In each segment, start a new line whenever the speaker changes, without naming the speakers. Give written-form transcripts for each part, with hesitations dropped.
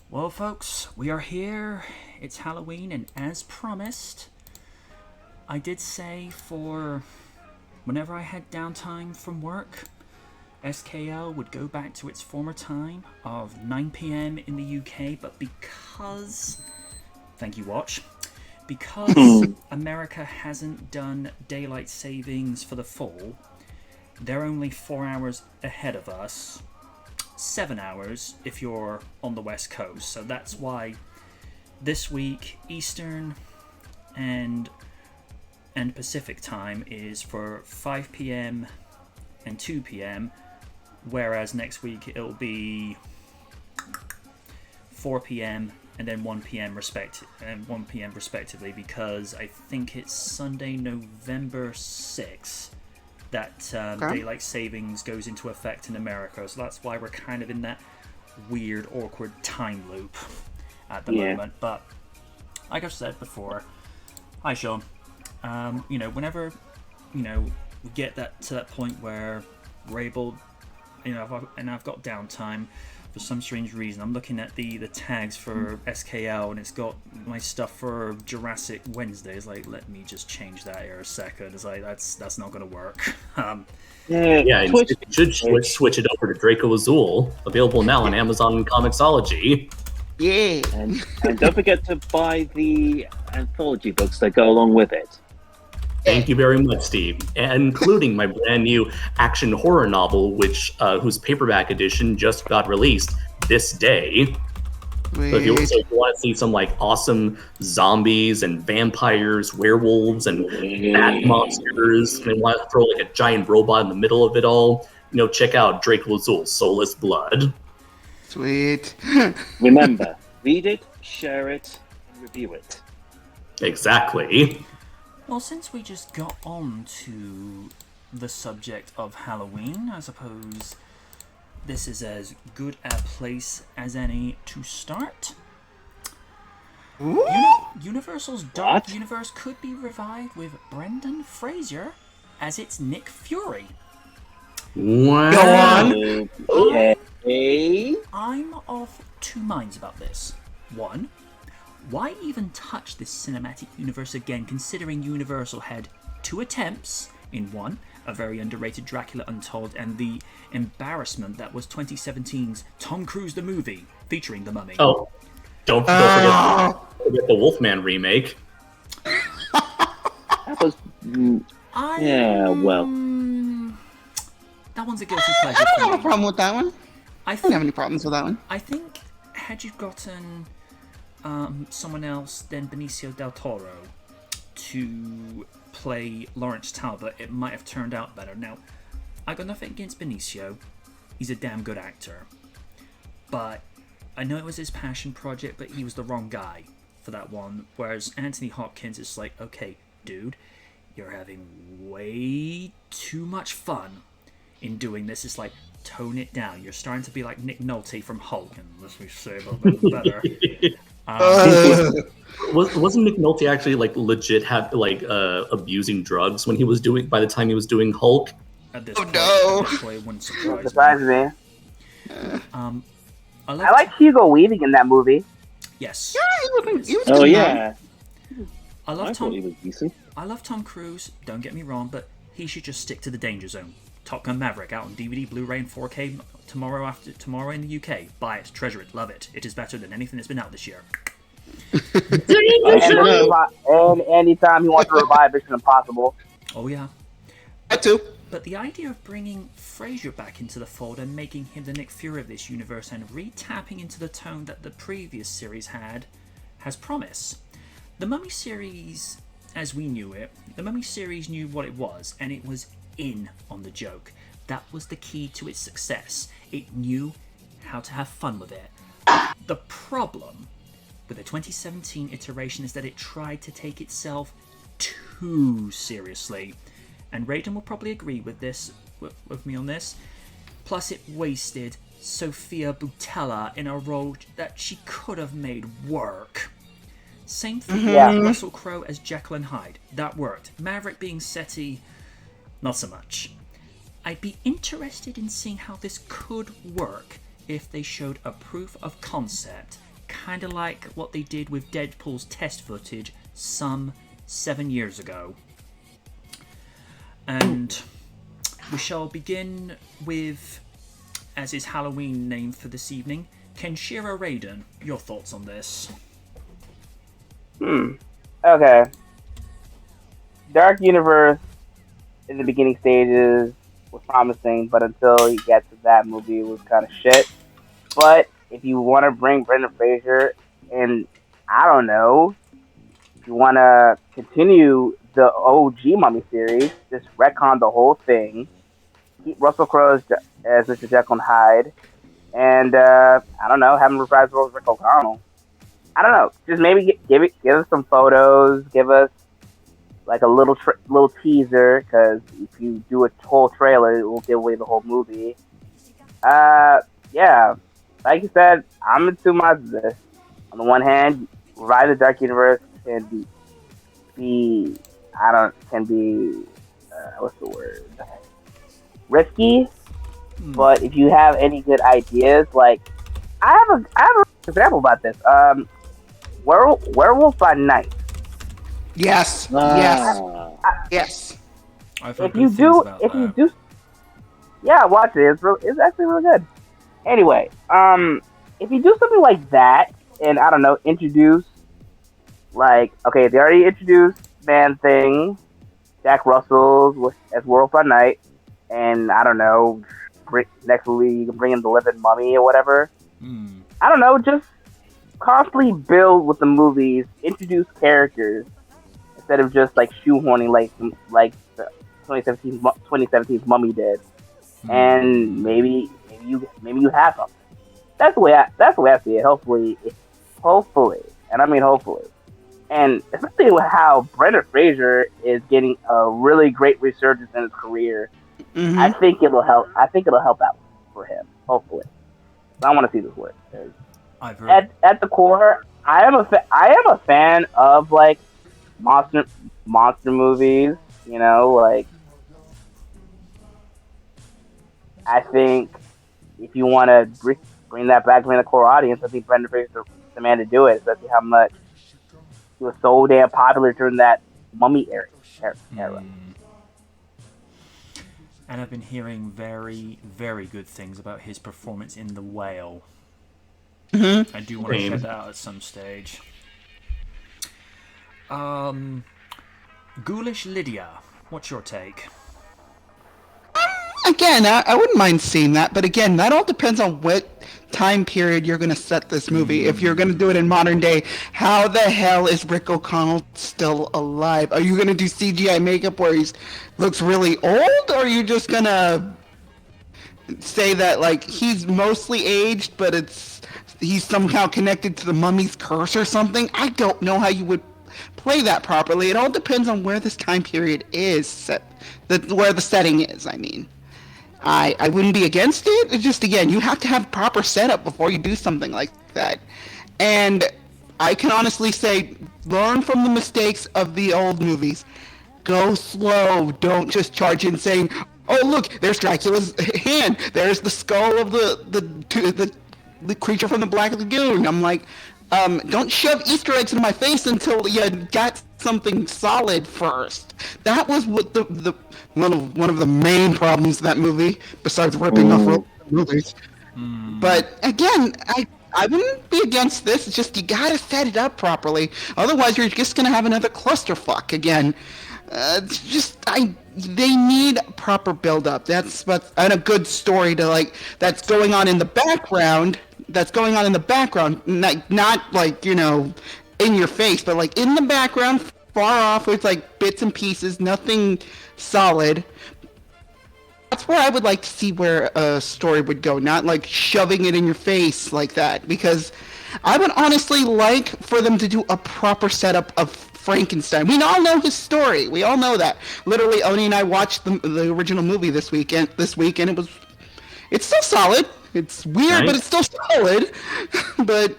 Well, folks, we are here. It's Halloween, and as promised, I did say for whenever I had downtime from work, SKL would go back to its former time of 9 p.m. in the UK, but because. Thank you, Watch. Because America hasn't done daylight savings for the fall, they're only 4 hours ahead of us. 7 hours if you're on the West Coast. So that's why this week Eastern and Pacific time is for 5 p.m. and 2 p.m. Whereas next week it'll be 4 p.m. and then 1 p.m. 1 p.m. respectively, because I think it's Sunday, November 6th that daylight savings goes into effect in America. So that's why we're kind of in that weird, awkward time loop at the moment. But like I've said before, hi Sean. Whenever we get to that point where we're able, I've got downtime. For some strange reason, I'm looking at the tags for SKL, and it's got my stuff for Jurassic Wednesday. It's like, let me just change that here a second. It's like that's not going to work.
You should switch it over to Draco Azul, available now on Amazon Comixology.
Yeah,
and don't forget to buy the anthology books that go along with it.
Thank you very much, Steve, including my brand new action horror novel, whose paperback edition just got released this day. So if you want to see some awesome zombies and vampires, werewolves, and bat monsters, and want to throw a giant robot in the middle of it all, check out Draco Azul, Soulless Blood.
Sweet.
Remember, read it, share it, and review it.
Exactly.
Well, since we just got on to the subject of Halloween, I suppose this is as good a place as any to start. Universal's Dark Universe could be revived with Brendan Fraser as its Nick Fury.
Wow.
Go on.
Okay.
I'm of two minds about this. One, why even touch this cinematic universe again, considering Universal had two attempts in one, a very underrated Dracula Untold, and the embarrassment that was 2017's Tom Cruise the Movie, featuring the Mummy.
Oh, don't forget the Wolfman remake.
That was...
That one's a guilty pleasure.
I don't have a problem with that one.
I
don't have any problems with that one.
I think, had you gotten someone else than Benicio del Toro to play Lawrence Talbot, it might have turned out better. Now, I got nothing against Benicio. He's a damn good actor. But I know it was his passion project, but he was the wrong guy for that one. Whereas Anthony Hopkins is like, okay, dude, you're having way too much fun in doing this. It's like, tone it down. You're starting to be like Nick Nolte from Hulk, and let me say a little better.
Wasn't Nick Nolte actually legit abusing drugs when he was doing? By the time he was doing Hulk,
at this point, it wouldn't
surprise me.
I
like Hugo Weaving in that movie.
Yes.
Yeah, he was
Oh yeah.
I
thought he was decent.
I love Tom Cruise. Don't get me wrong, but he should just stick to the danger zone. Top Gun Maverick out on DVD, Blu-ray, and 4K tomorrow in the UK. Buy it, treasure it, love it. It is better than anything that's been out this year.
And anytime he wants to revive Mission Impossible.
Oh yeah.
That too.
But the idea of bringing Fraser back into the fold and making him the Nick Fury of this universe and re-tapping into the tone that the previous series had has promise. The Mummy series, as we knew it, the Mummy series knew what it was, and it was in on the joke. That was the key to its success. It knew how to have fun with it. The problem with the 2017 iteration is that it tried to take itself too seriously. And Raiden will probably agree with me on this. Plus, it wasted Sofia Boutella in a role that she could have made work. Same thing with Russell Crowe as Jekyll and Hyde. That worked. Maverick being SETI, not so much. I'd be interested in seeing how this could work if they showed a proof of concept kind of like what they did with Deadpool's test footage some 7 years ago. And we shall begin with, as is Halloween name for this evening, Kenshiro Raiden. Your thoughts on this?
Okay. Dark Universe in the beginning stages was promising, but until you get to that movie, it was kind of shit. But if you want to bring Brendan Fraser, and I don't know, if you want to continue the OG Mummy series, just retcon the whole thing, keep Russell Crowe as Mr. Jekyll and Hyde, and I don't know, have him reprise the role of Rick O'Connell. I don't know, just maybe give us some photos, give us like a little teaser, because if you do a whole trailer, it will give away the whole movie. Yeah, like you said, I'm in two minds of this. On the one hand, Rise of the Dark Universe can be what's the word? Risky, but if you have any good ideas, like I have an example about this. Werewolf by Night.
Yes. Yes.
I've heard good things about that.
Yeah, watch it. It's actually really good. Anyway, if you do something like that, and I don't know, introduce, like, okay, they already introduced Man-Thing, Jack Russell as Werewolf by Night, and I don't know, next week you can bring in the Living Mummy or whatever. I don't know, just constantly build with the movies, introduce characters, instead of just like shoehorning like the 2017's Mummy did, and maybe you have something. That's the way I see it. Hopefully, and I mean hopefully, and especially with how Brendan Fraser is getting a really great resurgence in his career, I think it'll help. I think it'll help out for him. Hopefully, I want to see this work. At the core, I am a fan of like monster movies. You know, like I think if you want to bring that back to the core audience, I think Brendan Fraser is the man to do it, especially how much he was so damn popular during that Mummy era.
And I've been hearing very, very good things about his performance in The Whale. I do want to check that out at some stage. Ghoulish Lydia, what's your take?
Again, I wouldn't mind seeing that, but again, that all depends on what time period you're going to set this movie. If you're going to do it in modern day, how the hell is Rick O'Connell still alive? Are you going to do CGI makeup where he looks really old, or are you just going to say that like he's mostly aged, but he's somehow connected to the mummy's curse or something? I don't know how you would play that properly. It all depends on where this time period is set, where the setting is, I mean. I wouldn't be against it. It's just, again, you have to have proper setup before you do something like that. And I can honestly say, learn from the mistakes of the old movies. Go slow. Don't just charge in saying, oh, look, there's Dracula's hand. There's the skull of the creature from the Black Lagoon. I'm like, don't shove Easter eggs in my face until you got something solid first. That was what one of the main problems of that movie, besides ripping off movies. But again, I wouldn't be against this. It's just you gotta set it up properly. Otherwise, you're just gonna have another clusterfuck again. It's just they need proper build up. That's and a good story to that's going on in the background. Not like, you know, in your face, but like in the background, far off with like bits and pieces, nothing solid. That's where I would like to see where a story would go, not like shoving it in your face like that, because I would honestly like for them to do a proper setup of Frankenstein. We all know his story. We all know that. Literally, Oni and I watched the original movie this week, and it's still solid. It's weird, but it's still solid. But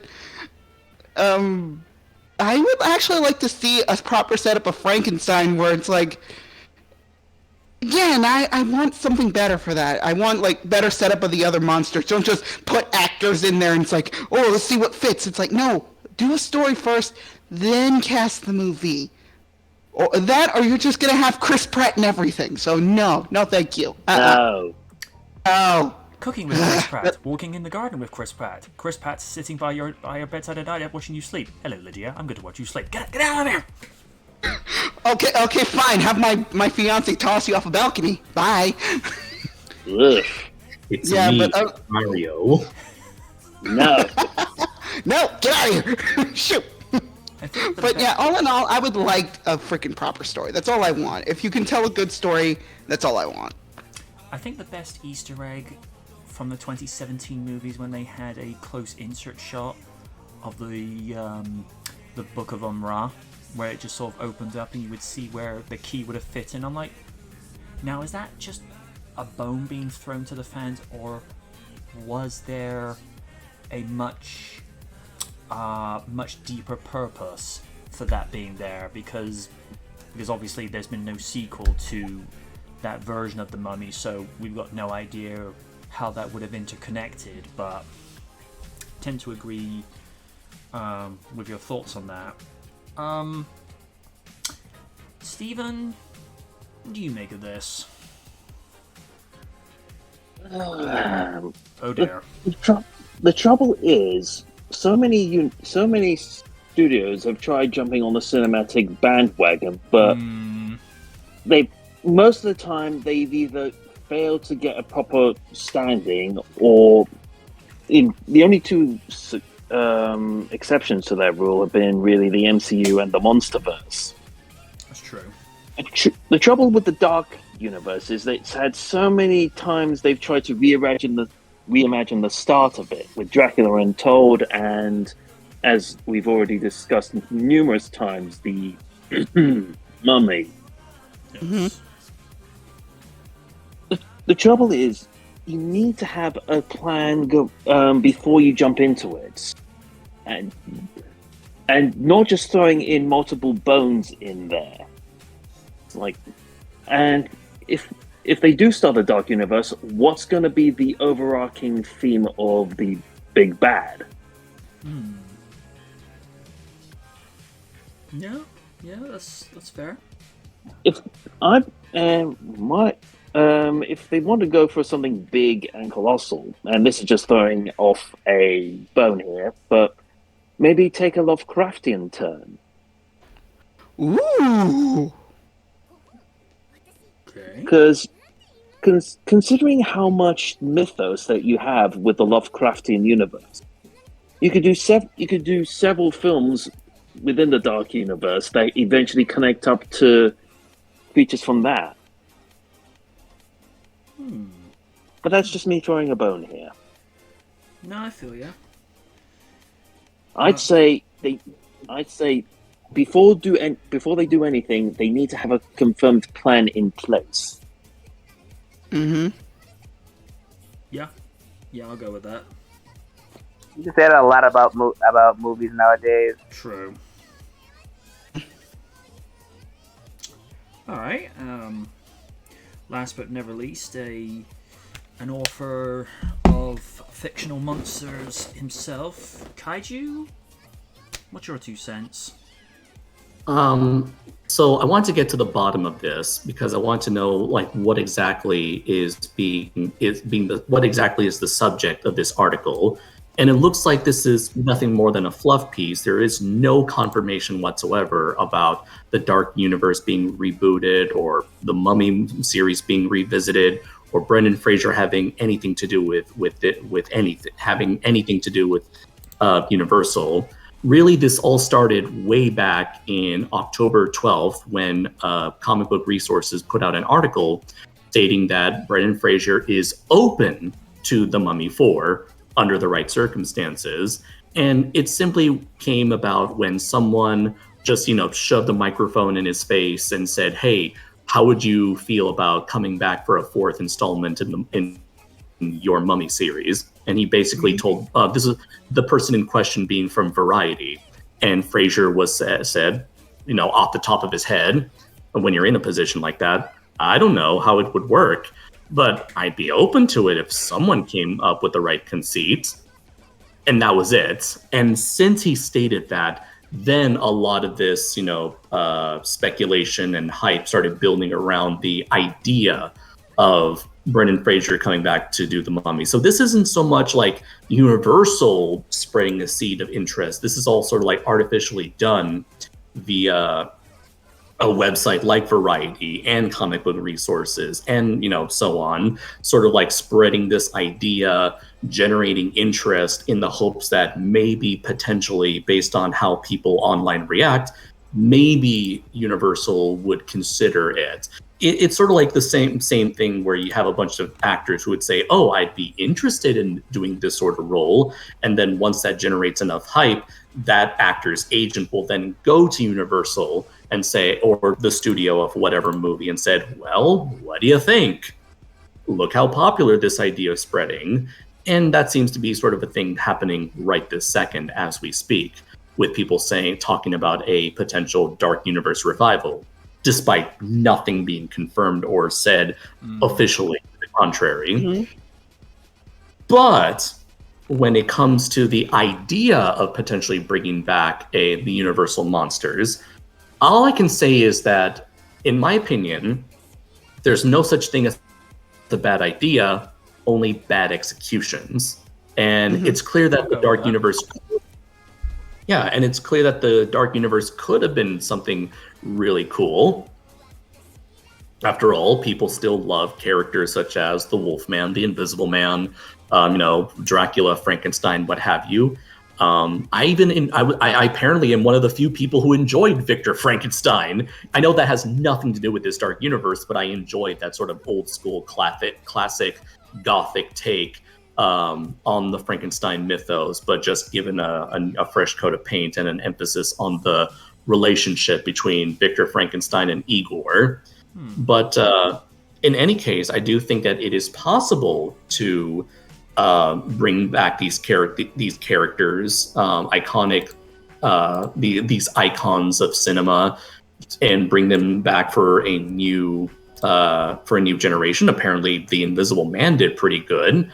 I would actually like to see a proper setup of Frankenstein where it's like Again, I want something better for that. I want like better setup of the other monsters. Don't just put actors in there and it's like, oh, let's see what fits. It's like, no, do a story first, then cast the movie. Or that, or you're just gonna have Chris Pratt and everything. So no, thank you.
No.
Oh,
Cooking with Chris Pratt, walking in the garden with Chris Pratt. Chris Pratt's sitting by your bedside at night watching you sleep. Hello, Lydia. I'm going to watch you sleep. Get out of here!
okay, fine. Have my fiance toss you off a balcony. Bye.
Ugh.
It's
Yeah,
me,
but,
Mario.
No.
No, get out of here. Shoot.
I think the
But
be-
yeah, all in all, I would like a freaking proper story. That's all I want. If you can tell a good story, that's all I want.
I think the best Easter egg from the 2017 movies when they had a close insert shot of the Book of Umra, where it just sort of opened up and you would see where the key would have fit in. I'm like, now is that just a bone being thrown to the fans, or was there a much deeper purpose for that being there? Because obviously there's been no sequel to that version of the Mummy, so we've got no idea how that would have interconnected, but I tend to agree with your thoughts on that. Stephen, what do you make of this? Oh dear.
The trouble is, so many studios have tried jumping on the cinematic bandwagon, but most of the time they've either failed to get a proper standing, or in the only two exceptions to that rule have been really the MCU and the MonsterVerse.
That's true.
The trouble with the Dark Universe is that it's had so many times they've tried to reimagine the start of it with Dracula Untold, and as we've already discussed numerous times, the Mummy.
Yes.
The trouble is, you need to have a plan before you jump into it, and not just throwing in multiple bones in there. And if they do start a Dark Universe, what's going to be the overarching theme of the big bad?
Yeah, that's fair.
If they want to go for something big and colossal, and this is just throwing off a bone here, but maybe take a Lovecraftian turn.
Ooh.
Okay.
Because considering how much mythos that you have with the Lovecraftian universe, you could do several films within the Dark Universe that eventually connect up to features from that. But that's just me throwing a bone here.
No, I feel ya.
I'd say before they do anything, they need to have a confirmed plan in place.
Mm-hmm.
Yeah, I'll go with that.
You can say that a lot about movies nowadays.
True. All right. Last but never least, an author of fictional monsters himself, Kaiju. What's your 2 cents?
So I want to get to the bottom of this because I want to know like what exactly is what exactly is the subject of this article. And it looks like this is nothing more than a fluff piece. There is no confirmation whatsoever about the Dark Universe being rebooted or the Mummy series being revisited or Brendan Fraser having anything to do with Universal. Really, this all started way back in October 12th when Comic Book Resources put out an article stating that Brendan Fraser is open to The Mummy 4 under the right circumstances. And it simply came about when someone just, shoved a microphone in his face and said, hey, how would you feel about coming back for a 4th installment in your Mummy series? And he basically told, this is the person in question being from Variety. And Fraser said, off the top of his head, when you're in a position like that, I don't know how it would work, but I'd be open to it if someone came up with the right conceit. And that was it. And since he stated that, then a lot of this, speculation and hype started building around the idea of Brendan Fraser coming back to do The Mummy. So this isn't so much like Universal spreading a seed of interest. This is all sort of like artificially done via a website like Variety and comic book resources and so on, sort of like spreading this idea, generating interest in the hopes that maybe potentially based on how people online react, maybe Universal would consider it. It's sort of like the same thing where you have a bunch of actors who would say, oh, I'd be interested in doing this sort of role, and then once that generates enough hype, that actor's agent will then go to Universal and say, or the studio of whatever movie, and said, well, what do you think? Look how popular this idea is spreading. And that seems to be sort of a thing happening right this second as we speak, with people talking about a potential Dark Universe revival, despite nothing being confirmed or said officially to the contrary. Mm-hmm. But when it comes to the idea of potentially bringing back the Universal monsters, all I can say is that, in my opinion, there's no such thing as the bad idea, only bad executions. And it's clear that the Dark Universe... Yeah, and it's clear that the Dark Universe could have been something really cool. After all, people still love characters such as the Wolfman, the Invisible Man, Dracula, Frankenstein, what have you. I apparently am one of the few people who enjoyed Victor Frankenstein. I know that has nothing to do with this Dark Universe, but I enjoyed that sort of old school classic gothic take on the Frankenstein mythos, but just given a fresh coat of paint and an emphasis on the relationship between Victor Frankenstein and Igor. But in any case, I do think that it is possible to bring back these characters, iconic, these icons of cinema, and bring them back for a new generation. Apparently, The Invisible Man did pretty good,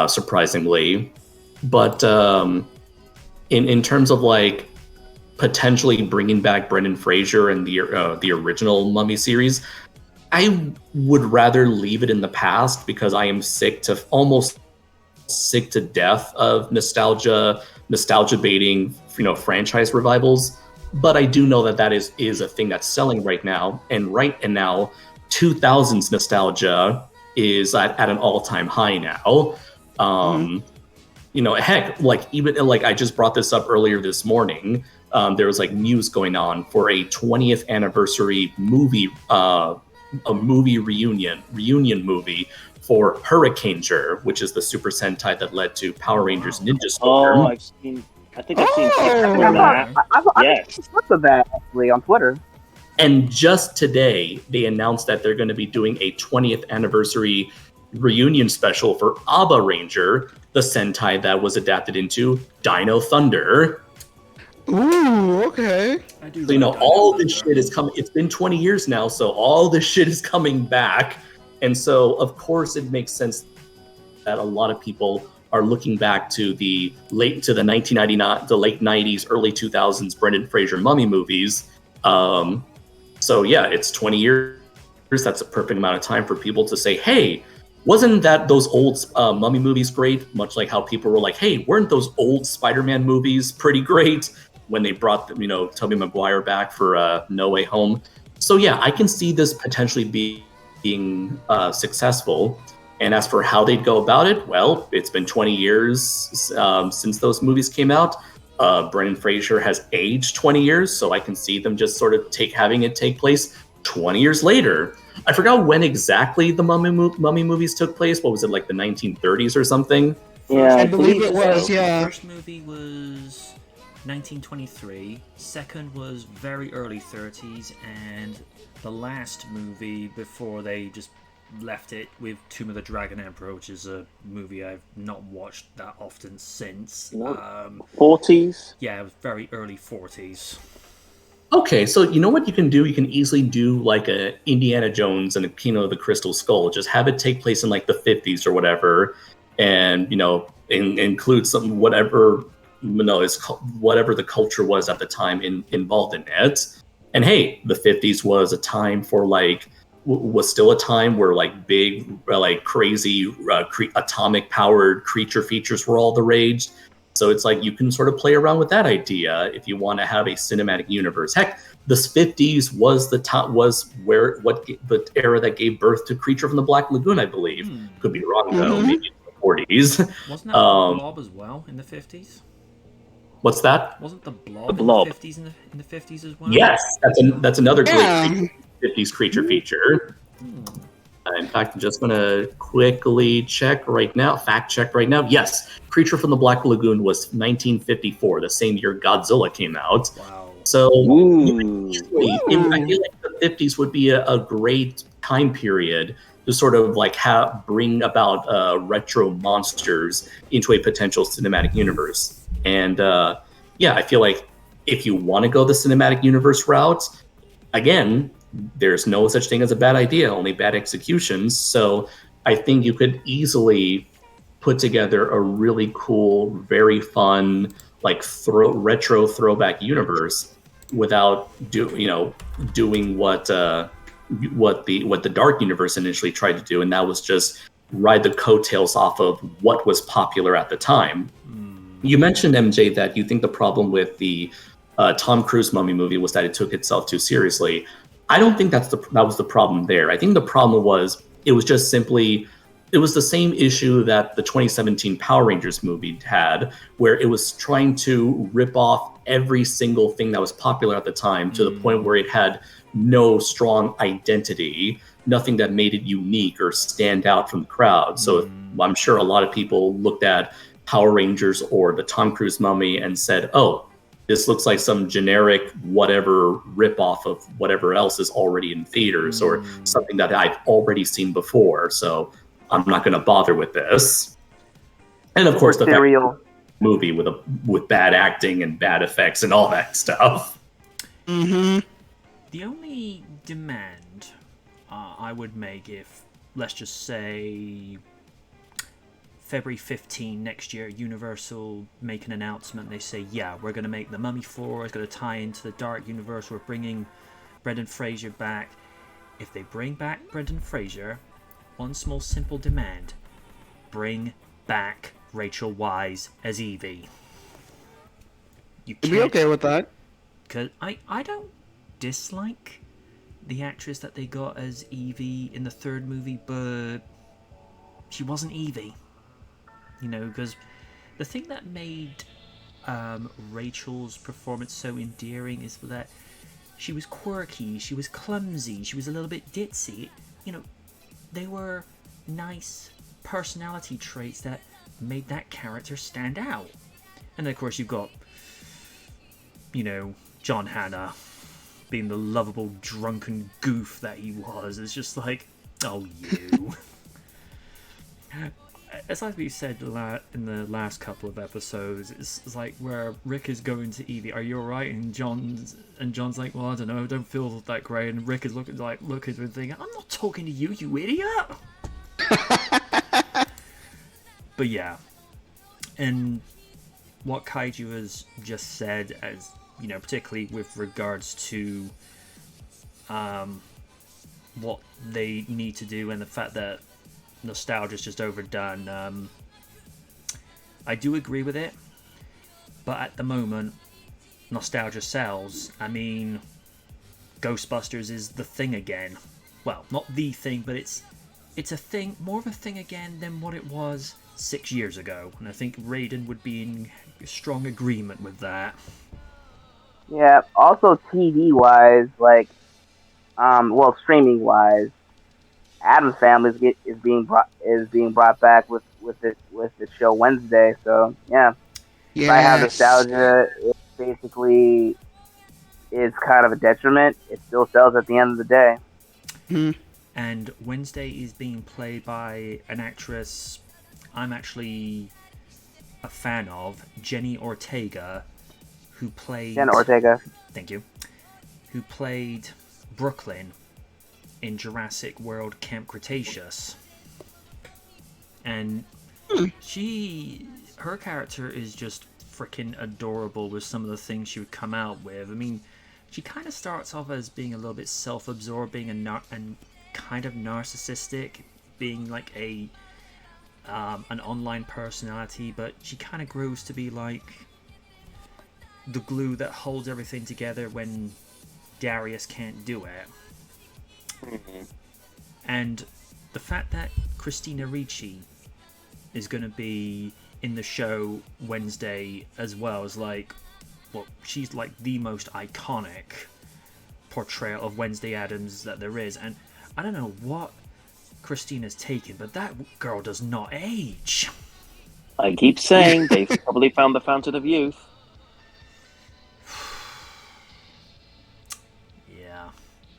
surprisingly. But in terms of like potentially bringing back Brendan Fraser and the original Mummy series, I would rather leave it in the past, because I am almost sick to death of nostalgia baiting, franchise revivals. But I do know that is a thing that's selling right now. And now, 2000s nostalgia is at an all-time high now. Heck, even I just brought this up earlier this morning. There was news going on for a 20th anniversary movie, a movie reunion movie for Hurricaneger, which is the Super Sentai that led to Power Rangers Ninja Storm.
Oh, I think I've seen that.
Yes. I looked at that actually on Twitter.
And just today, they announced that they're going to be doing a 20th anniversary reunion special for Aba Ranger, the Sentai that was adapted into Dino Thunder.
Ooh, okay.
I do.
So, all this shit is coming. It's been 20 years now, so all this shit is coming back. And so, of course, it makes sense that a lot of people are looking back to the late 90s, early 2000s Brendan Fraser Mummy movies. So yeah, it's 20 years. That's a perfect amount of time for people to say, hey, wasn't those old Mummy movies great? Much like how people were like, hey, weren't those old Spider-Man movies pretty great when they brought Tobey Maguire back for No Way Home? So yeah, I can see this potentially being successful. And as for how they'd go about it, well, it's been 20 years since those movies came out. Brendan Fraser has aged 20 years, so I can see them just sort of having it take place 20 years later. I forgot when exactly the Mummy movies took place. What was it, like the 1930s or something?
Yeah,
I believe it was, yeah.
The first movie was 1923, second was very early 30s, and the last movie before they just left it with Tomb of the Dragon Emperor, which is a movie I've not watched that often since.
40s?
Yeah, it was very early 40s.
Okay, so you know what you can do? You can easily do like a Indiana Jones and a Kingdom of the Crystal Skull. Just have it take place in like the 50s or whatever, and include some whatever whatever the culture was at the time involved in it. And hey, the 50s was a time for was still a time where like big like crazy atomic powered creature features were all the rage. So it's like you can sort of play around with that idea if you want to have a cinematic universe. Heck, the 50s was the the era that gave birth to Creature from the Black Lagoon, I believe. Could be wrong though. Maybe it's the 40s.
Wasn't that the Blob as well in the 50s?
What's that?
Wasn't the Blob,
The Blob.
in the 50s as well?
Yes, that's another
Yeah.
great 50s creature feature. In fact, I'm just going to quickly fact check right now. Yes, Creature from the Black Lagoon was 1954, the same year Godzilla came out.
Wow.
So
Ooh.
I feel like the 50s would be a great time period to sort of like bring about retro monsters into a potential cinematic universe. And I feel like if you want to go the cinematic universe route, again, there's no such thing as a bad idea, only bad executions. So I think you could easily put together a really cool, very fun, like retro throwback universe without doing what the Dark Universe initially tried to do, and that was just ride the coattails off of what was popular at the time. You mentioned, MJ, that you think the problem with the Tom Cruise Mummy movie was that it took itself too seriously. I don't think that was the problem there. I think the problem was it was the same issue that the 2017 Power Rangers movie had, where it was trying to rip off every single thing that was popular at the time to the point where it had no strong identity, nothing that made it unique or stand out from the crowd. So I'm sure a lot of people looked at Power Rangers or the Tom Cruise Mummy and said, oh, this looks like some generic whatever ripoff of whatever else is already in theaters or something that I've already seen before. So I'm not going to bother with this. And of course, the movie with bad acting and bad effects and all that stuff.
Mm-hmm.
The only demand I would make if, let's just say, February 15 next year, Universal make an announcement. They say, yeah, we're going to make The Mummy 4. It's going to tie into the Dark Universe. We're bringing Brendan Fraser back. If they bring back Brendan Fraser, one small simple demand: bring back Rachel Weisz as Evie. You
I'd be okay with that.
Because I don't dislike the actress that they got as Evie in the third movie, but she wasn't Evie. Because the thing that made Rachel's performance so endearing is that she was quirky, she was clumsy, she was a little bit ditzy. They were nice personality traits that made that character stand out. And then, of course, you've got, John Hannah being the lovable drunken goof that he was. It's just like, oh, you. It's like we said in the last couple of episodes. It's like where Rick is going to Evie, "Are you alright?" And John's like, "Well, I don't know, I don't feel that great." And Rick is looking and thinking, "I'm not talking to you, you idiot." But yeah, and what Kaiju has just said, as particularly with regards to what they need to do and the fact that nostalgia is just overdone. I do agree with it, but at the moment, nostalgia sells. I mean, Ghostbusters is the thing again. Well, not the thing, but it's a thing, more of a thing again than what it was 6 years ago, and I think Raiden would be in strong agreement with that.
Yeah. Also, TV wise, streaming wise, Addams Family is being brought back with the show Wednesday. So yeah, if I have nostalgia, it basically is kind of a detriment. It still sells at the end of the day.
And Wednesday is being played by an actress I'm actually a fan of, Jenny Ortega, who played...
Jenna Ortega.
Thank you. who played Brooklyn in Jurassic World Camp Cretaceous. And her character is just freaking adorable with some of the things she would come out with. I mean, she kind of starts off as being a little bit self-absorbing and kind of narcissistic, being like an online personality, but she kind of grows to be like the glue that holds everything together when Darius can't do it.
Mm-hmm.
And the fact that Christina Ricci is going to be in the show Wednesday as well is like, well, she's like the most iconic portrayal of Wednesday Addams that there is. And I don't know what Christina's taken, but that girl does not age.
I keep saying they've probably found the fountain of youth.
Yeah.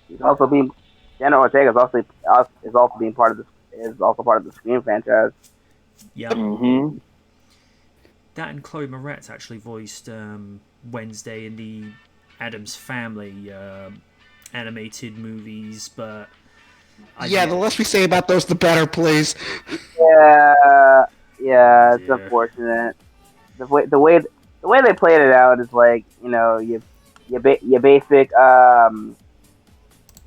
He's also being Jenna Ortega is also being part of the Scream franchise.
Yeah.
Mm-hmm.
That and Chloe Moretz actually voiced Wednesday in the Addams Family animated movies, but
the less we say about those, the better, please.
Yeah, it's unfortunate. The way they played it out is like, you know, your basic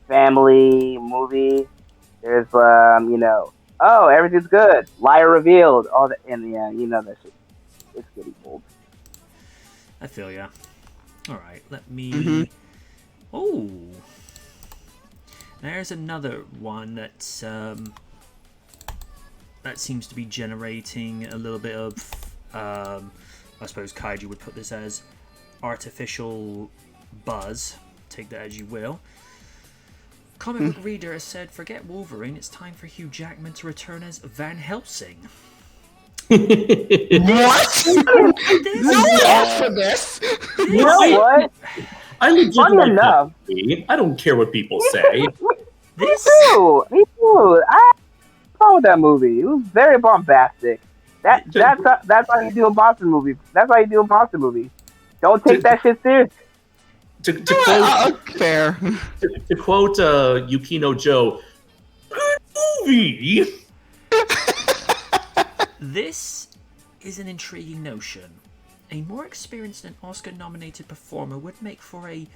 family movie. There's you know, oh, everything's good, liar revealed, all that, and yeah, you know that shit. It's getting old.
I feel ya. Alright, let me... Oh! There's another one that seems to be generating a little bit of, I suppose Kaiju would put this as artificial buzz. Take that as you will. Comic Book Reader has said, forget Wolverine, it's time for Hugh Jackman to return as Van Helsing.
What? No one asked for this.
You know what?
I legit
Funny
like
enough.
that movie. I don't care what people say.
Me too. I saw that movie. It was very bombastic. That's how you do a monster movie. That's how you do a monster movie. Don't take that shit serious.
Fair.
To quote Yukino Joe, good movie.
This is an intriguing notion. A more experienced and Oscar-nominated performer would make for a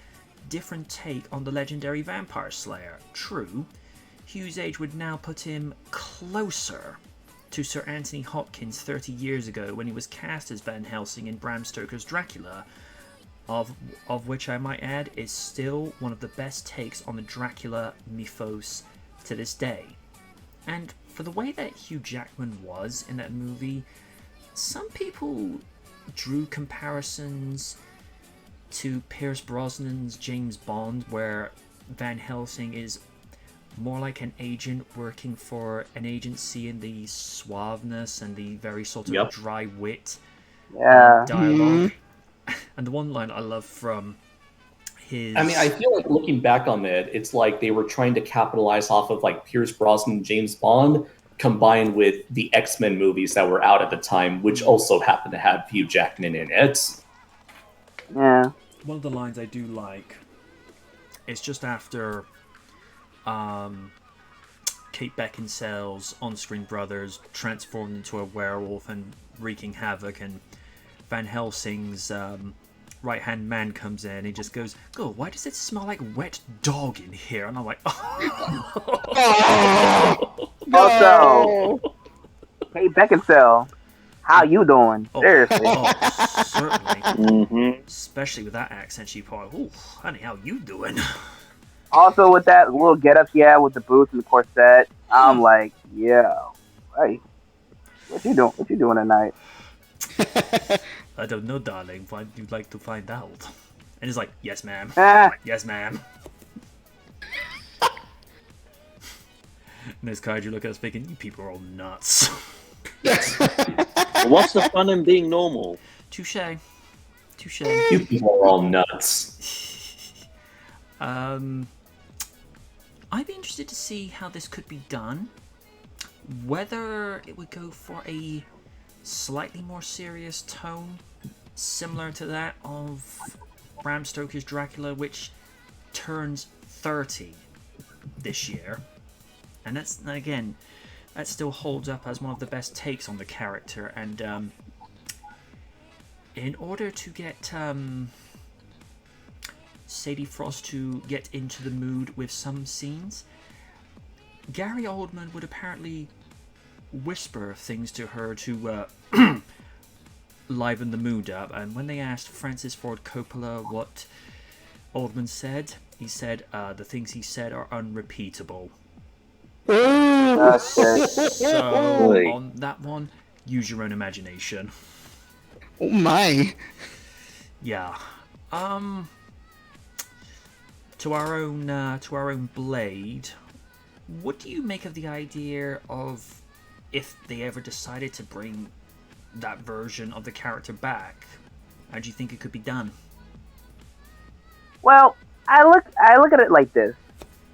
different take on the legendary vampire slayer. True, Hugh's age would now put him closer to Sir Anthony Hopkins 30 years ago when he was cast as Van Helsing in Bram Stoker's Dracula, of which I might add is still one of the best takes on the Dracula mythos to this day. And for the way that Hugh Jackman was in that movie, some people drew comparisons to Pierce Brosnan's James Bond, where Van Helsing is more like an agent working for an agency in the suaveness and the very sort of dry wit dialogue. And the one line I love from his...
I mean, I feel like looking back on it, it's like they were trying to capitalize off of like Pierce Brosnan, James Bond, combined with the X-Men movies that were out at the time, which also happened to have Hugh Jackman in it.
Yeah.
One of the lines I do like is just after Kate Beckinsale's on-screen brothers transformed into a werewolf and wreaking havoc, and Van Helsing's right-hand man comes in. He just goes, "Oh, why does it smell like wet dog in here?" And I'm like,
Oh,
Also, Kate Beckinsale, how you doing? Seriously.
Certainly.
Mm-hmm.
Especially with that accent she put. Oh, honey, how you doing?
Also, with that little get-up she had with the boots and the corset, I'm like, yeah, hey, what you doing? What you doing tonight?
I don't know, darling. Why'd you like to find out? And he's like, yes, ma'am. Yes, ma'am. And this Kaiju look at us thinking, you people are all nuts.
What's the fun in being normal?
Touche.
You people are all nuts.
I'd be interested to see how this could be done. Whether it would go for a slightly more serious tone, similar to that of Bram Stoker's Dracula, which turns 30 this year, and that still holds up as one of the best takes on the character. And in order to get Sadie Frost to get into the mood with some scenes, Gary Oldman would apparently whisper things to her to liven the mood up. And when they asked Francis Ford Coppola what Oldman said, he said, the things he said are unrepeatable. So on that one, use your own imagination.
Oh my.
Yeah. To our own Blade, what do you make of the idea of if they ever decided to bring that version of the character back? How do you think it could be done?
Well, I look at it like this.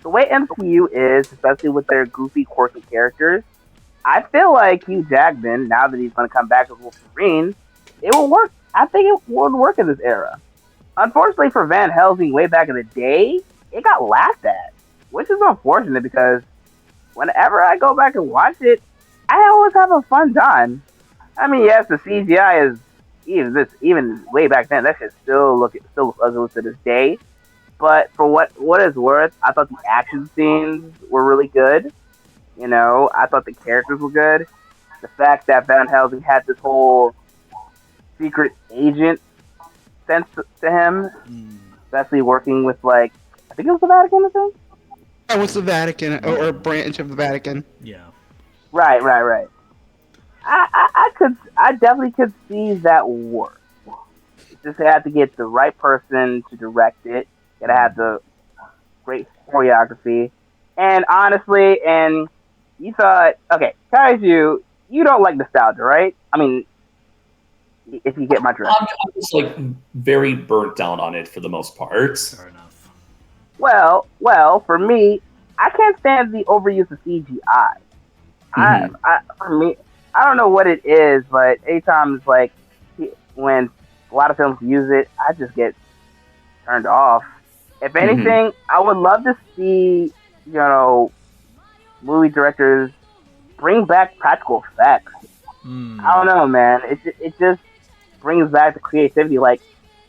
The way MCU is, especially with their goofy, quirky characters, I feel like Hugh Jackman, now that he's going to come back as Wolverine, it will work. I think it would work in this era. Unfortunately for Van Helsing way back in the day, it got laughed at, which is unfortunate because whenever I go back and watch it, I always have a fun time. I mean, yes, the CGI is even way back then. That shit still looks ugly to this day. But for what it's worth, I thought the action scenes were really good. You know, I thought the characters were good. The fact that Van Helsing had this whole secret agent sense to him, especially working with, like, I think it was the Vatican, I think?
That was the Vatican, or a branch of the Vatican.
Yeah.
Right. I definitely could see that work. Just had to get the right person to direct it. Gotta have the great choreography. And honestly, and you thought, okay, Kaiju, you don't like nostalgia, right? I mean, if you get my drift.
I'm just like very burnt down on it for the most part.
Fair enough.
Well, for me, I can't stand the overuse of CGI. For me, I don't know what it is, but anytime it's like when a lot of films use it, I just get turned off. If anything, I would love to see, movie directors bring back practical effects. I don't know, man. It just brings back the creativity. Like,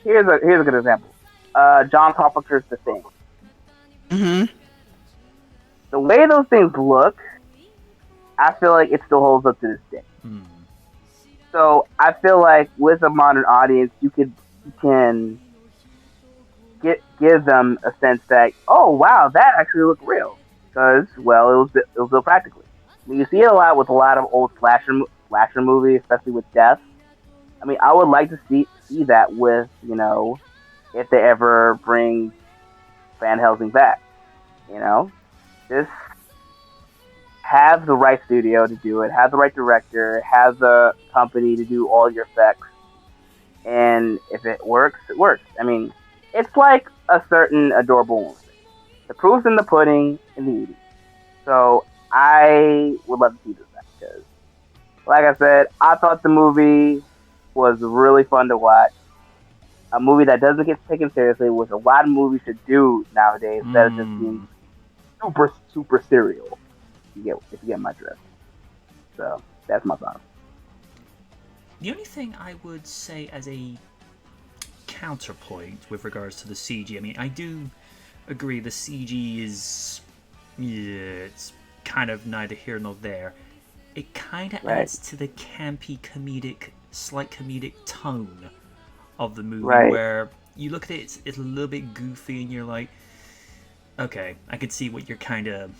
here's a good example. John Carpenter's The Thing. The way those things look, I feel like it still holds up to this day. So I feel like with a modern audience, you can give them a sense that, oh wow, that actually looked real, because it was built practically. I mean, you see it a lot with a lot of old slasher movies, especially with death. I mean, I would like to see that with if they ever bring Van Helsing back. Just have the right studio to do it, have the right director, have the company to do all your effects, and if it works, it works. I mean, it's like a certain adorable woman. The proof's in the pudding in the eating. So I would love to see this back because, like I said, I thought the movie was really fun to watch. A movie that doesn't get taken seriously, which a lot of movies should do nowadays, instead of just being super serial. If you get my drift. So that's my thought.
The only thing I would say as a counterpoint with regards to the CG, I mean, I do agree the CG is it's kind of neither here nor there. It kind of adds to the campy slight comedic tone of the movie, where you look at it, it's a little bit goofy, and you're like, okay, I can see what you're kind of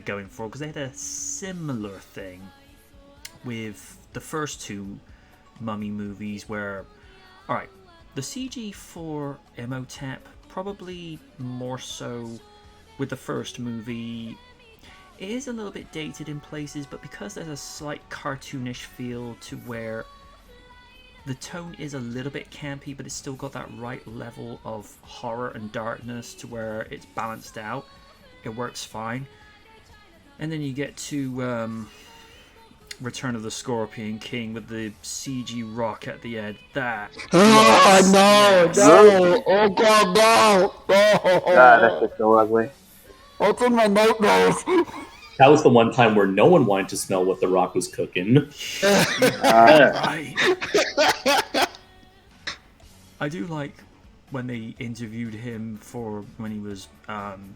going for, because they had a similar thing with the first two Mummy movies, where, all right, the CG for Imhotep, probably more so with the first movie, it is a little bit dated in places, but because there's a slight cartoonish feel to where the tone is a little bit campy, but it's still got that right level of horror and darkness to where it's balanced out, it works fine. And then you get to Return of the Scorpion King with the CG rock at the end. That.
Oh, no, no. Oh, God, no.
God, that's just so ugly.
What's in my nightmares?
That was the one time where no one wanted to smell what The Rock was cooking.
Right. I do like when they interviewed him for when he was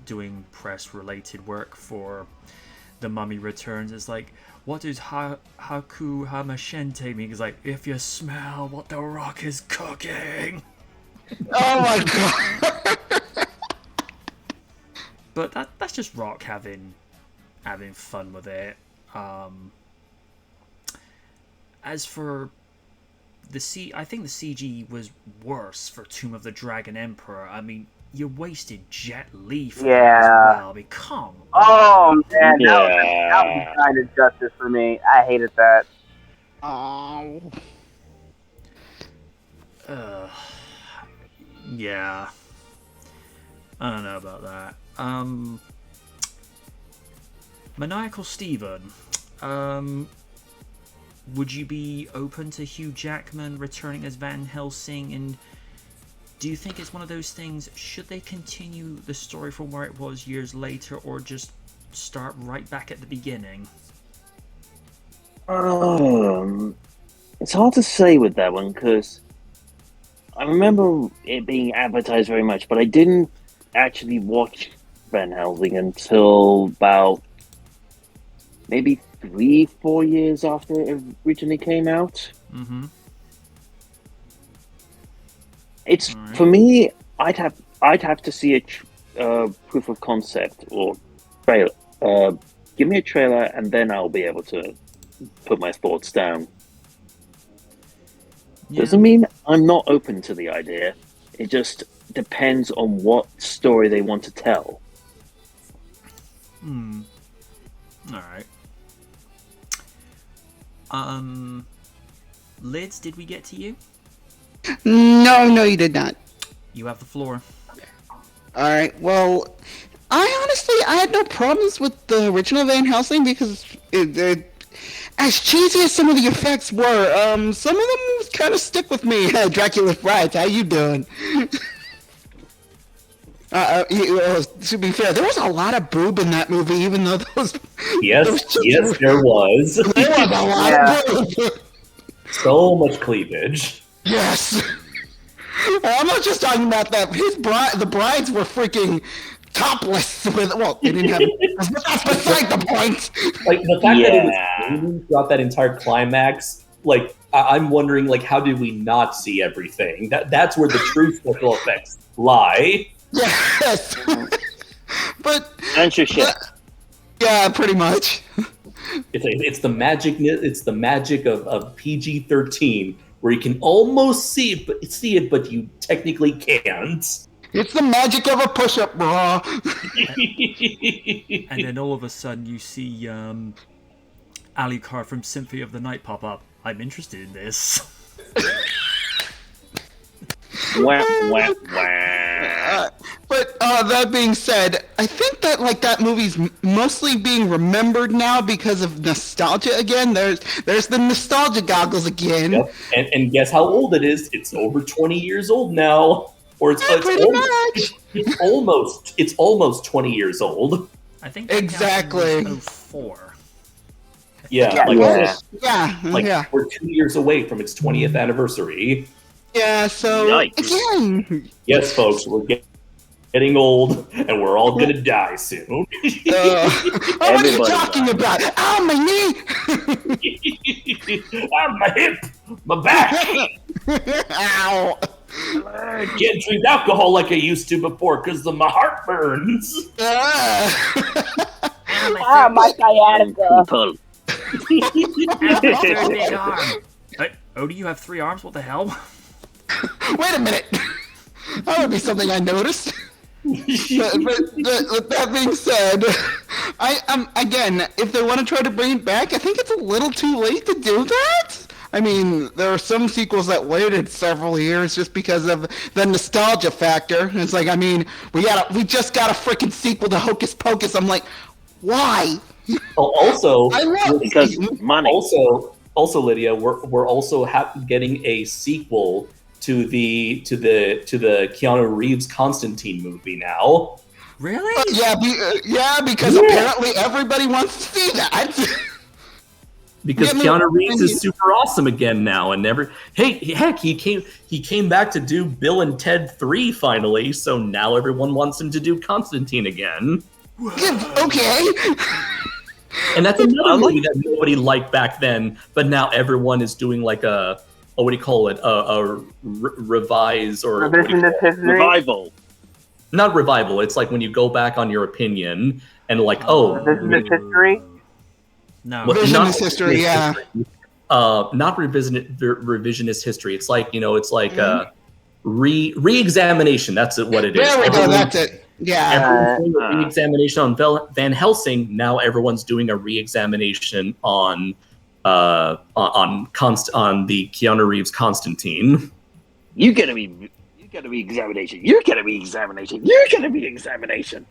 doing press-related work for The Mummy Returns. It's like, what does Haku Hamashente mean? It's like, if you smell what The Rock is cooking.
Oh, my God.
But that's just Rock having fun with it. As for I think the CG was worse for Tomb of the Dragon Emperor. I mean, you wasted Jet Li for that as well. I mean, come on.
Oh man, that was kind of justice for me. I hated that.
Oh.
Yeah. I don't know about that. Maniacal Steven. Would you be open to Hugh Jackman returning as Van Helsing? And do you think it's one of those things, should they continue the story from where it was years later, or just start right back at the beginning?
It's hard to say with that one, because I remember it being advertised very much, but I didn't actually watch Van Helsing until about maybe 3-4 years after it originally came out.
Mm-hmm.
It's
All right.
For me, I'd have to see a proof of concept or trailer. Give me a trailer, and then I'll be able to put my thoughts down.
Yeah.
Doesn't mean I'm not open to the idea. It just depends on what story they want to tell.
Alright. Lids, did we get to you?
No, you did not.
You have the floor.
All right. Well, I had no problems with the original Van Helsing because as cheesy as some of the effects were, some of them kind of stick with me. Dracula Brides, how you doing? To be fair, there was a lot of boob in that movie, even though those.
Yes, there was.
There was a lot of boob.
So much cleavage.
Yes. I'm not just talking about that. The brides were freaking topless. They didn't have. That's beside the point.
Like the fact that it was raining throughout that entire climax. Like I'm wondering, like, how did we not see everything? That's where the true special effects lie.
Yes. But
Censorship.
Yeah, pretty much.
It's the magic. It's the magic of PG-13, where you can almost see it, but you technically can't.
It's the magic of a push-up bra.
And then all of a sudden you see Alucard from Symphony of the Night pop up. I'm interested in this.
Wah, wah, wah.
But that being said, I think that that movie's mostly being remembered now because of nostalgia again. There's the nostalgia goggles again.
Yep. And guess how old it is? It's over 20 years old now. Or it's almost 20 years old.
I think that
Exactly.
counts as 04.
Yeah.
Yeah.
We're 2 years away from its 20th anniversary.
Yeah, so
Yikes.
again,
Yes, folks, we're getting old, and we're all gonna die soon.
what are you talking about? Ow, my knee!
My hip, my back.
Ow!
Can't drink alcohol like I used to before because my heart burns.
My sciatica.
People.
Big arm. Odie, you have 3 arms? What the hell?
Wait a minute. That would be something I noticed. but that being said, again, if they want to try to bring it back, I think it's a little too late to do that. I mean, there are some sequels that waited several years just because of the nostalgia factor. It's like, I mean, we just got a freaking sequel to Hocus Pocus. I'm like, why?
Also,
I love
because money.
also, Lydia, we're also getting a sequel to the Keanu Reeves Constantine movie now.
Really?
Because apparently everybody wants to see that.
Because Keanu Reeves is super awesome again now, and heck, he came back to do Bill and Ted 3 finally, so now everyone wants him to do Constantine again.
Okay.
And that's another movie that nobody liked back then, but now everyone is doing like a what do you call it? A revise or
revival.
Not revival. It's like when you go back on your opinion and like, revisionist
history.
No,
revisionist history. Yeah.
Not revisionist history. It's like it's like re-examination. That's what it is.
There we go. That's it. Yeah.
Everyone's doing a re-examination on Van Helsing. Now everyone's doing a re-examination on the Keanu Reeves Constantine.
You get a re-examination. You get a re-examination. You get a re-examination.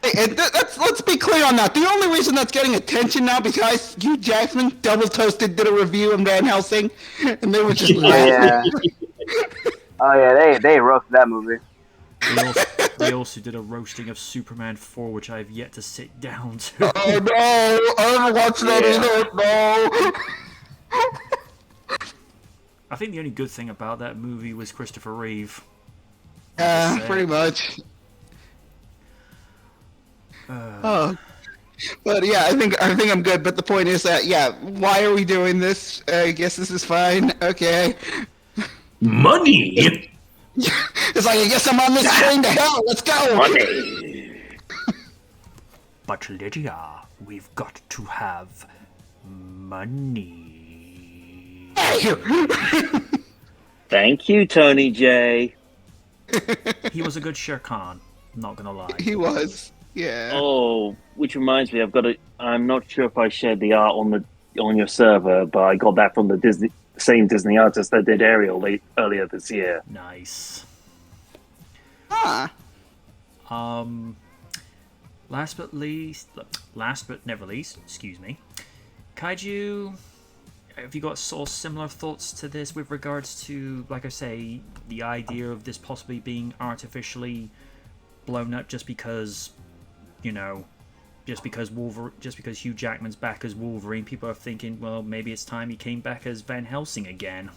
Let's be clear on that. The only reason that's getting attention now because Hugh Jackman Double Toasted did a review of Van Helsing, and they were just laughing.
They roasted that movie.
They also did a roasting of Superman 4, which I've yet to sit down to.
Oh no! I haven't watched that either. No.
I think the only good thing about that movie was Christopher Reeve.
Yeah, pretty much. But yeah, I think I'm good. But the point is that why are we doing this? I guess this is fine. Okay.
Money.
It's like I guess I'm on this train to hell. Let's go.
Money.
But Lydia, we've got to have money.
Thank you, Tony J.
He was a good Shere Khan. I'm not gonna lie.
He was. Yeah.
Oh, which reminds me, I'm not sure if I shared the art on your server, but I got that from the same Disney artist that did Ariel earlier this year.
Nice.
Ah.
Last but never least, excuse me. Kaiju, have you got sort of similar thoughts to this with regards to, like I say, the idea of this possibly being artificially blown up just because, just because Hugh Jackman's back as Wolverine, people are thinking, well, maybe it's time he came back as Van Helsing again.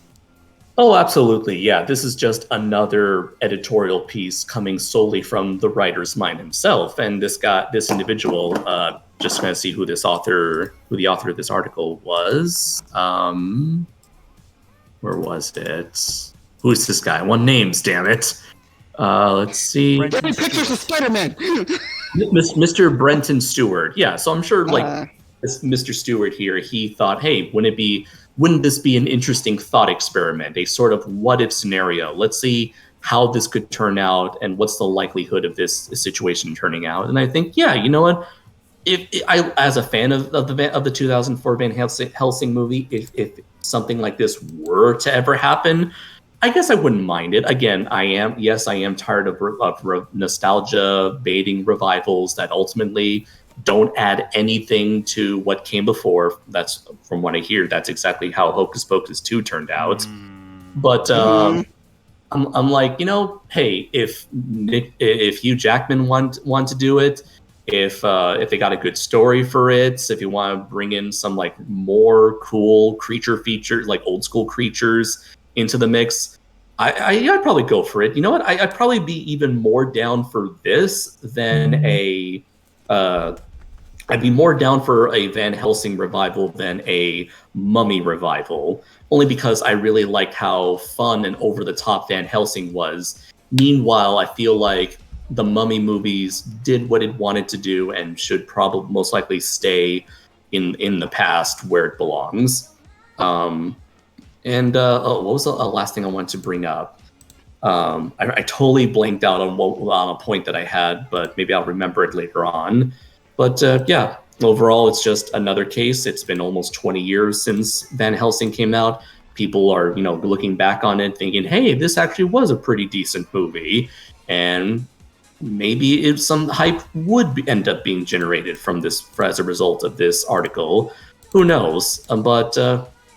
Oh, absolutely. Yeah, this is just another editorial piece coming solely from the writer's mind himself. And this individual, just going to see who the author of this article was. Where was it? Who's this guy? One names, damn it. Let's see.
Get me pictures of Spider-Man.
Mr. Brenton Stewart. Yeah, so I'm sure Mr. Stewart here, he thought, hey, wouldn't this be an interesting thought experiment, a sort of what-if scenario? Let's see how this could turn out and what's the likelihood of this situation turning out. And I think, yeah, you know what? If I, as a fan of the 2004 Van Helsing movie, if something like this were to ever happen, I guess I wouldn't mind it. Again, I am tired of nostalgia baiting revivals that ultimately don't add anything to what came before. That's, from what I hear, that's exactly how Hocus Pocus 2 turned out. But I'm like, hey, if Hugh Jackman want to do it, if they got a good story for it, if you want to bring in some like more cool creature features, like old school creatures into the mix, I'd probably go for it. You know what? I'd probably be even more down for this than I'd be more down for a Van Helsing revival than a Mummy revival, only because I really liked how fun and over-the-top Van Helsing was. Meanwhile, I feel like the Mummy movies did what it wanted to do and should probably most likely stay in the past where it belongs. What was the last thing I wanted to bring up? I totally blanked out on a point that I had, but maybe I'll remember it later on. But yeah, overall, it's just another case. It's been almost 20 years since Van Helsing came out. People are, looking back on it thinking, hey, this actually was a pretty decent movie. And maybe if some hype would end up being generated from this as a result of this article. Who knows? But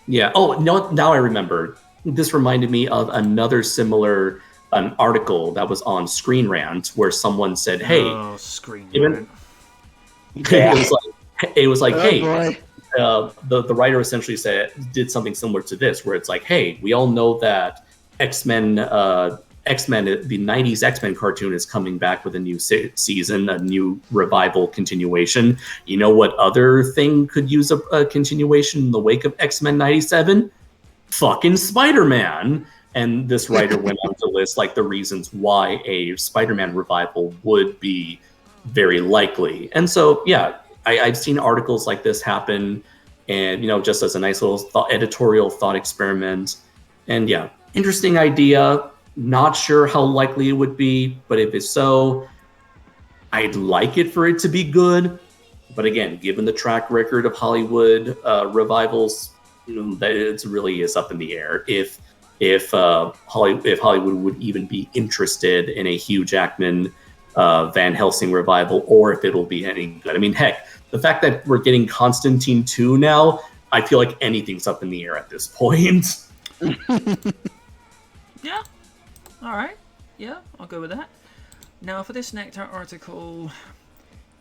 yeah. Oh, no, now I remember. This reminded me of another similar an article that was on Screen Rant where someone said, "Hey,
Screen
Rant."
Yeah.
It was like,
Oh,
hey.
boy.
The writer essentially did something similar to this, where it's like, hey, we all know that X-Men, the '90s X-Men cartoon is coming back with a new season, a new revival continuation. You know what other thing could use a continuation in the wake of X-Men '97? Fucking Spider-Man. And this writer went on to list like the reasons why a Spider-Man revival would be very likely. And so, yeah, I've seen articles like this happen, and just as a nice little editorial thought experiment. And yeah, interesting idea. Not sure how likely it would be, but if it's so, I'd like it for it to be good. But again, given the track record of Hollywood revivals, that it really is up in the air if Hollywood would even be interested in a Hugh Jackman Van Helsing revival, or if it'll be any good. I mean, heck, the fact that we're getting Constantine 2 now, I feel like anything's up in the air at this point.
Yeah. All right. Yeah, I'll go with that. Now, for this Nectar article,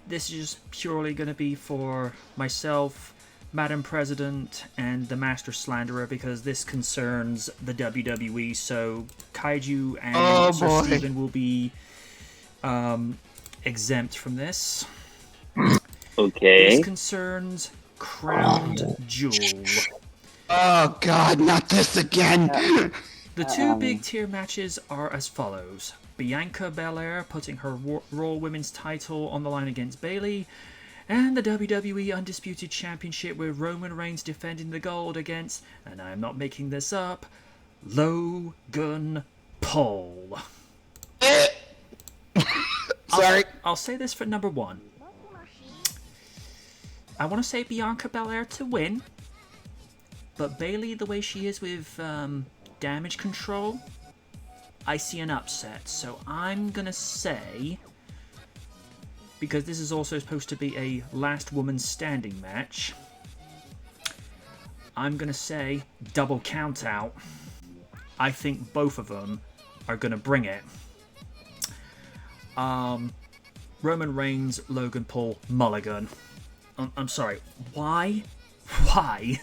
this is just purely going to be for myself, Madam President, and the Master Slanderer, because this concerns the WWE. So Kaiju and Sir Steven will be exempt from this.
Okay.
This concerns Crowned Jewel.
Oh God, not this again!
The two big tier matches are as follows. Bianca Belair putting her Raw Women's title on the line against Bayley, and the WWE Undisputed Championship with Roman Reigns defending the gold against, and I'm not making this up, Logan Paul.
Sorry.
I'll say this for number one. I want to say Bianca Belair to win, but Bayley, the way she is with damage control, I see an upset. So I'm going to say, because this is also supposed to be a last woman standing match, I'm going to say double count out. I think both of them are going to bring it. Roman Reigns, Logan Paul, Mulligan. I'm sorry, why? Why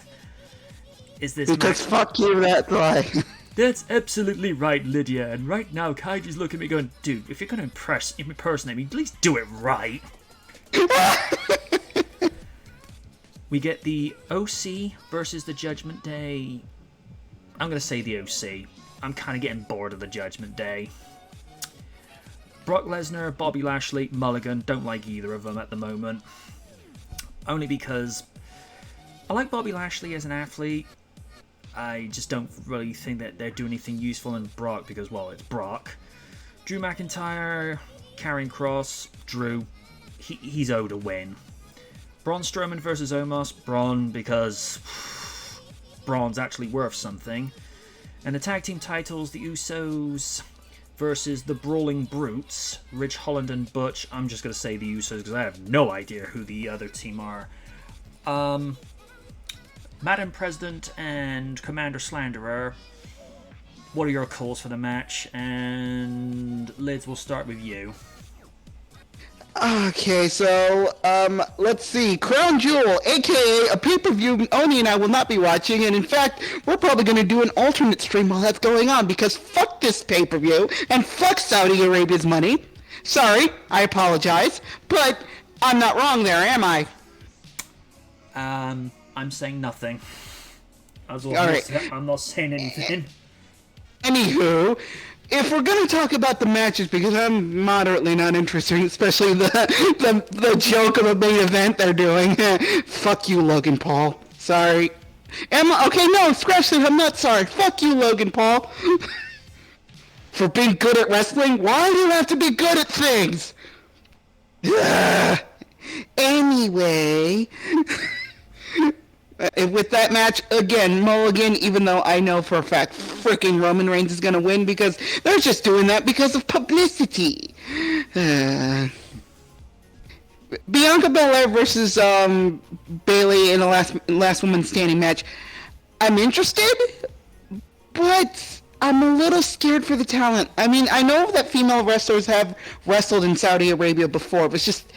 is this
Because fuck you, that's why.
That's absolutely right, Lydia. And right now, Kaiji's looking at me going, dude, if you're going to impersonate me, at least do it right. We get the OC versus the Judgment Day. I'm going to say the OC. I'm kind of getting bored of the Judgment Day. Brock Lesnar, Bobby Lashley, Mulligan. Don't like either of them at the moment. Only because I like Bobby Lashley as an athlete. I just don't really think that they're doing anything useful in Brock because, well, it's Brock. Drew McIntyre, Karrion Kross, Drew. He's owed a win. Braun Strowman versus Omos. Braun, because Braun's actually worth something. And the tag team titles, the Usos versus the Brawling Brutes, Ridge Holland and Butch. I'm just going to say the Usos because I have no idea who the other team are. Madam President and Commander Slanderer, what are your calls for the match? And Liz, we'll start with you.
Okay, so, let's see. Crown Jewel, aka a pay-per-view Oni and I will not be watching, and in fact, we're probably going to do an alternate stream while that's going on, because fuck this pay-per-view, and fuck Saudi Arabia's money. Sorry, I apologize, but I'm not wrong there, am I?
I'm saying nothing.
Alright.
I'm not saying anything.
Anywho, if we're gonna talk about the matches, because I'm moderately not interested, especially the joke of a main event they're doing. Fuck you, Logan Paul. Sorry. Okay, no, scratch that. I'm not sorry. Fuck you, Logan Paul. For being good at wrestling? Why do you have to be good at things? Anyway. With that match, again, Mulligan, even though I know for a fact freaking Roman Reigns is going to win because they're just doing that because of publicity. Bianca Belair versus Bailey in the last woman standing match. I'm interested, but I'm a little scared for the talent. I mean, I know that female wrestlers have wrestled in Saudi Arabia before, but it's just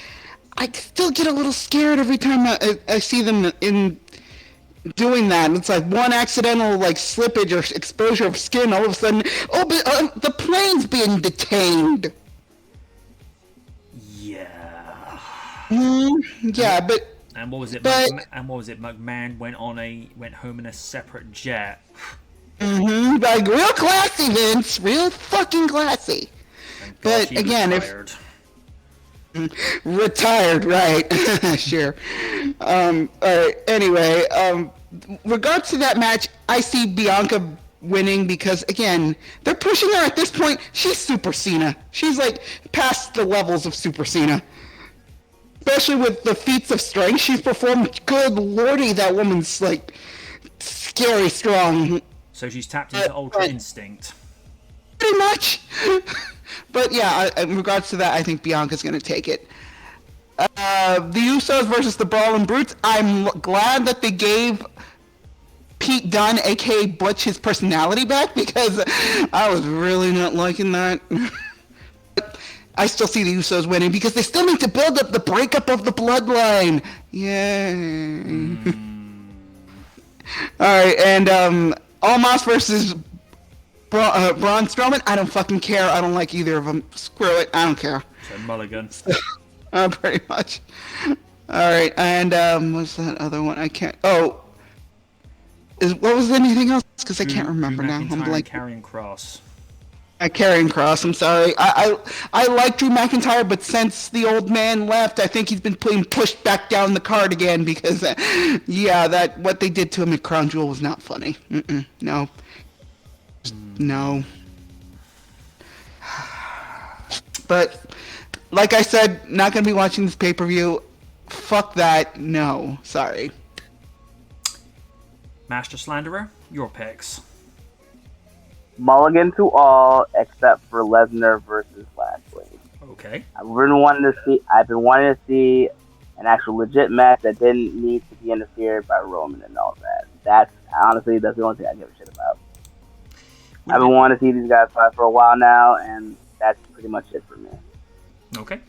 I still get a little scared every time I see them in doing that. It's like one accidental like slippage or exposure of skin, all of a sudden, but the plane's being detained.
Yeah.
Yeah, but.
And what was it? McMahon went home in a separate jet.
Like real classy, Vince. Real fucking classy. But again,
retired.
Retired, right? Sure. All right. Anyway, regards to that match, I see Bianca winning because again, they're pushing her at this point. She's Super Cena. She's like past the levels of Super Cena. Especially with the feats of strength she's performed. Good lordy, that woman's like scary strong.
So she's tapped into Ultra Instinct.
Pretty much. But yeah, in regards to that, I think Bianca's going to take it. The Usos versus the Brawling Brutes. I'm glad that they gave Pete Dunne, a.k.a. Butch, his personality back because I was really not liking that. I still see the Usos winning because they still need to build up the breakup of the bloodline. Yay. Alright, and Omos versus Braun Strowman. I don't fucking care. I don't like either of them. Screw it. I don't care.
So Mulligan.
Pretty much. Alright, and what's that other one? I can't... Oh. What was anything else? Because I can't remember now. I'm like
Karrion Kross.
Karrion Kross, I'm sorry. I like Drew McIntyre, but since the old man left, I think he's been pushed back down the card again because, what they did to him at Crown Jewel was not funny. No. No. But, like I said, not going to be watching this pay-per-view. Fuck that. No. Sorry.
Master Slanderer, your picks.
Mulligan to all except for Lesnar versus Lashley.
Okay.
I've been wanting to see an actual legit match that didn't need to be interfered by Roman and all that. That's the only thing I give a shit about. I've been wanting to see these guys fight for a while now, and that's pretty much it for me.
Okay.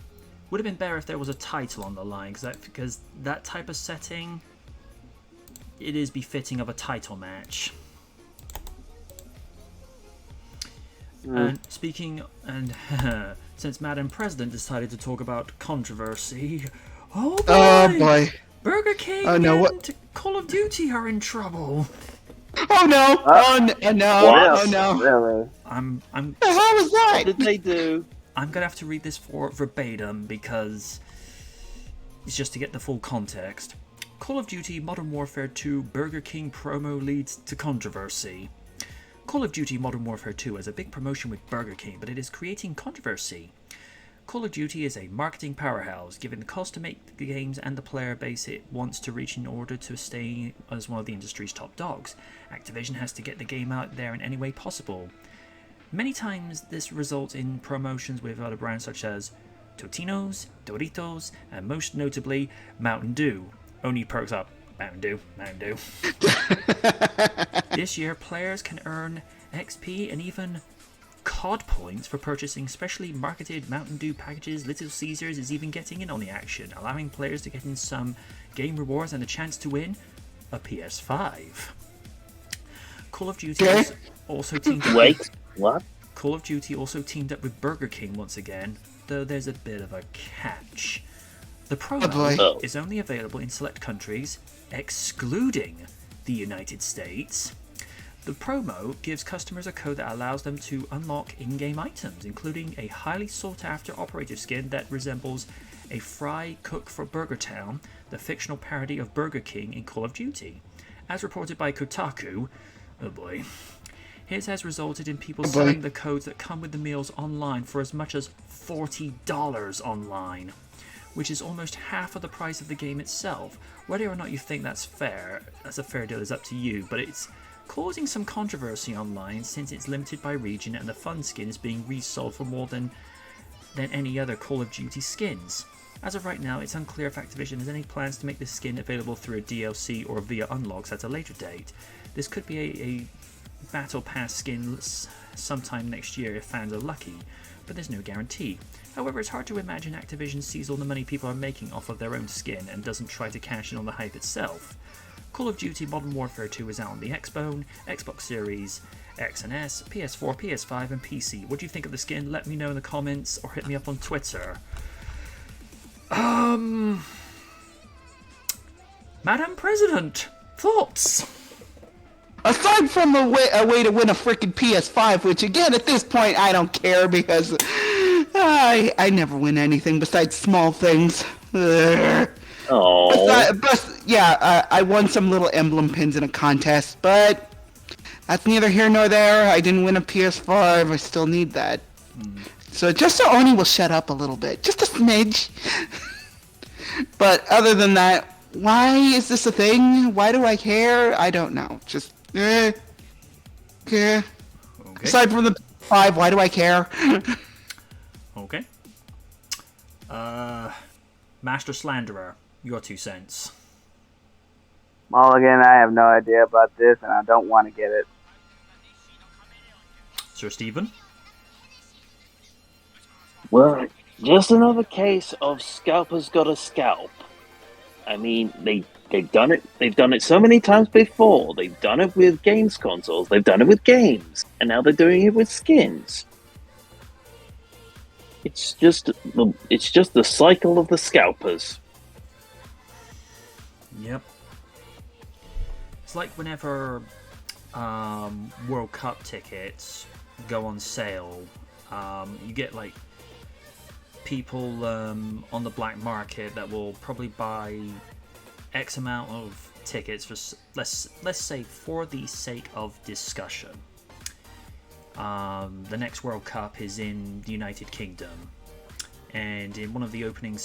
Would have been better if there was a title on the line, because that type of setting, it is befitting of a title match. And since Madam President decided to talk about controversy, oh boy, Burger King and Call of Duty are in trouble.
Oh no! Oh no!
Really?
What the hell was that?
What did they do?
I'm gonna have to read this for verbatim because it's just to get the full context. Call of Duty Modern Warfare 2 Burger King promo leads to controversy. Call of Duty Modern Warfare 2 has a big promotion with Burger King, but it is creating controversy. Call of Duty is a marketing powerhouse, given the cost to make the games and the player base it wants to reach in order to stay as one of the industry's top dogs. Activision has to get the game out there in any way possible. Many times this results in promotions with other brands such as Totino's, Doritos, and most notably Mountain Dew. Only perks up. Mountain Dew. This year, players can earn XP and even COD points for purchasing specially marketed Mountain Dew packages. Little Caesars is even getting in on the action, allowing players to get in some game rewards and a chance to win a PS5. Call of Duty also teamed up.
Wait, what?
Call of Duty also teamed up with Burger King once again, though there's a bit of a catch. The promo is only available in select countries, excluding the United States. The promo gives customers a code that allows them to unlock in-game items, including a highly sought-after operator skin that resembles a fry cook for Burger Town, the fictional parody of Burger King in Call of Duty. As reported by Kotaku, his has resulted in people selling the codes that come with the meals online for as much as $40 online, which is almost half of the price of the game itself. Whether or not you think that's a fair deal is up to you, but it's causing some controversy online since it's limited by region and the fun skin is being resold for more than than any other Call of Duty skins. As of right now, it's unclear if Activision has any plans to make this skin available through a DLC or via unlocks at a later date. This could be a Battle Pass skin sometime next year if fans are lucky, but there's no guarantee. However, it's hard to imagine Activision sees all the money people are making off of their own skin and doesn't try to cash in on the hype itself. Call of Duty Modern Warfare 2 is out on the Xbone, Xbox Series X and S, PS4, PS5 and PC. What do you think of the skin? Let me know in the comments or hit me up on Twitter. Madam President, thoughts?
Aside from a way to win a freaking PS5, which again at this point I don't care because I never win anything besides small things.
Oh.
But yeah, I won some little emblem pins in a contest, but that's neither here nor there. I didn't win a PS5. I still need that. So just so Oni will shut up a little bit, just a smidge. But other than that, why is this a thing? Why do I care? I don't know. Just Okay. Aside from the 5, why do I care?
Okay. Master Slanderer, your 2 cents.
Mulligan, I have no idea about this, and I don't want to get it.
Sir Stephen?
Well, just another case of scalpers got a scalp. I mean, they've done it. They've done it so many times before. They've done it with games consoles. They've done it with games, and now they're doing it with skins. It's just the cycle of the scalpers.
Yep. It's like whenever World Cup tickets go on sale, you get like people on the black market that will probably buy X amount of tickets for let's say for the sake of discussion. The next World Cup is in the United Kingdom, and in one of the opening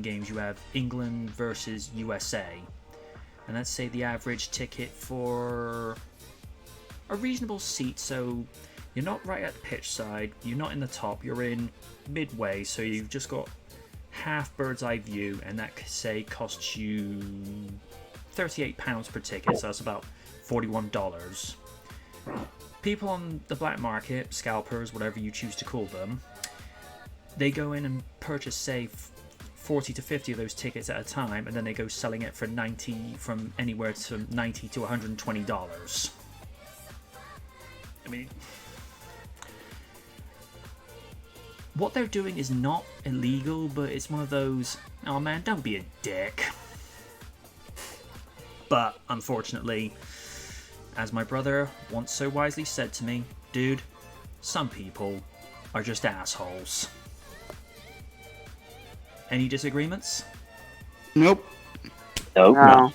games you have England versus USA, and let's say the average ticket for a reasonable seat, so you're not right at the pitch side, you're not in the top, you're in midway, so you've just got half bird's eye view, and that say costs you £38 per ticket, so that's about $41. People on the black market, scalpers, whatever you choose to call them, they go in and purchase, say, 40 to 50 of those tickets at a time, and then they go selling it for from anywhere to $90 to $120. I mean, what they're doing is not illegal, but it's one of those, oh man, don't be a dick. But unfortunately, as my brother once so wisely said to me, dude, some people are just assholes. Any disagreements?
Nope.
No.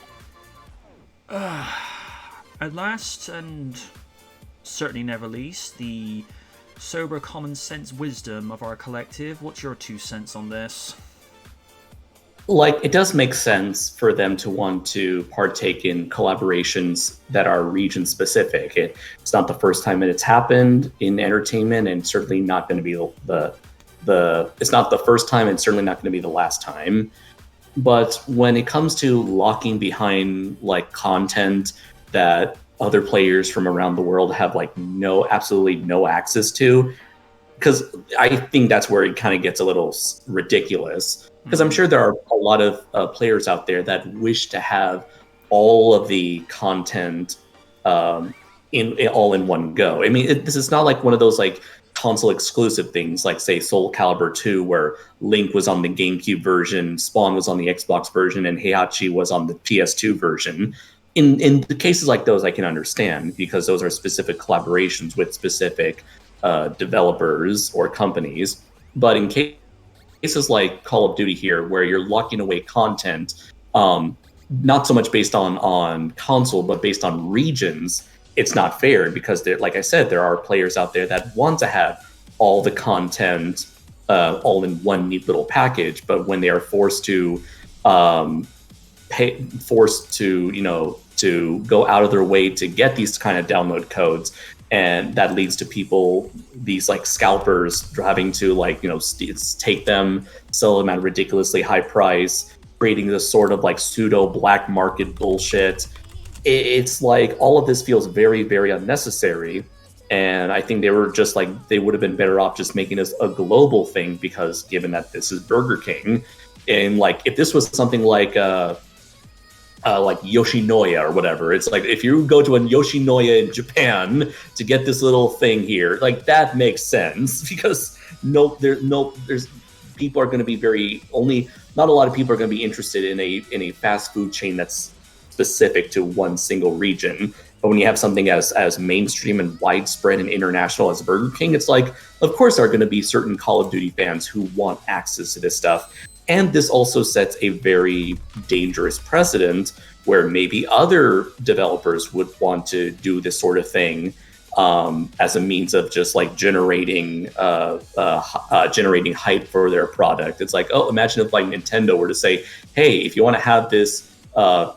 At last, and certainly never least, the sober common sense wisdom of our collective. What's your 2 cents on this?
Like, it does make sense for them to want to partake in collaborations that are region specific. It's not the first time that it's happened in entertainment, and certainly not going to be it's not the first time, and certainly not going to be the last time. But when it comes to locking behind like content that other players from around the world have like absolutely no access to, because I think that's where it kind of gets a little ridiculous. Because I'm sure there are a lot of players out there that wish to have all of the content all in one go. I mean, this is not like one of those like console exclusive things, like say Soul Calibur 2, where Link was on the GameCube version, Spawn was on the Xbox version, and Heihachi was on the PS2 version. In the cases like those, I can understand, because those are specific collaborations with specific developers or companies. But in cases like Call of Duty here, where you're locking away content, not so much based on console, but based on regions, it's not fair, because like I said, there are players out there that want to have all the content all in one neat little package, but when they are forced to to go out of their way to get these kind of download codes, and that leads to people, these like scalpers, having to like take them, sell them at a ridiculously high price, creating this sort of like pseudo black market bullshit. It's like all of this feels very, very unnecessary. And I think they were just like, they would have been better off just making this a global thing, because given that this is Burger King, and like if this was something like Yoshinoya or whatever, it's like if you go to a Yoshinoya in Japan to get this little thing here, like that makes sense, because there's people are going to be not a lot of people are going to be interested in a fast food chain that's specific to one single region. But when you have something as mainstream and widespread and international as Burger King, it's like, of course, there are going to be certain Call of Duty fans who want access to this stuff. And this also sets a very dangerous precedent where maybe other developers would want to do this sort of thing as a means of just like generating hype for their product. It's like, oh, imagine if like Nintendo were to say, hey, if you want to have this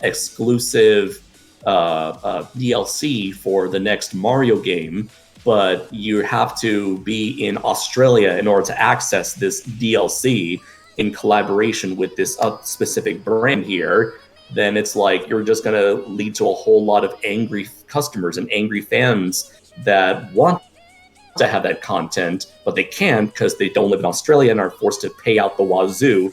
exclusive DLC for the next Mario game, but you have to be in Australia in order to access this DLC in collaboration with this specific brand here, then it's like you're just going to lead to a whole lot of angry customers and angry fans that want to have that content, but they can't because they don't live in Australia and are forced to pay out the wazoo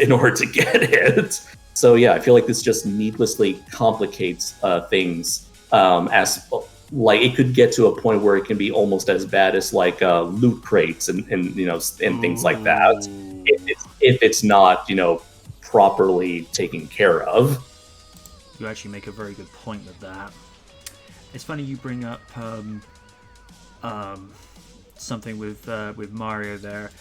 in order to get it. So yeah, I feel like this just needlessly complicates things. As like it could get to a point where it can be almost as bad as like loot crates and things like that. If it's not properly taken care of.
You actually make a very good point with that. It's funny you bring up something with Mario there.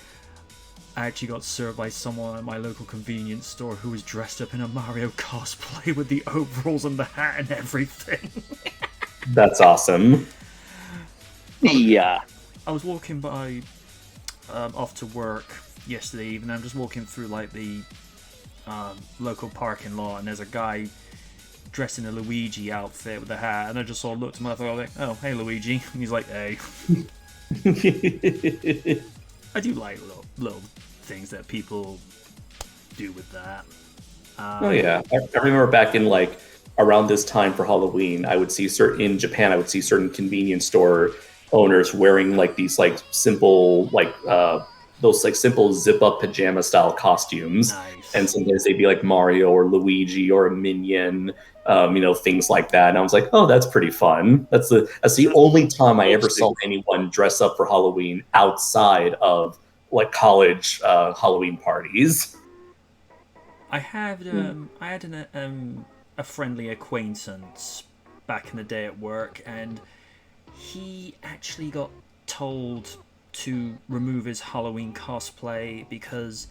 I actually got served by someone at my local convenience store who was dressed up in a Mario cosplay with the overalls and the hat and everything.
That's awesome.
Yeah.
I was walking by off to work yesterday evening. I'm just walking through like the local parking lot, and there's a guy dressed in a Luigi outfit with a hat, and I just sort of looked at him and I thought, like, oh, hey Luigi. And he's like, hey. I do like little things that people do with that.
Oh yeah, I remember back in like around this time for Halloween, I would see in Japan, I would see certain convenience store owners wearing like these like simple like those like simple zip up pajama style costumes.
Nice.
And sometimes they'd be like Mario or Luigi or a minion, things like that. And I was like, oh, that's pretty fun. That's the only time I ever saw anyone dress up for Halloween outside of like college Halloween parties.
I had a friendly acquaintance back in the day at work, and he actually got told to remove his Halloween cosplay because,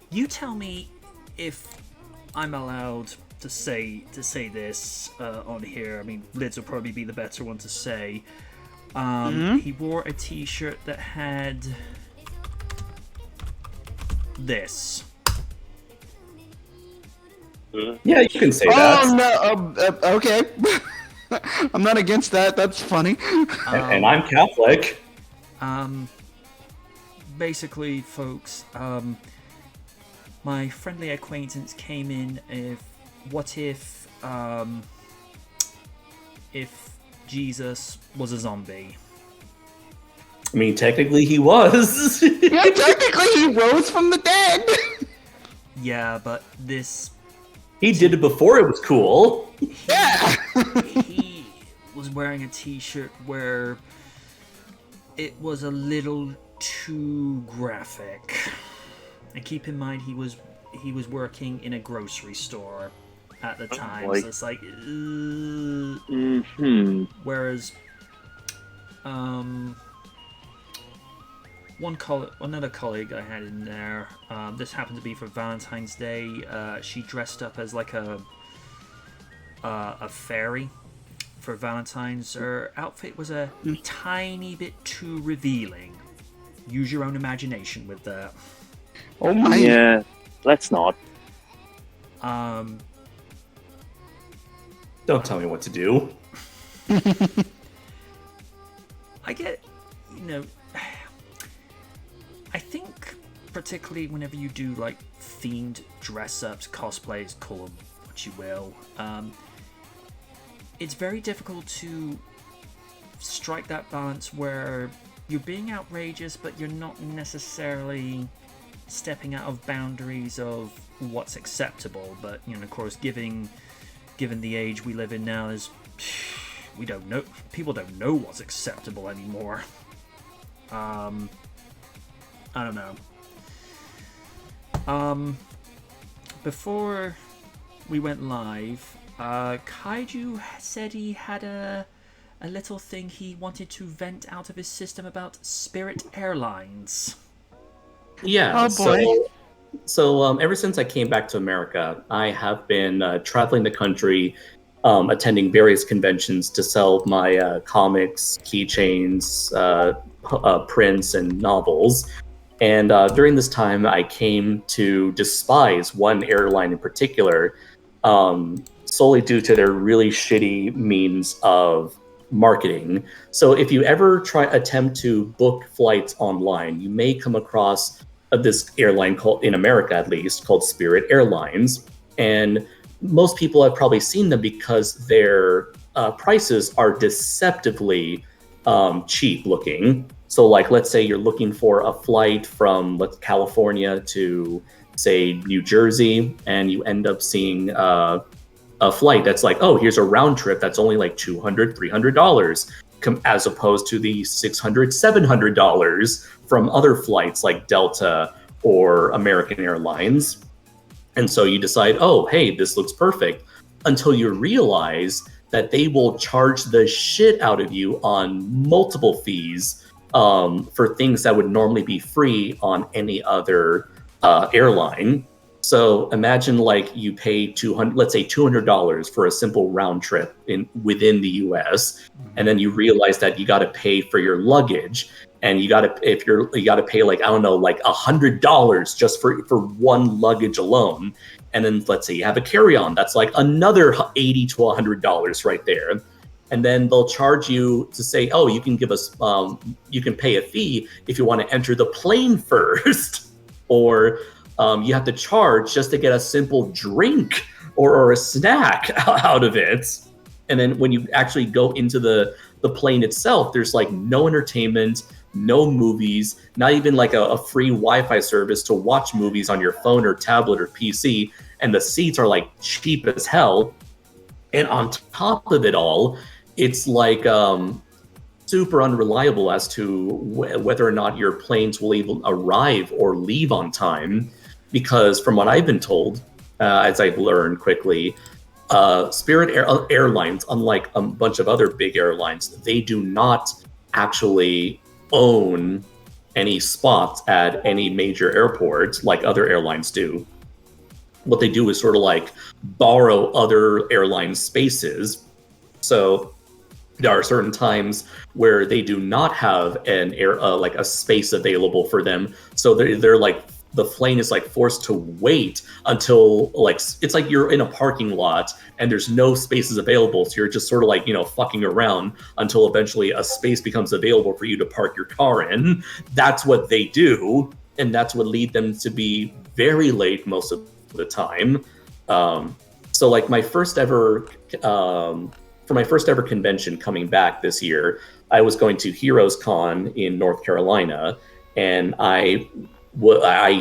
you tell me if I'm allowed to say this on here. I mean, Lids will probably be the better one to say. He wore a t-shirt that had this.
Yeah, you can say that.
Oh no! Okay, I'm not against that. That's funny.
And I'm Catholic.
Basically, folks, my friendly acquaintance came in. What if Jesus was a zombie?
I mean, technically he was.
Yeah, technically he rose from the dead.
Yeah, but this...
He did it before it was cool.
Yeah.
He was wearing a t-shirt where it was a little too graphic. And keep in mind, he was working in a grocery store at the time, so it's like... Whereas... another colleague I had in there, this happened to be for Valentine's Day. She dressed up as like a fairy for Valentine's. Her outfit was a tiny bit too revealing. Use your own imagination with that.
Oh my!
Yeah, let's not.
Don't tell me what to do.
I get, you know, I think particularly whenever you do like themed dress-ups, cosplays, call them what you will, it's very difficult to strike that balance where you're being outrageous, but you're not necessarily stepping out of boundaries of what's acceptable. But you know, of course, given the age we live in now, is we don't know. People don't know what's acceptable anymore. I don't know. Before we went live, Kaiju said he had a little thing he wanted to vent out of his system about Spirit Airlines.
Yeah.
Oh boy.
So ever since I came back to America, I have been traveling the country, attending various conventions to sell my comics, keychains, prints, and novels. And during this time, I came to despise one airline in particular, solely due to their really shitty means of marketing. So if you ever attempt to book flights online, you may come across this airline called, in America at least, called Spirit Airlines. And most people have probably seen them because their prices are deceptively cheap looking. So like, let's say you're looking for a flight from California to, say, New Jersey, and you end up seeing a flight that's like, oh, here's a round trip that's only like $200, $300, as opposed to the $600, $700 from other flights like Delta or American Airlines. And so you decide, oh, hey, this looks perfect, until you realize that they will charge the shit out of you on multiple fees for things that would normally be free on any other airline. So imagine like you pay $200 for a simple round trip within the US, and then you realize that you got to pay for your luggage, and you got to pay like, I don't know, like $100 just for one luggage alone. And then let's say you have a carry-on, that's like another $80 to $100 right there. And then they'll charge you to say, oh, you can give us, you can pay a fee if you want to enter the plane first, or you have to charge just to get a simple drink or a snack out of it. And then when you actually go into the plane itself, there's like no entertainment, no movies, not even like a free Wi-Fi service to watch movies on your phone or tablet or PC. And the seats are like cheap as hell. And on top of it all, it's like super unreliable as to whether or not your planes will even arrive or leave on time. Because from what I've been told, as I've learned quickly, Spirit Airlines, unlike a bunch of other big airlines, they do not actually own any spots at any major airport like other airlines do. What they do is sort of like borrow other airline spaces. So there are certain times where they do not have an like a space available for them. So they're like, the plane is like forced to wait until like, it's like you're in a parking lot and there's no spaces available. So you're just sort of like, you know, fucking around until eventually a space becomes available for you to park your car in. That's what they do. And that's what lead them to be very late most of the time. So like my first ever, for my first ever convention coming back this year, I was going to Heroes Con in North Carolina, and I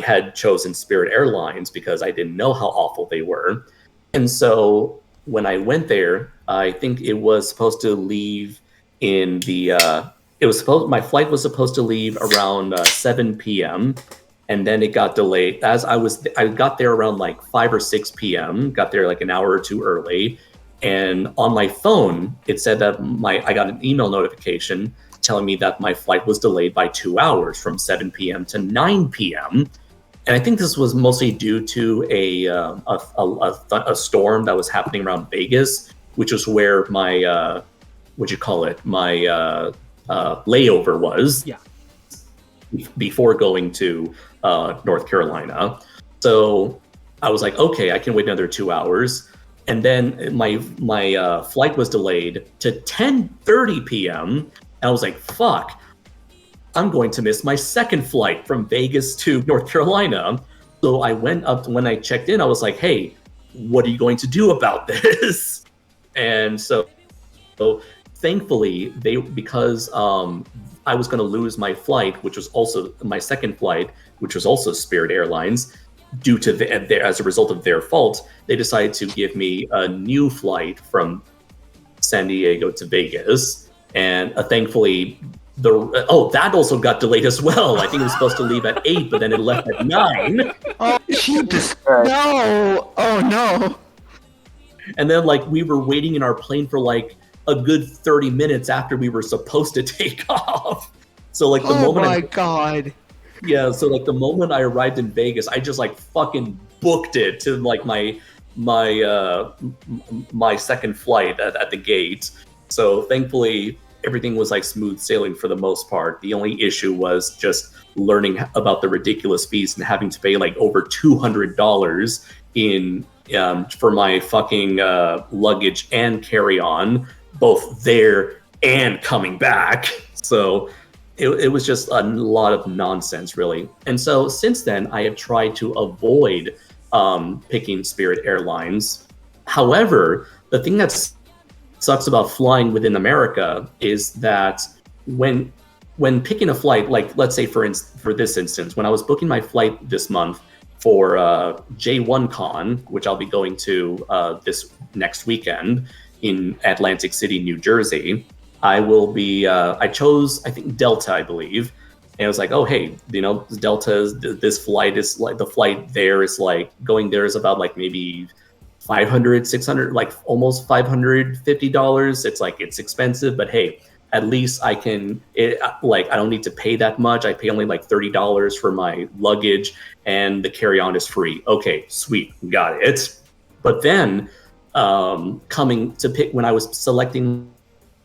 had chosen Spirit Airlines because I didn't know how awful they were. And so when I went there, I think it was supposed to leave in the, my flight was supposed to leave around 7 p.m. And then it got delayed. I got there around like 5 or 6 p.m., got there like an hour or two early. And on my phone, it said that I got an email notification telling me that my flight was delayed by 2 hours from 7 p.m. to 9 p.m. And I think this was mostly due to a storm that was happening around Vegas, which was where my, my layover was.
Yeah.
Before going to North Carolina. So I was like, okay, I can wait another 2 hours. And then my flight was delayed to 10:30 p.m. And I was like, fuck, I'm going to miss my second flight from Vegas to North Carolina. So I went up, when I checked in, I was like, hey, what are you going to do about this? And so thankfully, because I was going to lose my flight, which was also my second flight, which was also Spirit Airlines, due to as a result of their fault, they decided to give me a new flight from San Diego to Vegas. And thankfully, that also got delayed as well. I think it was supposed to leave at 8, but then it left at 9.
Oh, no! Oh no!
And then we were waiting in our plane for a good 30 minutes after we were supposed to take off. So the
oh
moment
my god.
Yeah, so the moment I arrived in Vegas, I just fucking booked it to my second flight at the gate. So thankfully everything was smooth sailing for the most part. The only issue was just learning about the ridiculous fees and having to pay over $200 in for my fucking luggage and carry-on, both there and coming back. So it was just a lot of nonsense, really. And so since then, I have tried to avoid picking Spirit Airlines. However, the thing that sucks about flying within America is that when picking a flight, let's say for this instance, when I was booking my flight this month for J1Con, which I'll be going to this next weekend in Atlantic City, New Jersey, I will be, I chose, I think, Delta, I believe. And I was like, oh, hey, Delta, this flight is the flight there is going there is about maybe $500, $600, almost $550. It's expensive, but hey, at least I can, I don't need to pay that much. I pay only $30 for my luggage and the carry-on is free. Okay, sweet, got it. But then coming to pick, when I was selecting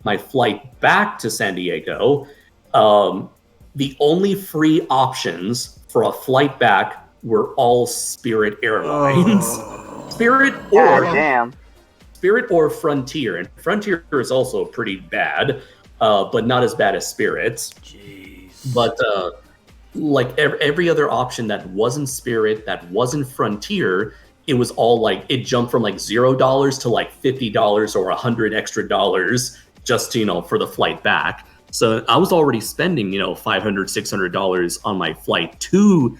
my flight back to San Diego, the only free options for a flight back were all Spirit Airlines. Spirit or Frontier. And Frontier is also pretty bad, but not as bad as Spirit.
Jeez.
But every other option that wasn't Spirit, that wasn't Frontier, it was all it jumped from $0 to $50 or $100 extra dollars just for the flight back. So I was already spending $500, $600 on my flight to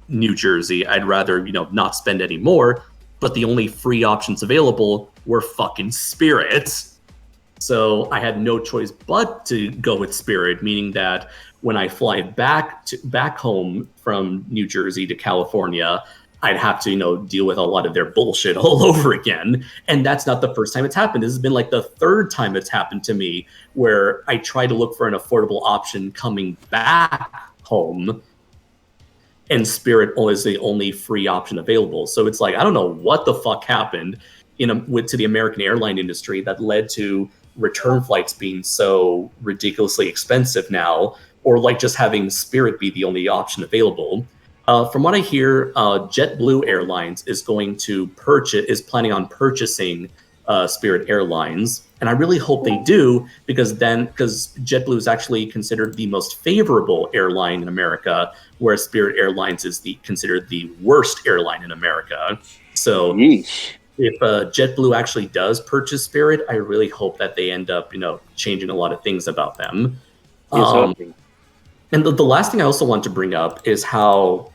New Jersey. I'd rather not spend any more, but the only free options available were fucking Spirit. So I had no choice but to go with Spirit, meaning that when I fly back home from New Jersey to California, I'd have to, deal with a lot of their bullshit all over again. And that's not the first time it's happened. This has been the third time it's happened to me, where I try to look for an affordable option coming back home, and Spirit is the only free option available. So it's I don't know what the fuck happened to the American airline industry that led to return flights being so ridiculously expensive now, or just having Spirit be the only option available. From what I hear, JetBlue Airlines is planning on purchasing Spirit Airlines, and I really hope they do, because JetBlue is actually considered the most favorable airline in America, whereas Spirit Airlines is considered the worst airline in America. So
Yeesh.
If JetBlue actually does purchase Spirit, I really hope that they end up, changing a lot of things about them. And the last thing I also want to bring up is how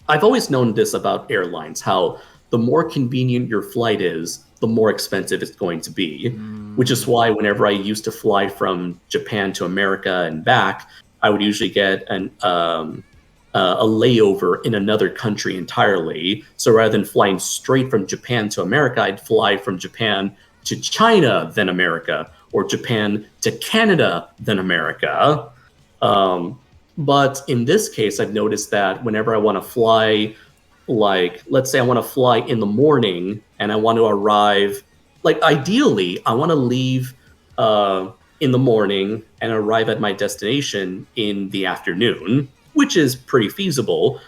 I've always known this about airlines, how the more convenient your flight is, the more expensive it's going to be, which is why whenever I used to fly from Japan to America and back, I would usually get a layover in another country entirely. So rather than flying straight from Japan to America, I'd fly from Japan to China, then America, or Japan to Canada, then America. But in this case, I've noticed that whenever I want to fly, let's say I want to fly in the morning and I want to arrive, ideally, I want to leave in the morning and arrive at my destination in the afternoon, which is pretty feasible.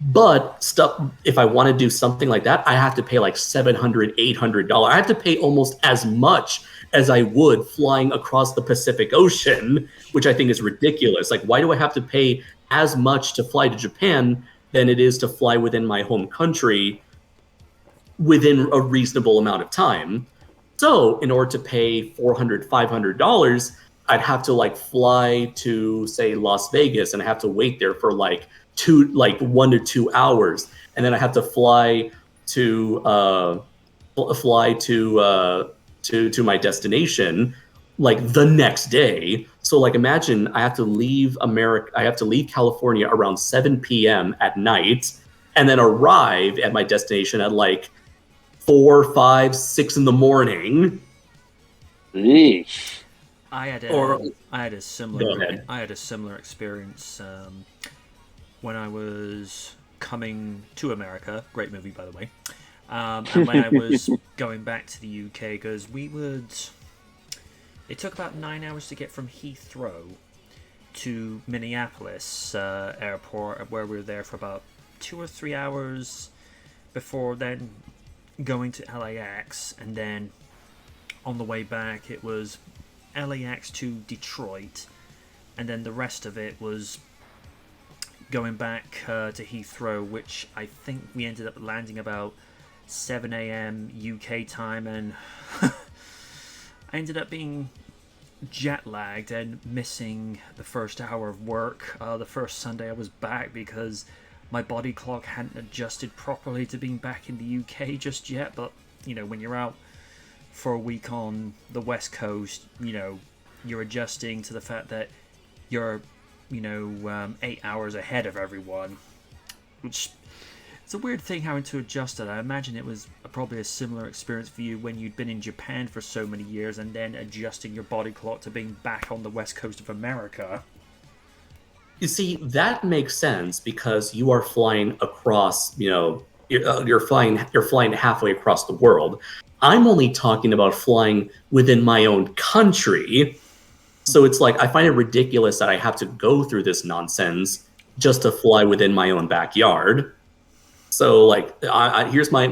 But stuff, if I want to do something like that, I have to pay like $700, $800. I have to pay almost as much as I would flying across the Pacific Ocean, which I think is ridiculous. Like, why do I have to pay as much to fly to Japan than it is to fly within my home country within a reasonable amount of time? So in order to pay $400, $500, I'd have to like fly to, say, Las Vegas, and I have to wait there for like 1 to 2 hours, and then I have to fly to my destination like the next day. So like imagine I have to leave California around 7 p.m. at night, and then arrive at my destination at like 4, 5, 6 in the morning.
Eesh.
I had a similar experience when I was coming to America. Great movie, by the way. And when I was going back to the UK, because it took about 9 hours to get from Heathrow to Minneapolis airport, where we were there for about 2 or 3 hours before then going to LAX, and then on the way back it was LAX to Detroit, and then the rest of it was going back to Heathrow, which I think we ended up landing about 7 a.m. UK time, and I ended up being jet lagged and missing the first hour of work the first Sunday I was back, because my body clock hadn't adjusted properly to being back in the UK just yet. But you know, when you're out for a week on the West Coast, you know, you're adjusting to the fact that you're 8 hours ahead of everyone, which it's a weird thing having to adjust to that. I imagine it was probably a similar experience for you when you'd been in Japan for so many years and then adjusting your body clock to being back on the West Coast of America.
You see, that makes sense because you are flying across, you're flying halfway across the world. I'm only talking about flying within my own country. So it's like, I find it ridiculous that I have to go through this nonsense just to fly within my own backyard. So like, here's my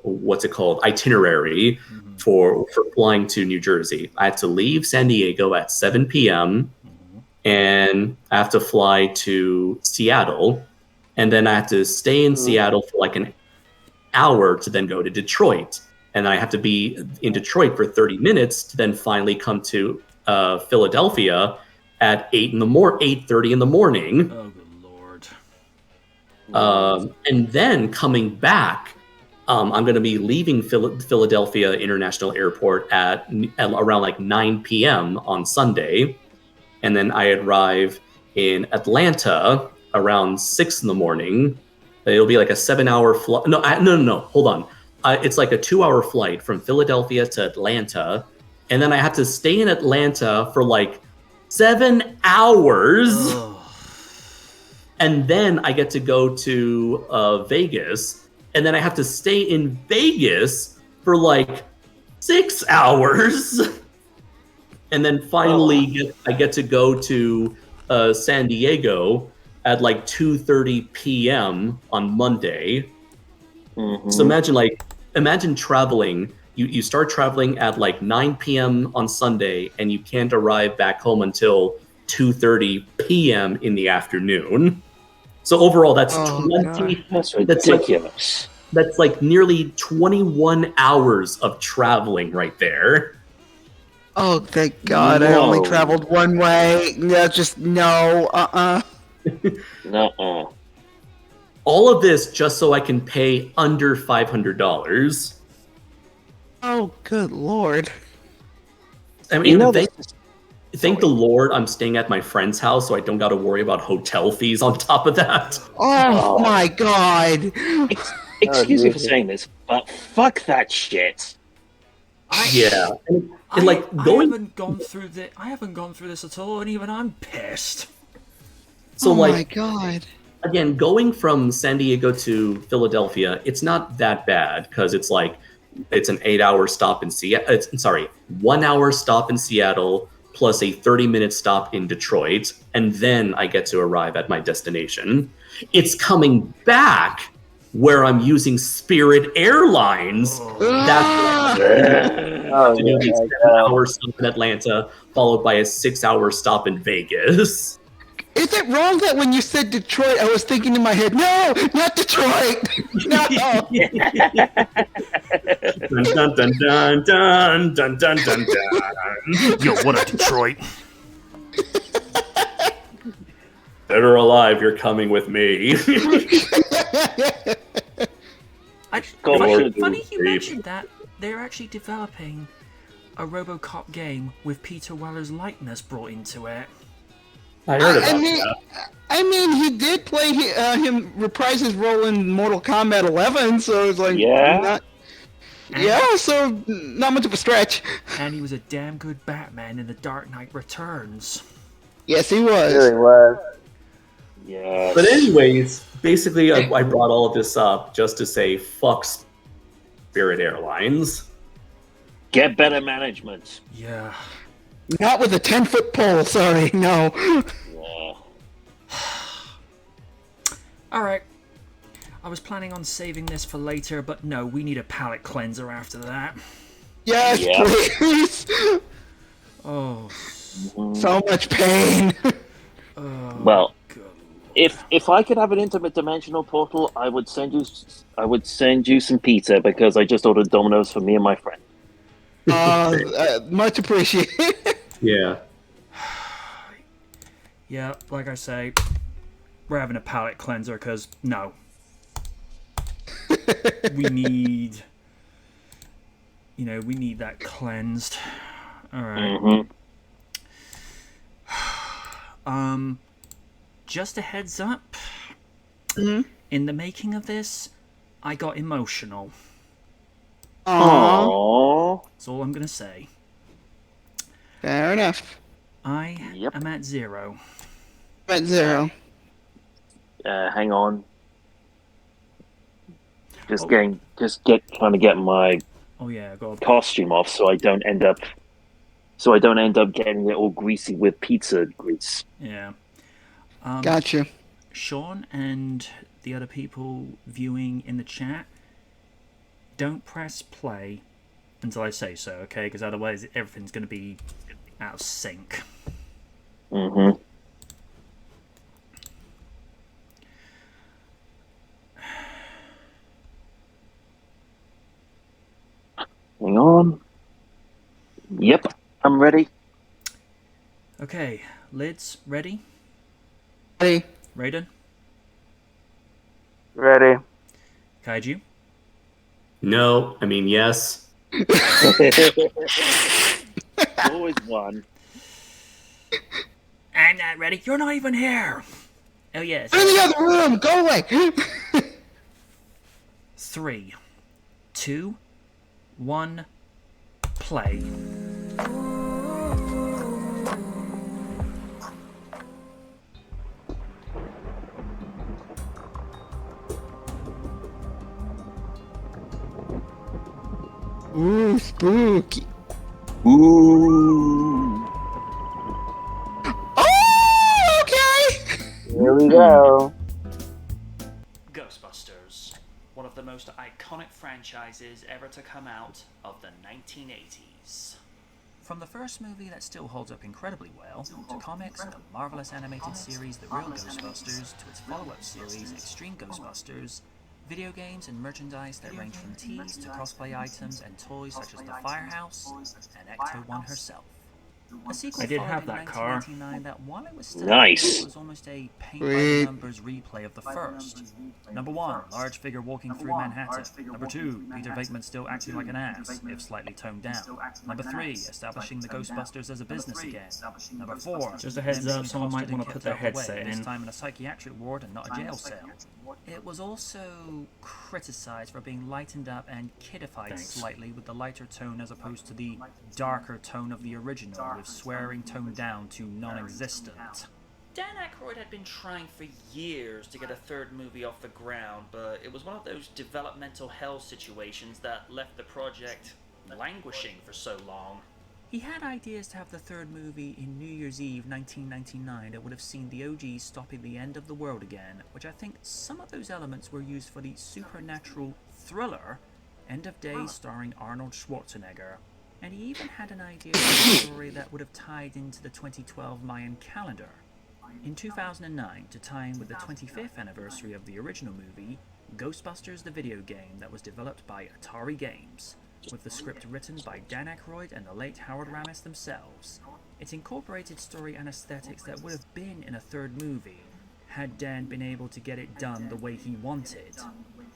what's it called, itinerary for flying to New Jersey. I have to leave San Diego at 7 p.m. and I have to fly to Seattle, and then I have to stay in Seattle for like an hour to then go to Detroit, and I have to be in Detroit for 30 minutes to then finally come to Philadelphia at 8:30 in the morning.
Oh, good Lord.
And then coming back, I'm going to be leaving Philadelphia International Airport at around like 9 p.m. on Sunday. And then I arrive in Atlanta around 6 in the morning. It'll be like a 7-hour flight. No, hold on. It's like a 2-hour flight from Philadelphia to Atlanta. And then I have to stay in Atlanta for like 7 hours.
Ugh.
And then I get to go to Vegas. And then I have to stay in Vegas for like 6 hours. And then finally I get to go to San Diego at like 2:30 p.m. on Monday. Mm-hmm. So imagine traveling. You start traveling at like 9 p.m. on Sunday, and you can't arrive back home until 2:30 p.m. in the afternoon. So overall, that's
That's ridiculous.
That's like nearly 21 hours of traveling right there.
Oh, thank God!
No.
I only traveled one way. Yeah, just no.
Nuh-uh.
All of this just so I can pay under $500.
Oh, good Lord!
I mean, thank the Lord I'm staying at my friend's house, so I don't got to worry about hotel fees on top of that.
Oh my God!
Excuse me for saying this, but fuck that shit.
Yeah.
I haven't gone through this at all, and even I'm pissed.
So
oh
like,
my God!
again, going from San Diego to Philadelphia, it's not that bad because it's like it's an 8-hour stop in Seattle. 1 hour stop in Seattle, plus a 30-minute stop in Detroit, and then I get to arrive at my destination. It's coming back where I'm using Spirit Airlines. That's
Oh,
to do the
yeah.
7-hour stop in Atlanta, followed by a 6-hour stop in Vegas.
Is it wrong that when you said Detroit, I was thinking in my head, no, not Detroit. No.
Dun, dun, dun, dun, dun, dun, dun, dun.
Yo, what up, Detroit?
Dead or alive, you're coming with me.
Funny you mentioned that. They're actually developing a RoboCop game with Peter Weller's likeness brought into it.
I heard about that.
I mean, he did play him reprise his role in Mortal Kombat 11, so it's like so not much of a stretch.
And he was a damn good Batman in The Dark Knight Returns.
Yes, he was.
It really was.
Yeah.
But anyways, basically, I brought all of this up just to say, fuck Spirit Airlines.
Get better management.
Yeah.
Not with a 10-foot pole. Sorry, no.
Yeah.
Alright. I was planning on saving this for later, but no, we need a palate cleanser after that.
Yes,
Yeah.
please.
Oh.
So much pain.
Well, if I could have an intimate dimensional portal, I would send you some pizza because I just ordered Domino's for me and my friend.
Much appreciated.
Yeah.
Yeah, like I say, we're having a palate cleanser because, no. we need that cleansed. Alright. Just a heads up. In the making of this, I got emotional.
Aww.
That's all I'm gonna say.
Fair enough.
I am at 0.
At 0.
Hang on. Trying to get my
go
costume off so I don't end up getting it all greasy with pizza grease.
Yeah.
Gotcha.
Sean and the other people viewing in the chat, don't press play until I say so, okay? Because otherwise everything's going to be out of sync.
Mm-hmm. Hang on. Yep, I'm ready.
Okay, Lids, ready?
Ready.
Raiden?
Ready.
Kaiju?
No, I mean, yes.
Always one.
I'm not ready. You're not even here. Oh, yes.
In the other room. Go away.
3, 2, 1, play.
Ooh, spooky.
Ooh.
Oh, okay.
Here we go.
Ghostbusters, one of the most iconic franchises ever to come out of the 1980s. From the first movie that still holds up incredibly well, to comics, the marvelous animated series The Real Ghostbusters, to its follow-up series Extreme Ghostbusters, video games and merchandise that range from teas to cosplay items and toys such as the Firehouse and Ecto-1 herself. A sequel
I did
followed
have
in
that car.
1999 that, while it was still
Nice.
it was almost a paint-by-the-numbers replay of the first. Number 1, large figure walking through Manhattan. Number 2, Peter Venkman still acting like an ass, if slightly toned down. Number 3, establishing the Ghostbusters as a business again. Number 4,
Just a heads up, someone might want to put their
away,
headset
this
in.
time in a psychiatric ward and not a jail cell. It was also criticized for being lightened up and kiddified slightly with the lighter tone as opposed to the darker tone of the original, with swearing toned down to non-existent. Dan Aykroyd had been trying for years to get a third movie off the ground, but it was one of those developmental hell situations that left the project languishing for so long. He had ideas to have the third movie in New Year's Eve 1999 that would have seen the OG stopping the end of the world again, which I think some of those elements were used for the supernatural thriller End of Days starring Arnold Schwarzenegger. And he even had an idea for a story that would have tied into the 2012 Mayan calendar. In 2009, to tie in with the 25th anniversary of the original movie, Ghostbusters the video game that was developed by Atari Games, with the script written by Dan Aykroyd and the late Howard Ramis themselves. It incorporated story and aesthetics that would have been in a third movie, had Dan been able to get it done the way he wanted.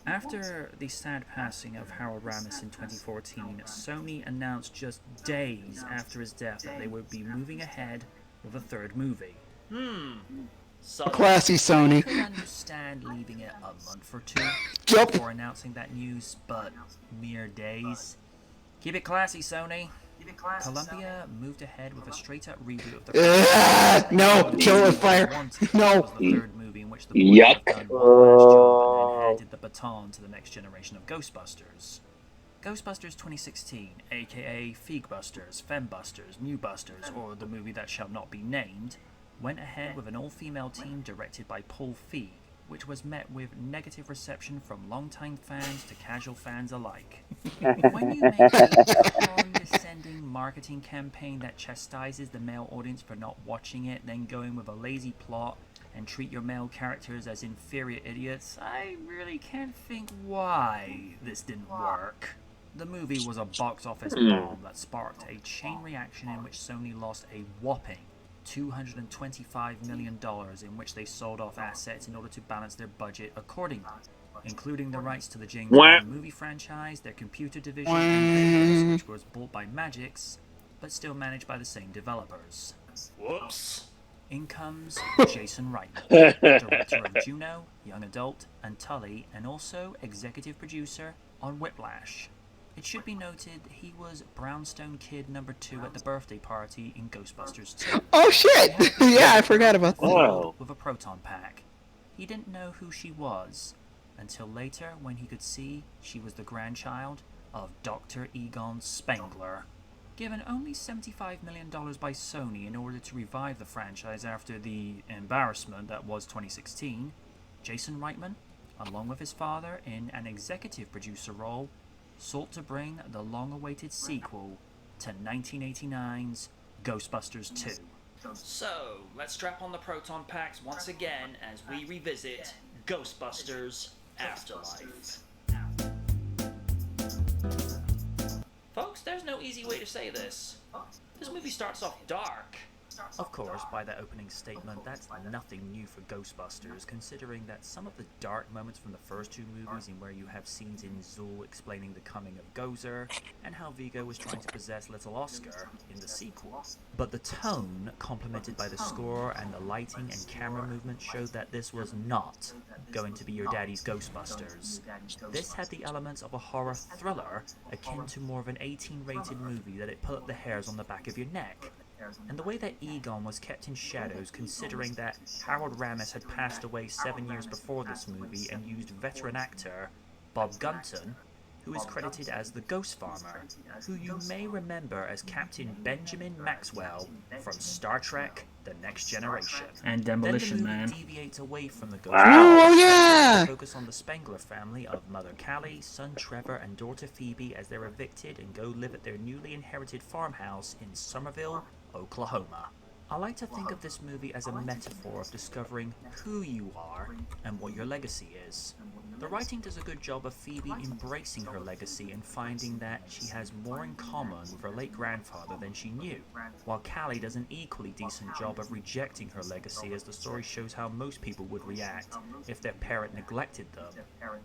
After the sad passing of Howard Ramis in 2014, Sony announced just days after his death that they would be moving ahead with a third movie. So
Classy Sony.
I could understand leaving it a month or two
Yup.
before announcing that news, but mere days. Keep it classy, Sony. Columbia moved ahead with a straight-up reboot of the
No, kill with fire. No.
was the third movie in which the boys
Yuck.
had done one last job and then handed the baton to the next generation of Ghostbusters. Ghostbusters 2016, aka Feegbusters, Fembusters, Newbusters, or the movie that shall not be named, went ahead with an all-female team directed by Paul Feig, which was met with negative reception from longtime fans to casual fans alike. When you make a condescending marketing campaign that chastises the male audience for not watching it, then going with a lazy plot and treat your male characters as inferior idiots, I really can't think why this didn't work. The movie was a box office bomb that sparked a chain reaction in which Sony lost a whopping $225 million, in which they sold off assets in order to balance their budget accordingly, including the rights to the James Bond movie franchise, their computer division, and Victus, which was bought by Magix, but still managed by the same developers.
Whoops.
In comes Jason Reitman, director of Juno, Young Adult, and Tully, and also executive producer on Whiplash. It should be noted he was Brownstone Kid number 2 at the birthday party in Ghostbusters 2.
Oh shit! Yeah, I forgot about that.
Wow.
With a proton pack. He didn't know who she was until later when he could see she was the grandchild of Dr. Egon Spengler. Given only $75 million by Sony in order to revive the franchise after the embarrassment that was 2016, Jason Reitman, along with his father in an executive producer role, sought to bring the long-awaited sequel to 1989's Ghostbusters 2. So, let's strap on the proton packs once again as we revisit Ghostbusters Afterlife. Folks, there's no easy way to say this. This movie starts off dark. Of course, by that opening statement, that's nothing new for Ghostbusters, considering that some of the dark moments from the first two movies, in where you have scenes in Zuul explaining the coming of Gozer, and how Vigo was trying to possess little Oscar in the sequel. But the tone, complemented by the score and the lighting and camera movement, showed that this was not going to be your daddy's Ghostbusters. This had the elements of a horror thriller, akin to more of an 18-rated movie that it put up the hairs on the back of your neck. And the way that Egon was kept in shadows, considering that Howard Ramis had passed away 7 years before this movie and used veteran actor Bob Gunton, who is credited as the Ghost Farmer, who you may remember as Captain Benjamin Maxwell from Star Trek The Next Generation.
And Demolition
Then the
Man.
movie deviates away from the Ghost
Wow.
Farmer
Oh, yeah!
to focus on the Spengler family of Mother Callie, son Trevor, and daughter Phoebe as they're evicted and go live at their newly inherited farmhouse in Somerville, Oklahoma. I like to think of this movie as a metaphor of discovering who you are and what your legacy is. The writing does a good job of Phoebe embracing her legacy and finding that she has more in common with her late grandfather than she knew, while Callie does an equally decent job of rejecting her legacy, as the story shows how most people would react if their parent neglected them.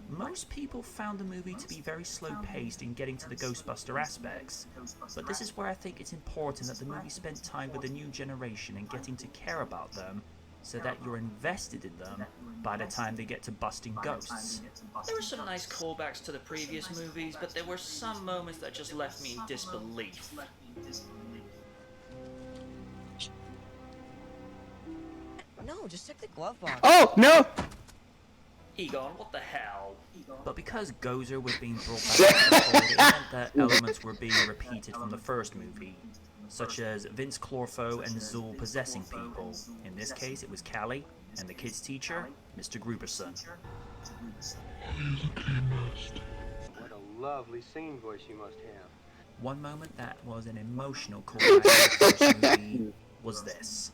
Most people found the movie to be very slow-paced in getting to the Ghostbuster aspects, but this is where I think it's important that the movie spent time with the new generation and getting to care about them, so that you're invested in them by the time they get to busting ghosts. There were some nice callbacks to the previous movies, but there were some moments that just left me in disbelief.
No, just check the glove box.
Oh no!
Egon, what the hell? But because Gozer was being brought back to the fold, it meant that elements were being repeated from the first movie. such as Vince Clortho and Zool possessing people. In this case, it was Callie and the kid's teacher, Mr. Gruberson.
What a lovely singing voice you must have.
One moment that was an emotional callback to the first movie was this.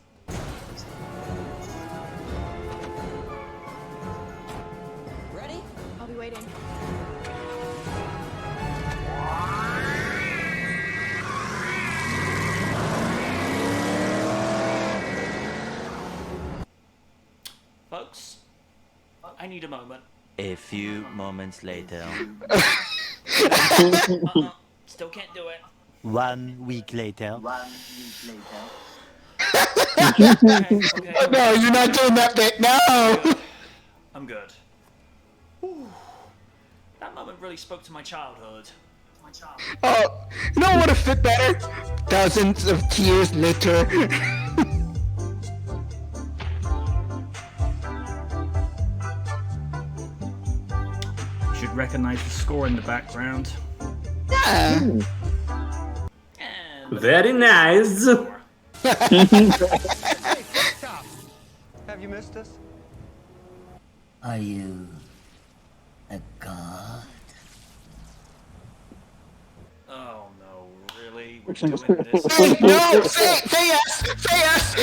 Ready?
I'll be waiting.
Folks, I need a moment.
A few moments later.
Still can't do it.
1 week later.
Okay.
No, you're not doing that bit. No.
I'm good. Whew. That moment really spoke to my childhood.
Oh, you know what would have fit better? Thousands of years later.
You should recognize the score in the background.
Yeah.
And
Very nice.
Have you missed us?
Are you a god?
Oh no, really? We're doing this?
No, say yes, say yes.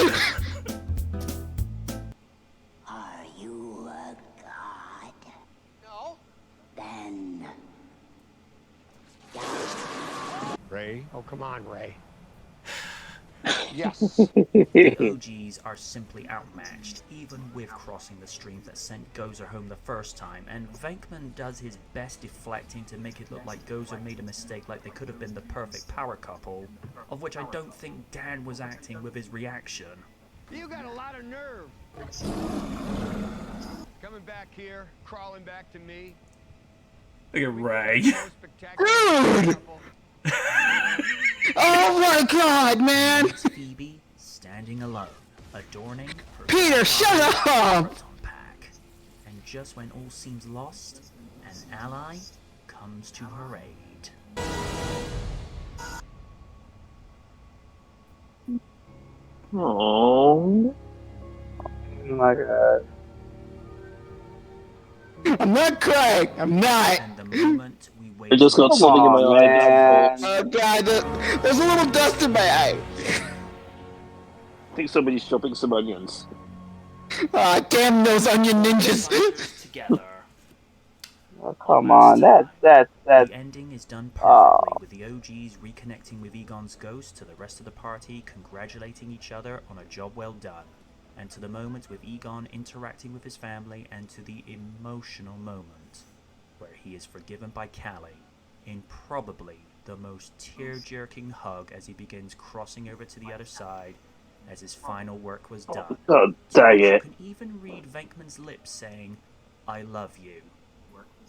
Are you a god?
No.
Then
Ray? Oh, come on, Ray. Yes.
The OGs are simply outmatched, even with crossing the streams that sent Gozer home the first time, and Venkman does his best deflecting to make it look like Gozer made a mistake, like they could have been the perfect power couple, of which I don't think Dan was acting with his reaction.
You got a lot of nerve. Coming back here, crawling back to me.
Look at Ray.
Rude. Oh my God, man.
It's Phoebe standing alone, adorning her
Peter, shut up.
Proton pack. And just when all seems lost, an ally comes to her aid.
Aww.
Oh my god.
I'm not crying. I'm not.
And the moment we wait,
I just got
Come
something in my
on,
eye.
man.
Oh God, there's a little dust in my eye.
I think somebody's chopping some onions.
Ah, damn those onion ninjas.
Ghostbusters together.
Oh, come on. That's
The ending is done perfectly, with the OGs reconnecting with Egon's ghost, to the rest of the party congratulating each other on a job well done, and to the moment with Egon interacting with his family, and to the emotional moment where he is forgiven by Callie in probably the most tear-jerking hug as he begins crossing over to the other side as his final work was done.
Oh, dang
You
it.
can even read Venkman's lips saying, "I love you."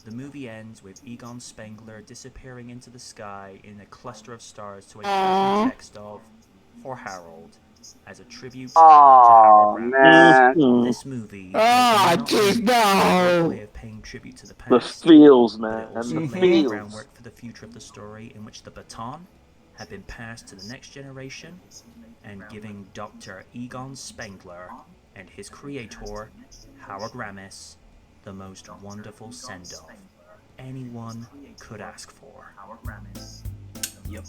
The movie ends with Egon Spengler disappearing into the sky in a cluster of stars to a caption text of, "For Harold," as a tribute to
Oh
Harold Ramis.
man.
Mhm.
This movie
Ah,
is not
jeez,
only
no.
a way of paying tribute to the
The
past,
feels,
but
man.
it also
The
laid the
feels.
groundwork for the future of the story, in which the baton had been passed to the next generation, and giving Dr. Egon Spengler and his creator, Howard Ramis, the most wonderful send-off anyone could ask for. Yep.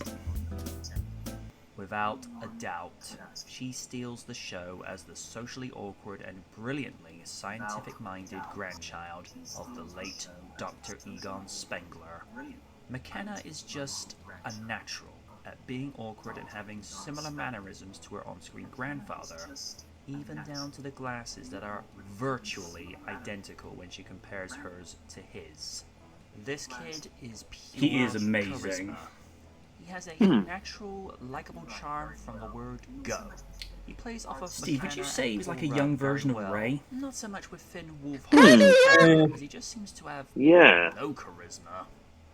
Without a doubt, she steals the show as the socially awkward and brilliantly scientific-minded grandchild of the late Dr. Egon Spengler. McKenna is just a natural at being awkward and having similar mannerisms to her on-screen grandfather, even down to the glasses that are virtually identical when she compares hers to his. This kid is pure
He is amazing.
charisma. He has a natural, likable charm from the word go. He plays off of
Steve, would you
McKenna
say he
and
was like a
Paul
young
Rudd very
version of
well.
Ray?
Not so much with Finn Wolfhard, because he just seems to have
Yeah.
no charisma.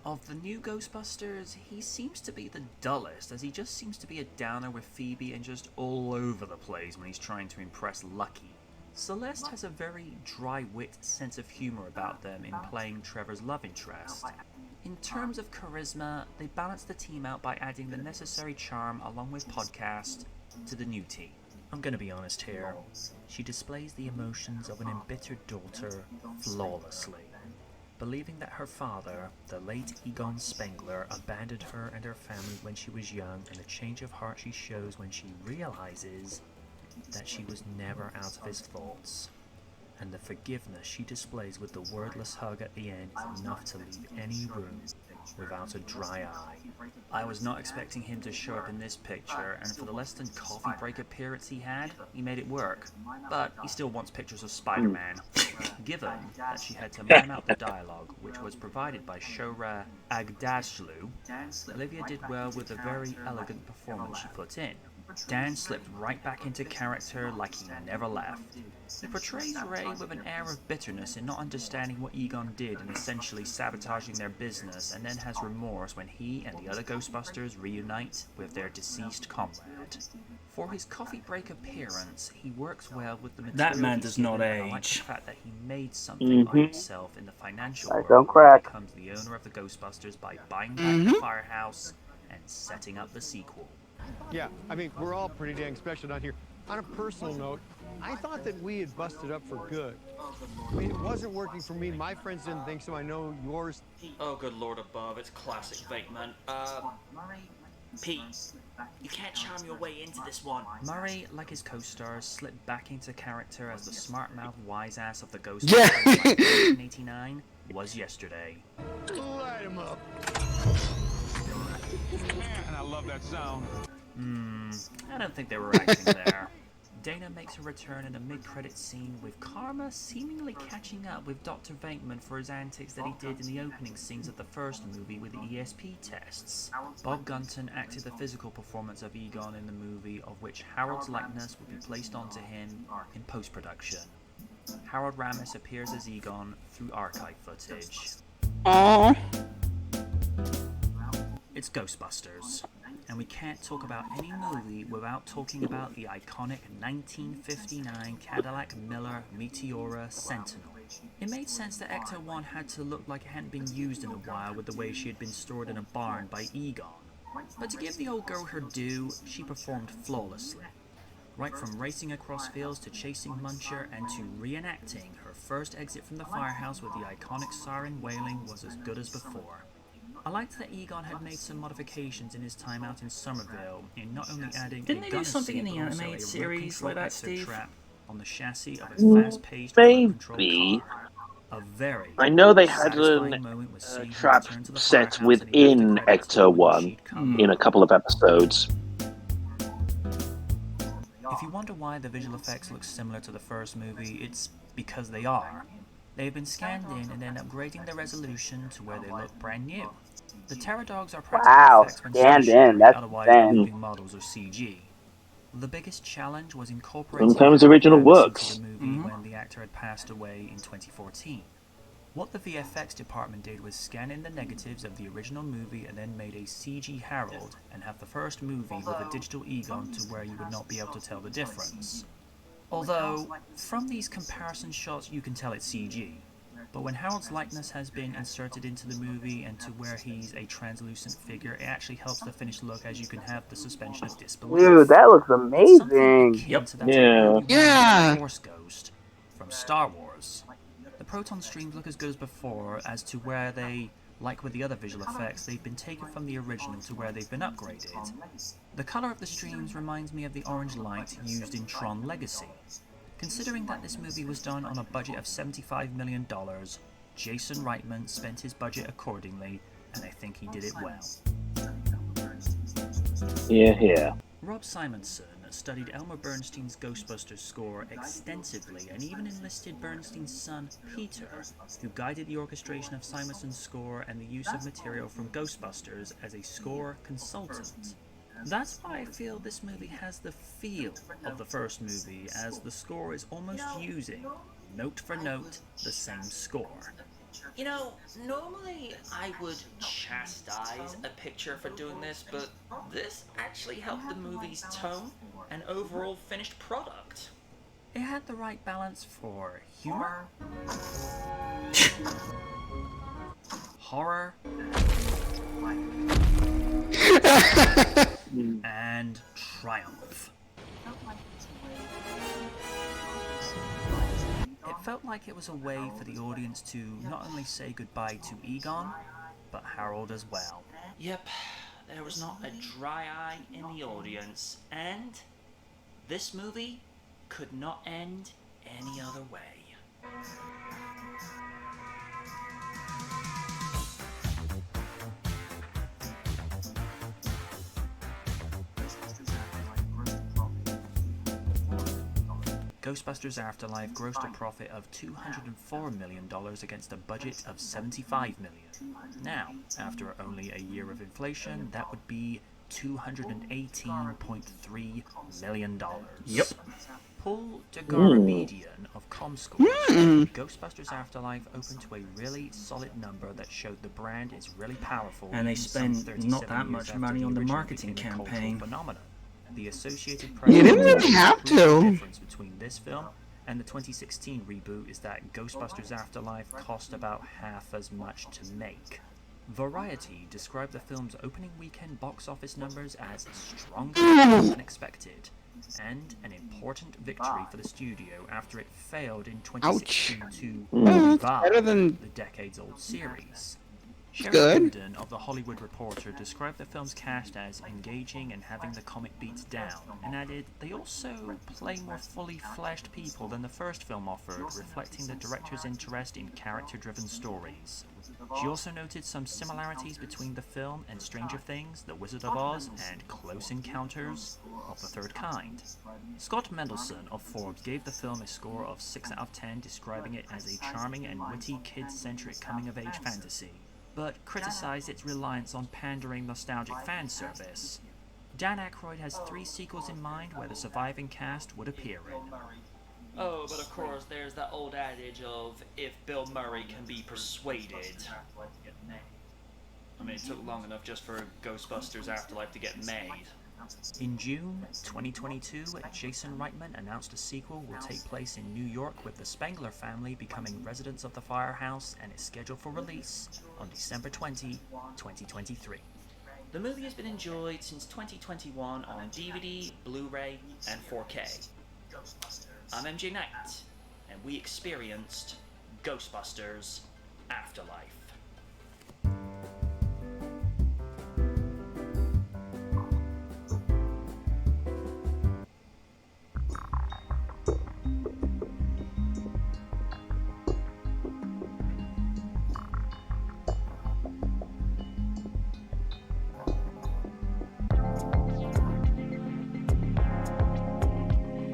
Of the new Ghostbusters, he seems to be the dullest, as he just seems to be a downer with Phoebe and just all over the place when he's trying to impress Lucky. Celeste has a very dry-wit sense of humor about them in playing Trevor's love interest. In terms of charisma, they balance the team out by adding the necessary charm along with podcast to the new team. I'm gonna be honest here. She displays the emotions of an embittered daughter flawlessly. Believing that her father, the late Egon Spengler, abandoned her and her family when she was young, and the change of heart she shows when she realizes that she was never out of his thoughts. And the forgiveness she displays with the wordless hug at the end is enough to leave any room without a dry eye. I was not expecting him to show up in this picture, and for the less than coffee break appearance he had, he made it work. But he still wants pictures of Spider-Man. Given that she had to mime out the dialogue, which was provided by Shora Agdashlu, Olivia did well with the very elegant performance she put in. Dan slipped right back into character like he never left. He portrays Ray with an air of bitterness in not understanding what Egon did and essentially sabotaging their business, and then has remorse when he and the other Ghostbusters reunite with their deceased comrade. For his coffee break appearance, he works well with the material.
That man does not
I like the
age.
fact that he made something of himself in the financial
I
world,
don't crack.
becomes the owner of the Ghostbusters by buying back the firehouse and setting up the sequel.
Yeah, I mean, we're all pretty dang special down here. On a personal note, I thought that we had busted up for good. I mean, it wasn't working for me. My friends didn't think so. I know yours.
Oh, good lord above, it's classic Bateman. Pete, you can't charm your way into this one. Murray, like his co-stars, slipped back into character as the smart-mouthed wise-ass of the Ghostbusters like 1989 was yesterday.
Light him up. And I love that sound.
I don't think they were acting there. Dana makes her return in a mid-credit scene with Karma seemingly catching up with Dr. Venkman for his antics that he did in the opening scenes of the first movie with the ESP tests. Bob Gunton acted the physical performance of Egon in the movie, of which Harold's likeness would be placed onto him in post-production. Harold Ramis appears as Egon through archive footage.
Aww.
It's Ghostbusters, and we can't talk about any movie without talking about the iconic 1959 Cadillac Miller Meteora Sentinel. It made sense that Ecto-1 had to look like it hadn't been used in a while with the way she had been stored in a barn by Egon. But to give the old girl her due, she performed flawlessly. Right from racing across fields to chasing Muncher and to reenacting her first exit from the firehouse with the iconic siren wailing was as good as before. I liked that Egon had made some modifications in his time out in Somerville, in not only adding
Didn't
a
they do
gunner
something in
seat,
the
but also
animated
a
series
remote
like that,
control
Steve?
trap on the chassis of its fast-paced remote-controlled
Maybe.
car. A very
I know they had
satisfying
an
moment was seeing her
trap
return to the
set
firehouse and he left the
within
credits
Ecto
knowing
1
she'd come.
in a couple of episodes.
If you wonder why the visual effects look similar to the first movie, it's because they are. They've been scanned in and then upgrading the resolution to where they look brand new. The Terror Dogs are practical
Wow,
effects when
scanned
stationary,
in, that's
otherwise
insane.
moving models or CG. The biggest challenge was incorporating
Sometimes
Harold
original
Ramis
works.
into the movie when the actor had passed away in 2014. What the VFX department did was scan in the negatives of the original movie and then made a CG Harold and have the first movie with a digital Egon to where you would not be able to tell the difference. Although, from these comparison shots you can tell it's CG. But when Harold's likeness has been inserted into the movie and to where he's a translucent figure, it actually helps the finished look as you can have the suspension of disbelief.
Dude, that looks
It's something
amazing.
akin to that
Yeah.
Obi-Wan
Yeah.
Force Ghost from Star Wars. The proton streams look as good as before, as to where they, like with the other visual effects, they've been taken from the original to where they've been upgraded. The colour of the streams reminds me of the orange light used in Tron Legacy. Considering that this movie was done on a budget of $75 million, Jason Reitman spent his budget accordingly, and I think he did it well.
Yeah.
Rob Simonson studied Elmer Bernstein's Ghostbusters score extensively and even enlisted Bernstein's son, Peter, who guided the orchestration of Simonson's score and the use of material from Ghostbusters as a score consultant. That's why I feel this movie has the feel of the first movie, as the score is almost using, note for note, the same score.
You know, normally I would chastise a picture for doing this, but this actually helped the movie's tone and overall finished product.
It had the right balance for humor, horror and triumph. It felt like it was a way for the audience to not only say goodbye to Egon, but Harold as well.
Yep, there was not a dry eye in the audience, and this movie could not end any other way.
Ghostbusters Afterlife grossed a profit of $204 million against a budget of $75 million. Now, after only a year of inflation, that would be $218.3 million.
Yep.
Paul Degarabedian of ComScore said Ghostbusters Afterlife opened to a really solid number that showed the brand is really powerful.
And they
some
spend
37
not that
years
much
after
money
the
on the
original
marketing
became a cultural
campaign.
phenomenon. The Associated Press
You didn't really have to.
The difference between this film and the 2016 reboot is that Ghostbusters Afterlife cost about half as much to make. Variety described the film's opening weekend box office numbers as stronger than expected, and an important victory for the studio after it failed in 2016 to revive
better than-
the decades-old series. Sherry
good.
Linden of The Hollywood Reporter described the film's cast as engaging and having the comic beats down, and added, they also play more fully fleshed people than the first film offered, reflecting the director's interest in character-driven stories. She also noted some similarities between the film and Stranger Things, The Wizard of Oz, and Close Encounters of the Third Kind. Scott Mendelsohn of Forbes gave the film a score of 6 out of 10, describing it as a charming and witty kid-centric coming-of-age fantasy, but criticized its reliance on pandering nostalgic fan service. Dan Aykroyd has 3 sequels in mind where the surviving cast would appear in.
Oh, but of course, there's that old adage of, if Bill Murray can be persuaded. I mean, it took long enough just for Ghostbusters Afterlife to get made.
In June 2022, Jason Reitman announced a sequel will take place in New York with the Spengler family becoming residents of the firehouse, and is scheduled for release on December 20, 2023.
The movie has been enjoyed since 2021 on DVD, Blu-ray, and 4K. I'm MJ Knight, and we experienced Ghostbusters Afterlife.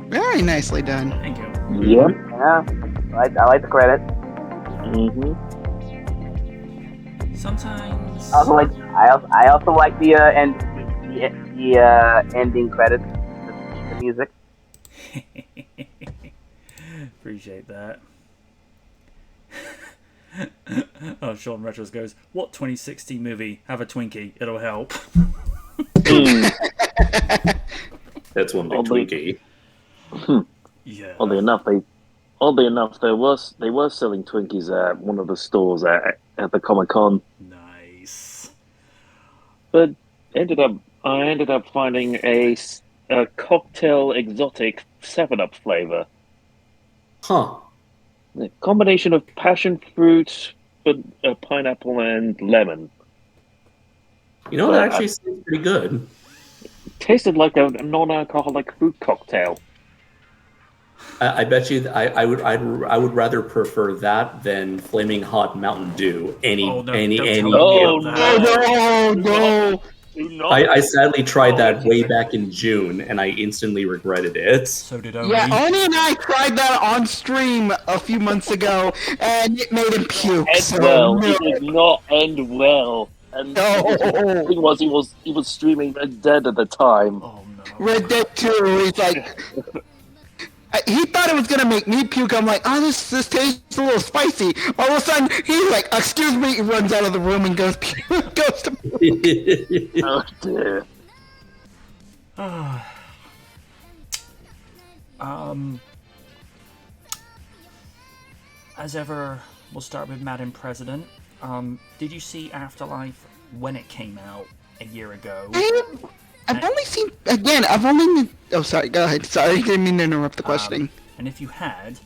Very nicely done.
Thank you.
Yep.
Yeah, I like the credit.
Mm-hmm.
Sometimes...
I also like the ending credits, the music.
Appreciate that. Oh, Sean Retros goes, what 2016 movie? Have a Twinkie, it'll help.
That's one big Twinkie.
Yeah.
Oddly enough, they were selling Twinkies at one of the stores at the Comic-Con.
Nice.
But I ended up finding a cocktail exotic 7-Up flavor.
Huh.
A combination of passion fruit, pineapple, and lemon.
You know, that actually seems pretty good.
Tasted like a non-alcoholic fruit cocktail.
I bet you I would rather prefer that than flaming hot Mountain Dew.
No.
I sadly tried that way back in June, and I instantly regretted it.
So did Oni.
Yeah, Oni and I tried that on stream a few months ago, and it made him puke.
It did not end well. And the thing was, he was streaming Red Dead at the time.
Oh no.
Red Dead 2, he's like... He thought it was gonna make me puke. I'm like, oh, this tastes a little spicy. All of a sudden, he's like, excuse me. He runs out of the room and goes to puke.
Oh dear.
As ever, we'll start with Madam President. Did you see Afterlife when it came out a year ago?
I've only seen, again, oh, sorry, go ahead. Sorry, I didn't mean to interrupt the questioning.
And if you had,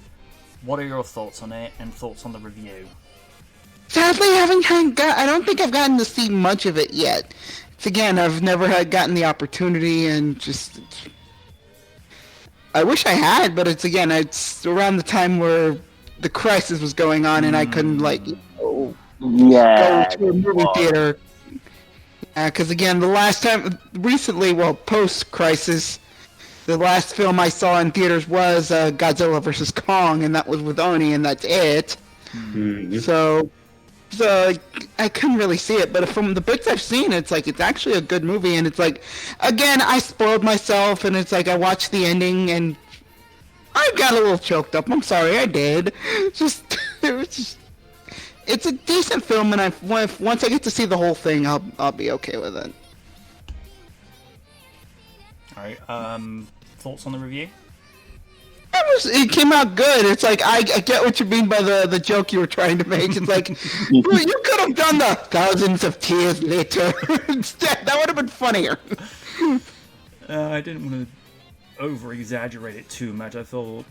what are your thoughts on it and thoughts on the review?
Sadly, I don't think I've gotten to see much of it yet. Again, I've never gotten the opportunity, and just, I wish I had, but it's around the time where the crisis was going on, and I couldn't go to a movie theater. Because again, the last time, recently, post-crisis, the last film I saw in theaters was Godzilla vs. Kong, and that was with Oni, and that's it.
Mm-hmm.
So I couldn't really see it, but from the bits I've seen, it's actually a good movie, and it's again, I spoiled myself, and it's I watched the ending, and I got a little choked up. I'm sorry, I did. It's a decent film, and once I get to see the whole thing, I'll be okay with it.
All right. Thoughts on the review?
It came out good. It's I get what you mean by the joke you were trying to make. It's well, you could have done the thousands of tears later instead. That would have been funnier.
I didn't want to over-exaggerate it too much. I thought,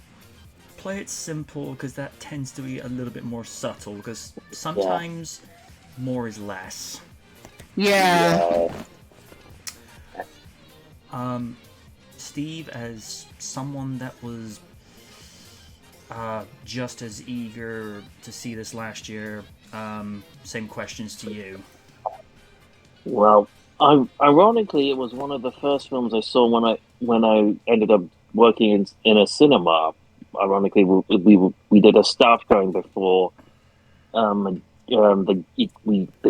play it simple, because that tends to be a little bit more subtle, because sometimes more is less.
Yeah.
Steve, as someone that was just as eager to see this last year, same questions to you.
Well, ironically, it was one of the first films I saw when I ended up working in a cinema. Ironically, we did a staff showing before the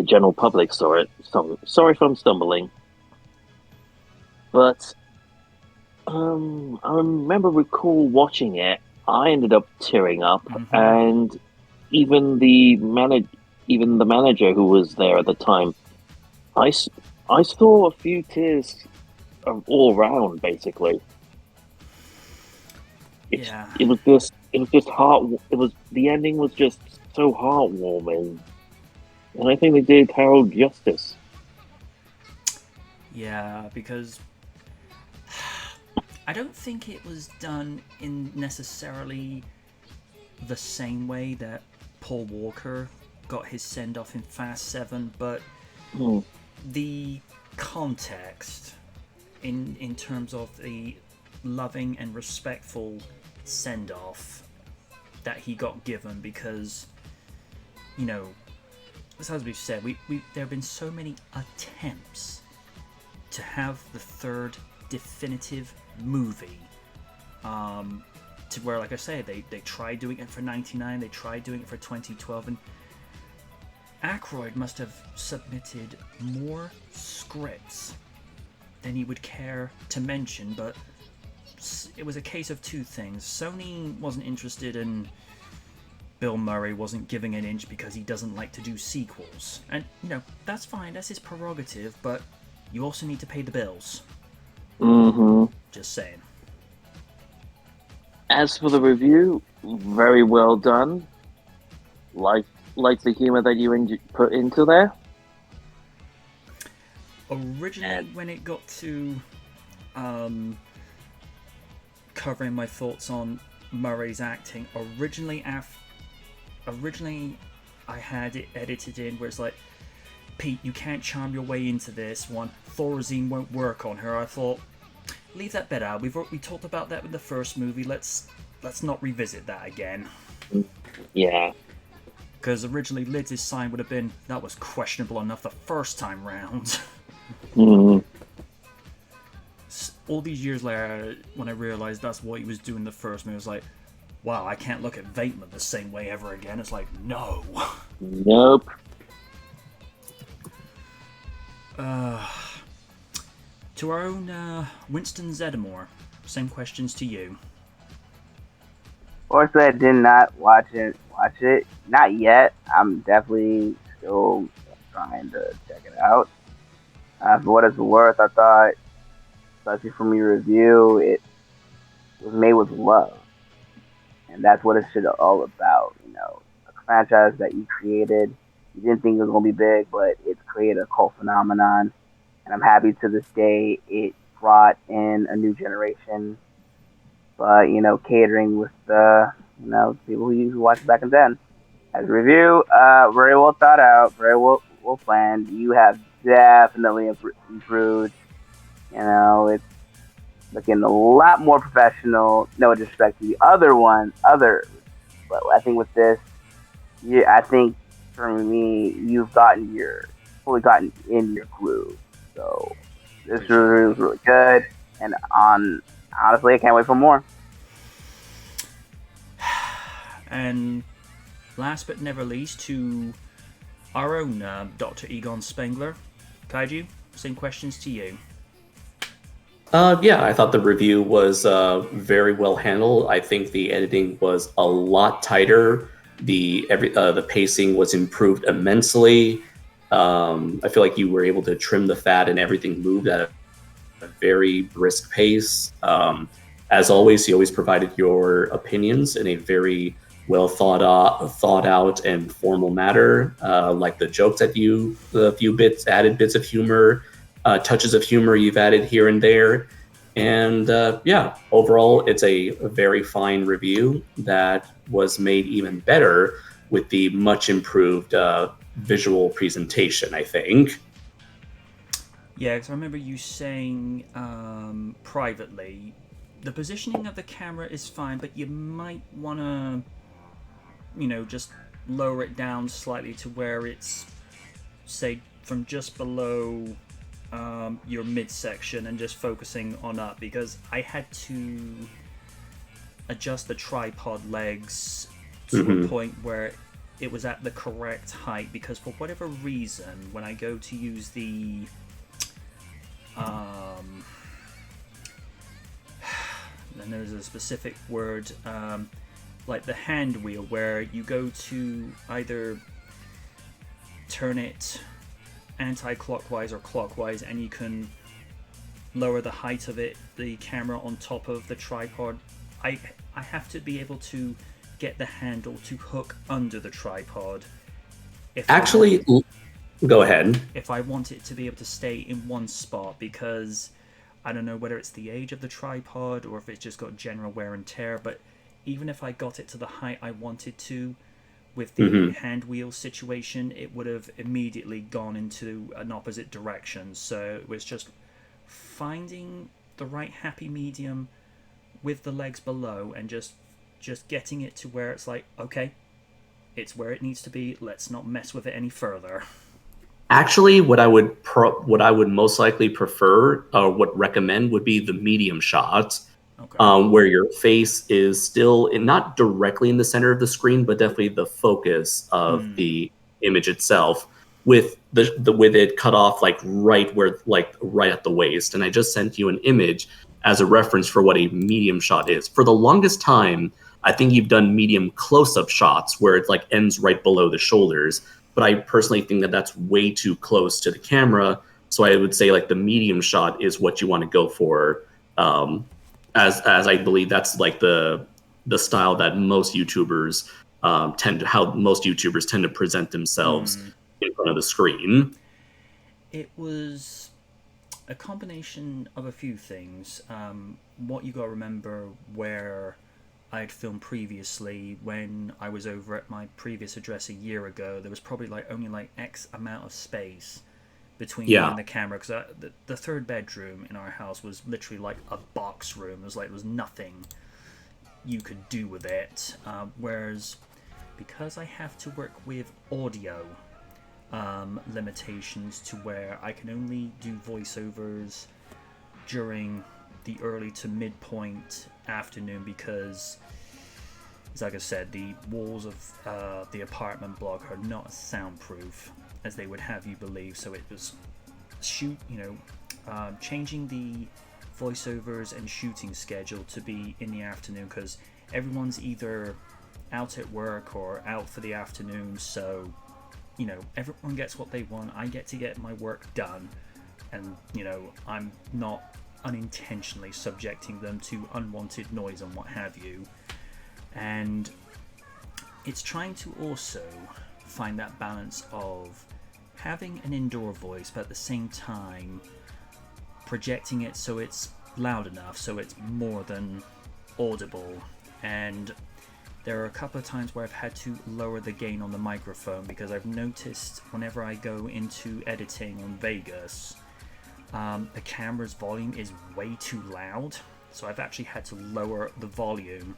general public saw it. Sorry if I'm stumbling, but I recall watching it. I ended up tearing up, and even the manager who was there at the time, I saw a few tears all around. Basically, it was just the ending was just so heartwarming, and I think they did Harold justice.
Yeah, because I don't think it was done in necessarily the same way that Paul Walker got his send-off in Fast 7, but the context in terms of the loving and respectful send-off that he got given, because, as we've said, there have been so many attempts to have the third definitive movie, to where, like I say, they tried doing it for 99, they tried doing it for 2012, and Aykroyd must have submitted more scripts than he would care to mention, but it was a case of two things. Sony wasn't interested, and Bill Murray wasn't giving an inch because he doesn't like to do sequels. And, that's fine, that's his prerogative, but you also need to pay the bills. Just saying.
As for the review, very well done. Like the humor that you put into there.
Originally, when it got to covering my thoughts on Murray's acting, originally I had it edited in where it's like, Pete, you can't charm your way into this one. Thorazine won't work on her. I thought, leave that bit out. We talked about that with the first movie. Let's not revisit that again.
Yeah.
Because originally Liz's sign would have been, that was questionable enough the first time round. All these years later, when I realized that's what he was doing the first movie, I was like, wow, I can't look at Vateman the same way ever again. It's like, no.
Nope.
To our own Winston Zeddemore, same questions to you.
Fortunately, I did not watch it. Not yet. I'm definitely still trying to check it out. For what it's worth, I thought, especially from your review, it was made with love. And that's what it should all about. A franchise that you created You didn't think it was gonna be big, but it's created a cult phenomenon, and I'm happy to this day it brought in a new generation. But catering with the people who watched back then. As a review, very well thought out, very well planned. You have definitely improved. It's looking a lot more professional. No disrespect to the others, but I think with this, I think for me, you've fully gotten in your groove. So this review was really good, and honestly, I can't wait for more.
And last but never least, to our own Dr. Egon Spengler. Kaiju, same questions to you.
Yeah, I thought the review was very well handled. I think the editing was a lot tighter. The pacing was improved immensely. I feel like you were able to trim the fat and everything moved at a very brisk pace. As always, you always provided your opinions in a very well thought out and formal matter. Like the jokes that the few added bits of humor, touches of humor you've added here and there. And yeah, overall, it's a very fine review that was made even better with the much improved visual presentation, I think.
Yeah, because I remember you saying privately, the positioning of the camera is fine, but you might want to, just lower it down slightly to where it's, say, from just below your midsection and just focusing on up, because I had to adjust the tripod legs to a point where it was at the correct height, because for whatever reason, when I go to use the and there's a specific word, like the hand wheel, where you go to either turn it anti-clockwise or clockwise, and you can lower the height of the camera on top of the tripod. I have to be able to get the handle to hook under the tripod.
Go ahead.
If I want it to be able to stay in one spot, because I don't know whether it's the age of the tripod or if it's just got general wear and tear, but even if I got it to the height I wanted to with the hand wheel situation, it would have immediately gone into an opposite direction. So it was just finding the right happy medium with the legs below and just getting it to where it's like, okay, it's where it needs to be, let's not mess with it any further.
Actually, what I would most likely prefer, or what recommend, would be the medium shots, where your face is still not directly in the center of the screen, but definitely the focus of the image itself, with it cut off right at the waist. And I just sent you an image as a reference for what a medium shot is. For the longest time, I think you've done medium close-up shots where it ends right below the shoulders. But I personally think that that's way too close to the camera. So I would say the medium shot is what you want to go for, as I believe that's the style that most YouTubers tend to present themselves in front of the screen.
It was a combination of a few things. What you got to remember, where I'd filmed previously when I was over at my previous address a year ago, there was probably only X amount of space between me and the camera, because the third bedroom in our house was literally a box room. There was nothing you could do with it, whereas because I have to work with audio limitations to where I can only do voiceovers during the early to midpoint afternoon, because like I said, the walls of the apartment block are not soundproof as they would have you believe. So it was changing the voiceovers and shooting schedule to be in the afternoon, because everyone's either out at work or out for the afternoon. So everyone gets what they want. I get to get my work done, and I'm not unintentionally subjecting them to unwanted noise and what have you. And it's trying to also find that balance of having an indoor voice, but at the same time projecting it so it's loud enough, so it's more than audible. And there are a couple of times where I've had to lower the gain on the microphone because I've noticed whenever I go into editing on Vegas, the camera's volume is way too loud. So I've actually had to lower the volume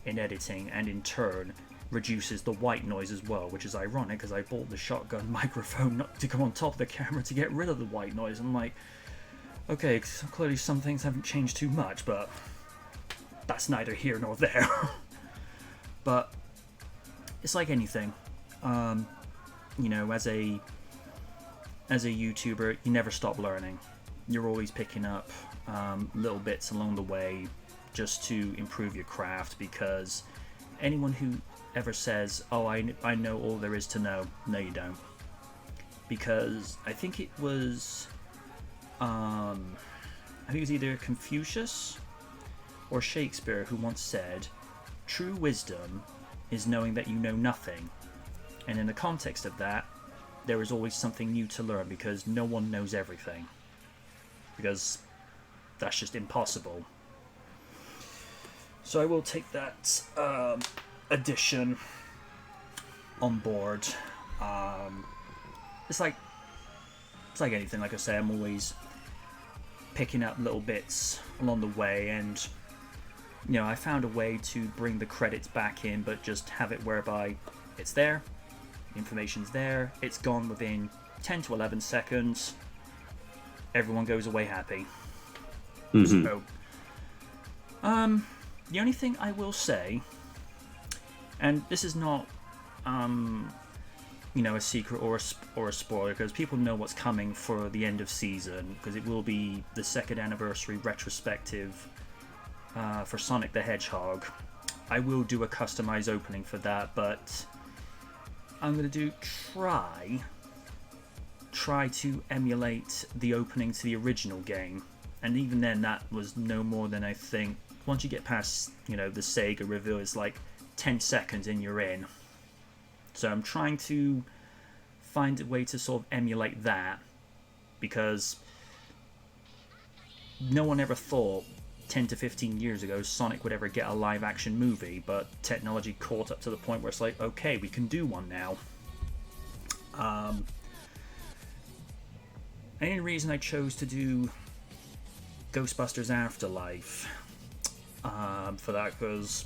in editing, and in turn reduces the white noise as well, which is ironic because I bought the shotgun microphone not to go on top of the camera to get rid of the white noise. I'm like, okay, clearly some things haven't changed too much, but that's neither here nor there. But it's like anything, you know, as a YouTuber, you never stop learning. You're always picking up little bits along the way just to improve your craft, because anyone who ever says, oh, I know all there is to know, no you don't. Because I think it was either Confucius or Shakespeare who once said, true wisdom is knowing that you know nothing. And in the context of that, there is always something new to learn, because no one knows everything. Because that's just impossible. So I will take that addition on board. It's like anything, like I say, I'm always picking up little bits along the way, and you know, I found a way to bring the credits back in, but just have it whereby it's there, the information's there, it's gone within 10 to 11 seconds, everyone goes away happy.
Mm-hmm.
So, the only thing I will say, and this is not, you know, a secret or a spoiler, because people know what's coming for the end of season, because it will be the 2nd anniversary retrospective for Sonic the Hedgehog. I will do a customized opening for that, but I'm going to try to emulate the opening to the original game. And even then, that was no more than, I think, once you get past, you know, the Sega reveal, it's like 10 seconds and you're in. So I'm trying to find a way to sort of emulate that, because no one ever thought 10 to 15 years ago Sonic would ever get a live action movie, but technology caught up to the point where it's like, okay, we can do one now. Any reason I chose to do Ghostbusters Afterlife for that, because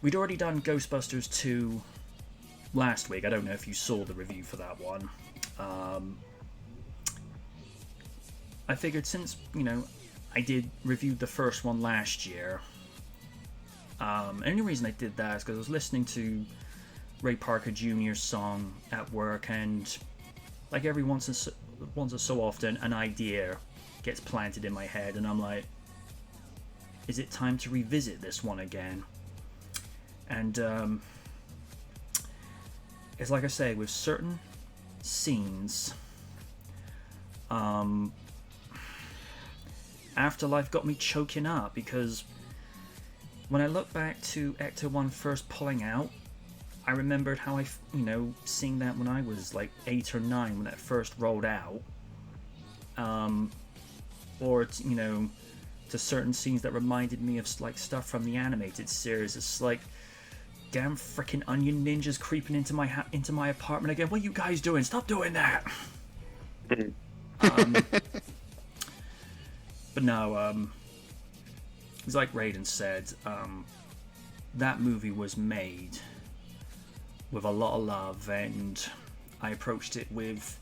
we'd already done Ghostbusters 2 last week. I don't know if you saw the review for that one. I figured, since, you know, I did review the first one last year, the only reason I did that is because I was listening to Ray Parker Jr.'s song at work, and like every once or so often an idea gets planted in my head, and I'm like, is it time to revisit this one again? And it's like I say, with certain scenes, Afterlife got me choking up, because when I look back to Ecto 1 first pulling out, I remembered how I, you know, seeing that when I was like 8 or 9 when that first rolled out, or you know, to certain scenes that reminded me of like stuff from the animated series. It's like, damn frickin' onion ninjas creeping into my apartment again. What are you guys doing? Stop doing that. But no, it's like Raiden said, that movie was made with a lot of love, and I approached it with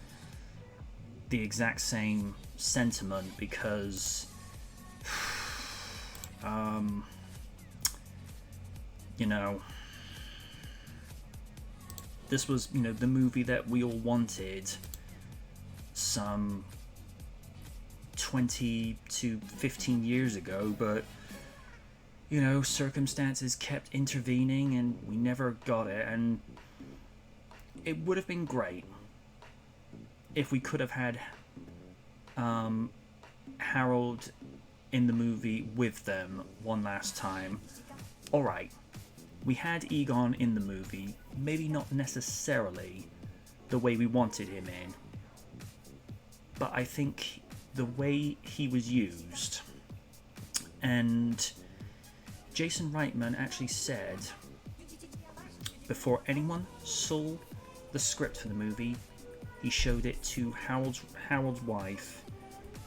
the exact same sentiment, because you know, this was, you know, the movie that we all wanted some 20 to 15 years ago, but you know, circumstances kept intervening and we never got it. And it would have been great if we could have had Harold in the movie with them one last time. Alright, we had Egon in the movie, maybe not necessarily the way we wanted him in, but I think the way he was used, and Jason Reitman actually said before anyone saw the script for the movie, he showed it to Harold's wife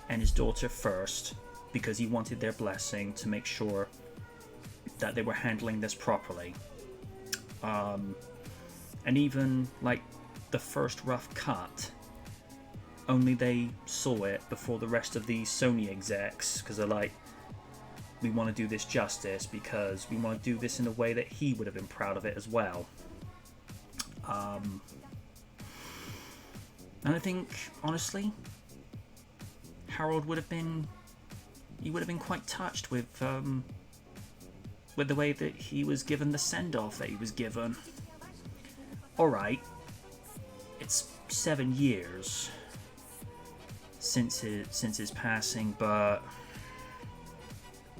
and his daughter first, because he wanted their blessing to make sure that they were handling this properly. And even like the first rough cut, only they saw it before the rest of the Sony execs, because they're like, we want to do this justice because we want to do this in a way that he would have been proud of it as well. And I think, honestly, Harold would have been quite touched with the way that he was given the send-off that he was given. Alright, it's 7 years since his passing, but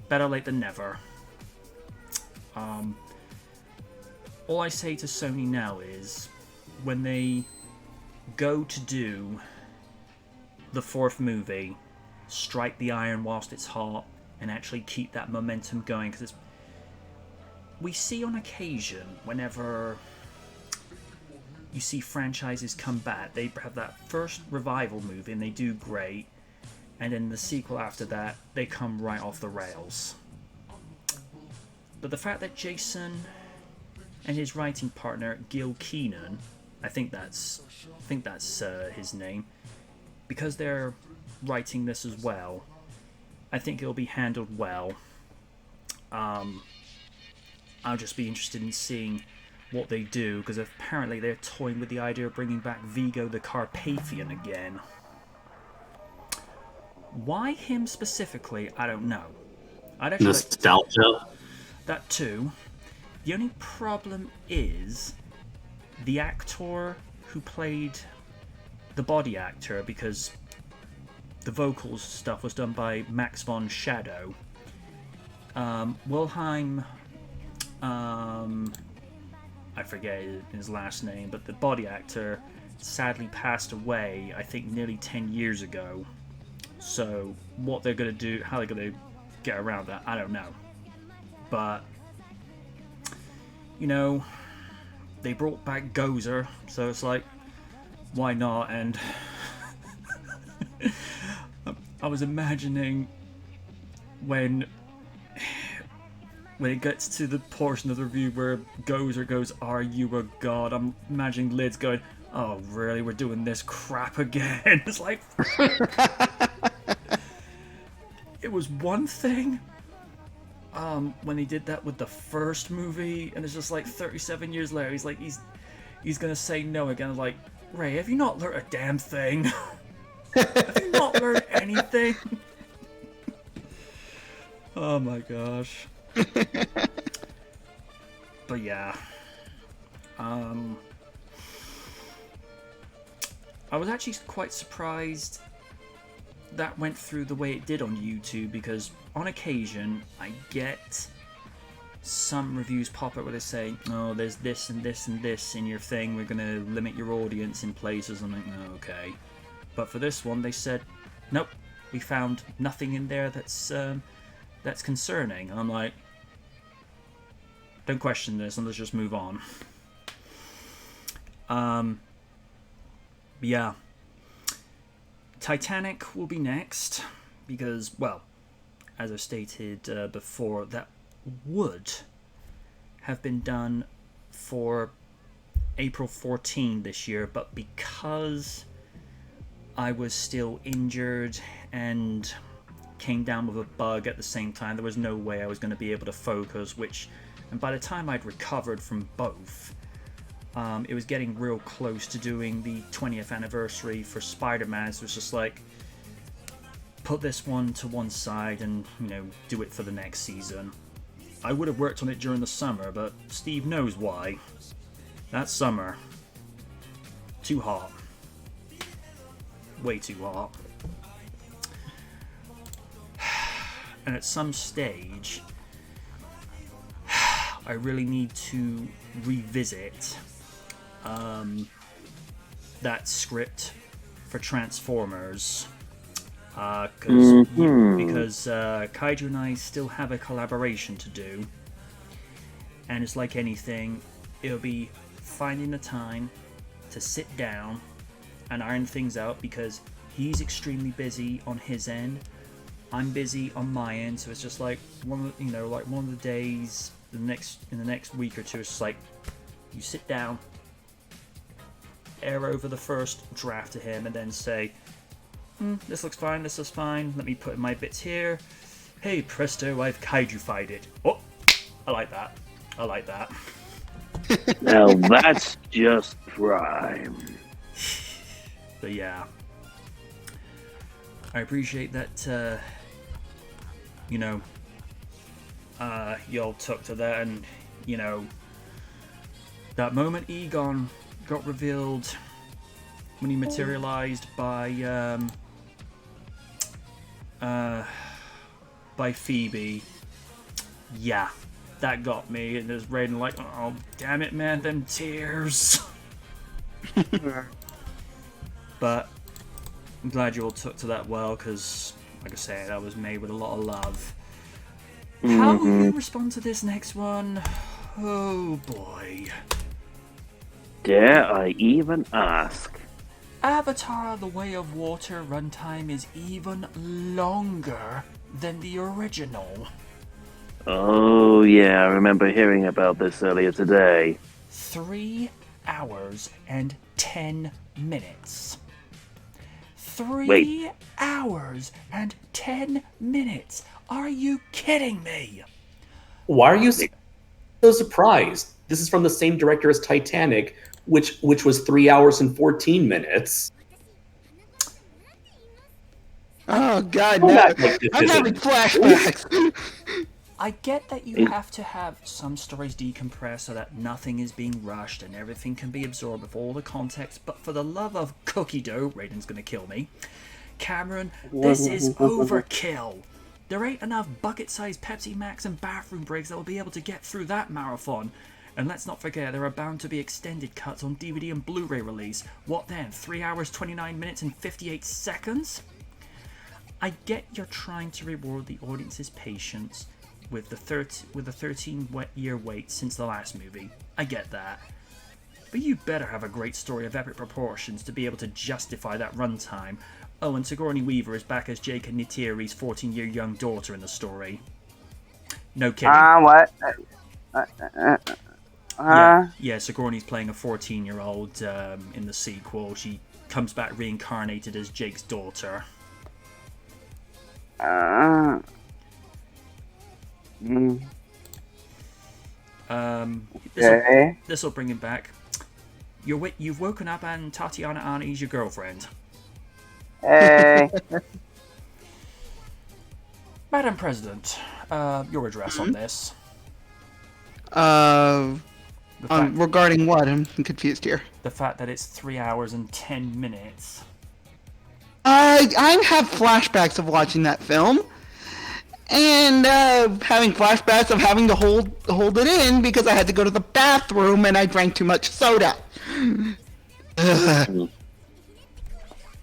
better late than never. All I say to Sony now is, when they go to do the 4th movie, strike the iron whilst it's hot and actually keep that momentum going, because we see on occasion, whenever you see franchises come back, they have that first revival movie and they do great, and then the sequel after that, they come right off the rails. But the fact that Jason and his writing partner Gil Keenan, I think that's his name, because they're writing this as well, I think it'll be handled well. I'll just be interested in seeing what they do, because apparently they're toying with the idea of bringing back Vigo the Carpathian again. Why him specifically, I don't know. I'd actually
nostalgia.
That too. The only problem is the actor who played the body actor, because the vocals stuff was done by Max von Sydow. Wilhelm, I forget his last name, but the body actor sadly passed away, I think, nearly 10 years ago. So what they're going to do, how they're going to get around that, I don't know. But, you know, they brought back Gozer, so it's like, why not? And I was imagining when it gets to the portion of the review where Gozer goes, "Are you a god?" I'm imagining Lids going, "Oh, really? We're doing this crap again?" It's like, it was one thing when he did that with the first movie, and it's just like 37 years later, he's like, he's gonna say no again. I'm like, Ray, have you not learned a damn thing? Have you not learned anything? Oh my gosh. But yeah, I was actually quite surprised that went through the way it did on YouTube, because on occasion I get some reviews pop up where they say, "Oh, there's this and this and this in your thing, we're gonna limit your audience in places." I'm like, "No, okay." But for this one, they said, "Nope, we found nothing in there that's concerning." And I'm like, don't question this, and let's just move on. Yeah. Titanic will be next, because, well, as I stated before, that would have been done for April 14 this year, but because I was still injured and came down with a bug at the same time, there was no way I was going to be able to focus, and by the time I'd recovered from both, it was getting real close to doing the 20th anniversary for Spider-Man, so it was just like, put this one to one side and, you know, do it for the next season. I would have worked on it during the summer, but Steve knows why. That summer, too hot. Way too hot. And at some stage, I really need to revisit that script for Transformers. Because Kaiju and I still have a collaboration to do. And it's like anything, it'll be finding the time to sit down and iron things out, because he's extremely busy on his end. I'm busy on my end, so it's just like one of the days in the next week or two. It's just like you sit down, air over the first draft to him, and then say, "This looks fine. This is fine. Let me put in my bits here. Hey, presto! I've kaiju-fied it. Oh, I like that. I like that."
Now that's just prime.
But yeah, I appreciate that. Y'all took to that, and that moment Egon got revealed when he materialized by Phoebe. Yeah, that got me. And there's Raiden like, "Oh, damn it, man, them tears." But I'm glad you all took to that well, because, like I say, that was made with a lot of love. How will you respond to this next one? Oh boy.
Dare I even ask?
Avatar: The Way of Water runtime is even longer than the original.
Oh yeah, I remember hearing about this earlier today.
3 hours and 10 minutes. 3
Wait.
hours and 10 minutes. Are you kidding me?
Why are you so surprised? This is from the same director as Titanic, which was 3 hours and 14 minutes.
Oh God, no! I'm having flashbacks.
I get that you have to have some stories decompressed so that nothing is being rushed and everything can be absorbed with all the context, but for the love of cookie dough, Raiden's gonna kill me. Cameron, this is overkill. There ain't enough bucket-sized Pepsi Max and bathroom breaks that will be able to get through that marathon. And let's not forget, there are bound to be extended cuts on DVD and Blu-ray release. What then, 3 hours, 29 minutes and 58 seconds? I get you're trying to reward the audience's patience with the 13-year wait since the last movie. I get that. But you better have a great story of epic proportions to be able to justify that runtime. Oh, and Sigourney Weaver is back as Jake and Neytiri's 14-year young daughter in the story. No kidding.
What?
Yeah, Sigourney's playing a 14-year-old in the sequel. She comes back reincarnated as Jake's daughter. This will bring him back. You've woken up and Tatiana Arnie's your girlfriend.
Hey.
Madam President, your address on this.
Regarding what? I'm confused here.
The fact that it's 3 hours and 10 minutes.
I have flashbacks of watching that film, and having flashbacks of having to hold it in because I had to go to the bathroom and I drank too much soda.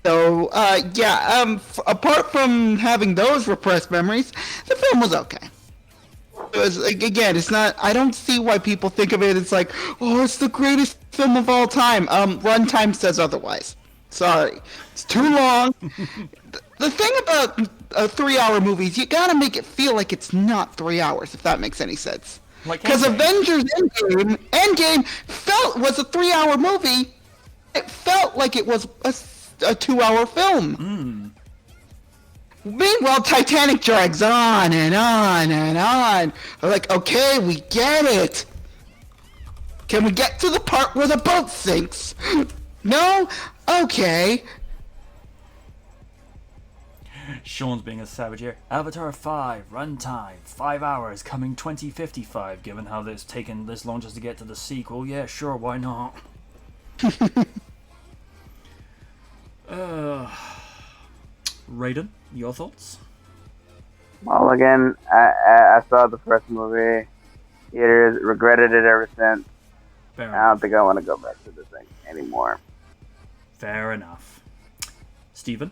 So, apart from having those repressed memories, the film was okay. It was, again, it's not, I don't see why people think of it as like, oh, it's the greatest film of all time. Runtime says otherwise. Sorry. It's too long. The thing about 3-hour movies, you gotta make it feel like it's not 3 hours, if that makes any sense. Because Avengers Endgame was a 3-hour movie. It felt like it was a 2-hour film. Meanwhile, Titanic drags on and on and on. We're like, okay, we get it. Can we get to the part where the boat sinks? No? Okay.
Sean's being a savage here. Avatar 5, runtime, 5 hours, coming 2055. Given how it's taken this long just to get to the sequel, yeah, sure, why not? Raiden, your thoughts?
Well, again, I saw the first movie theaters. Regretted it ever since.
Fair
I don't think I want to go back to the thing anymore.
Fair enough. Stephen?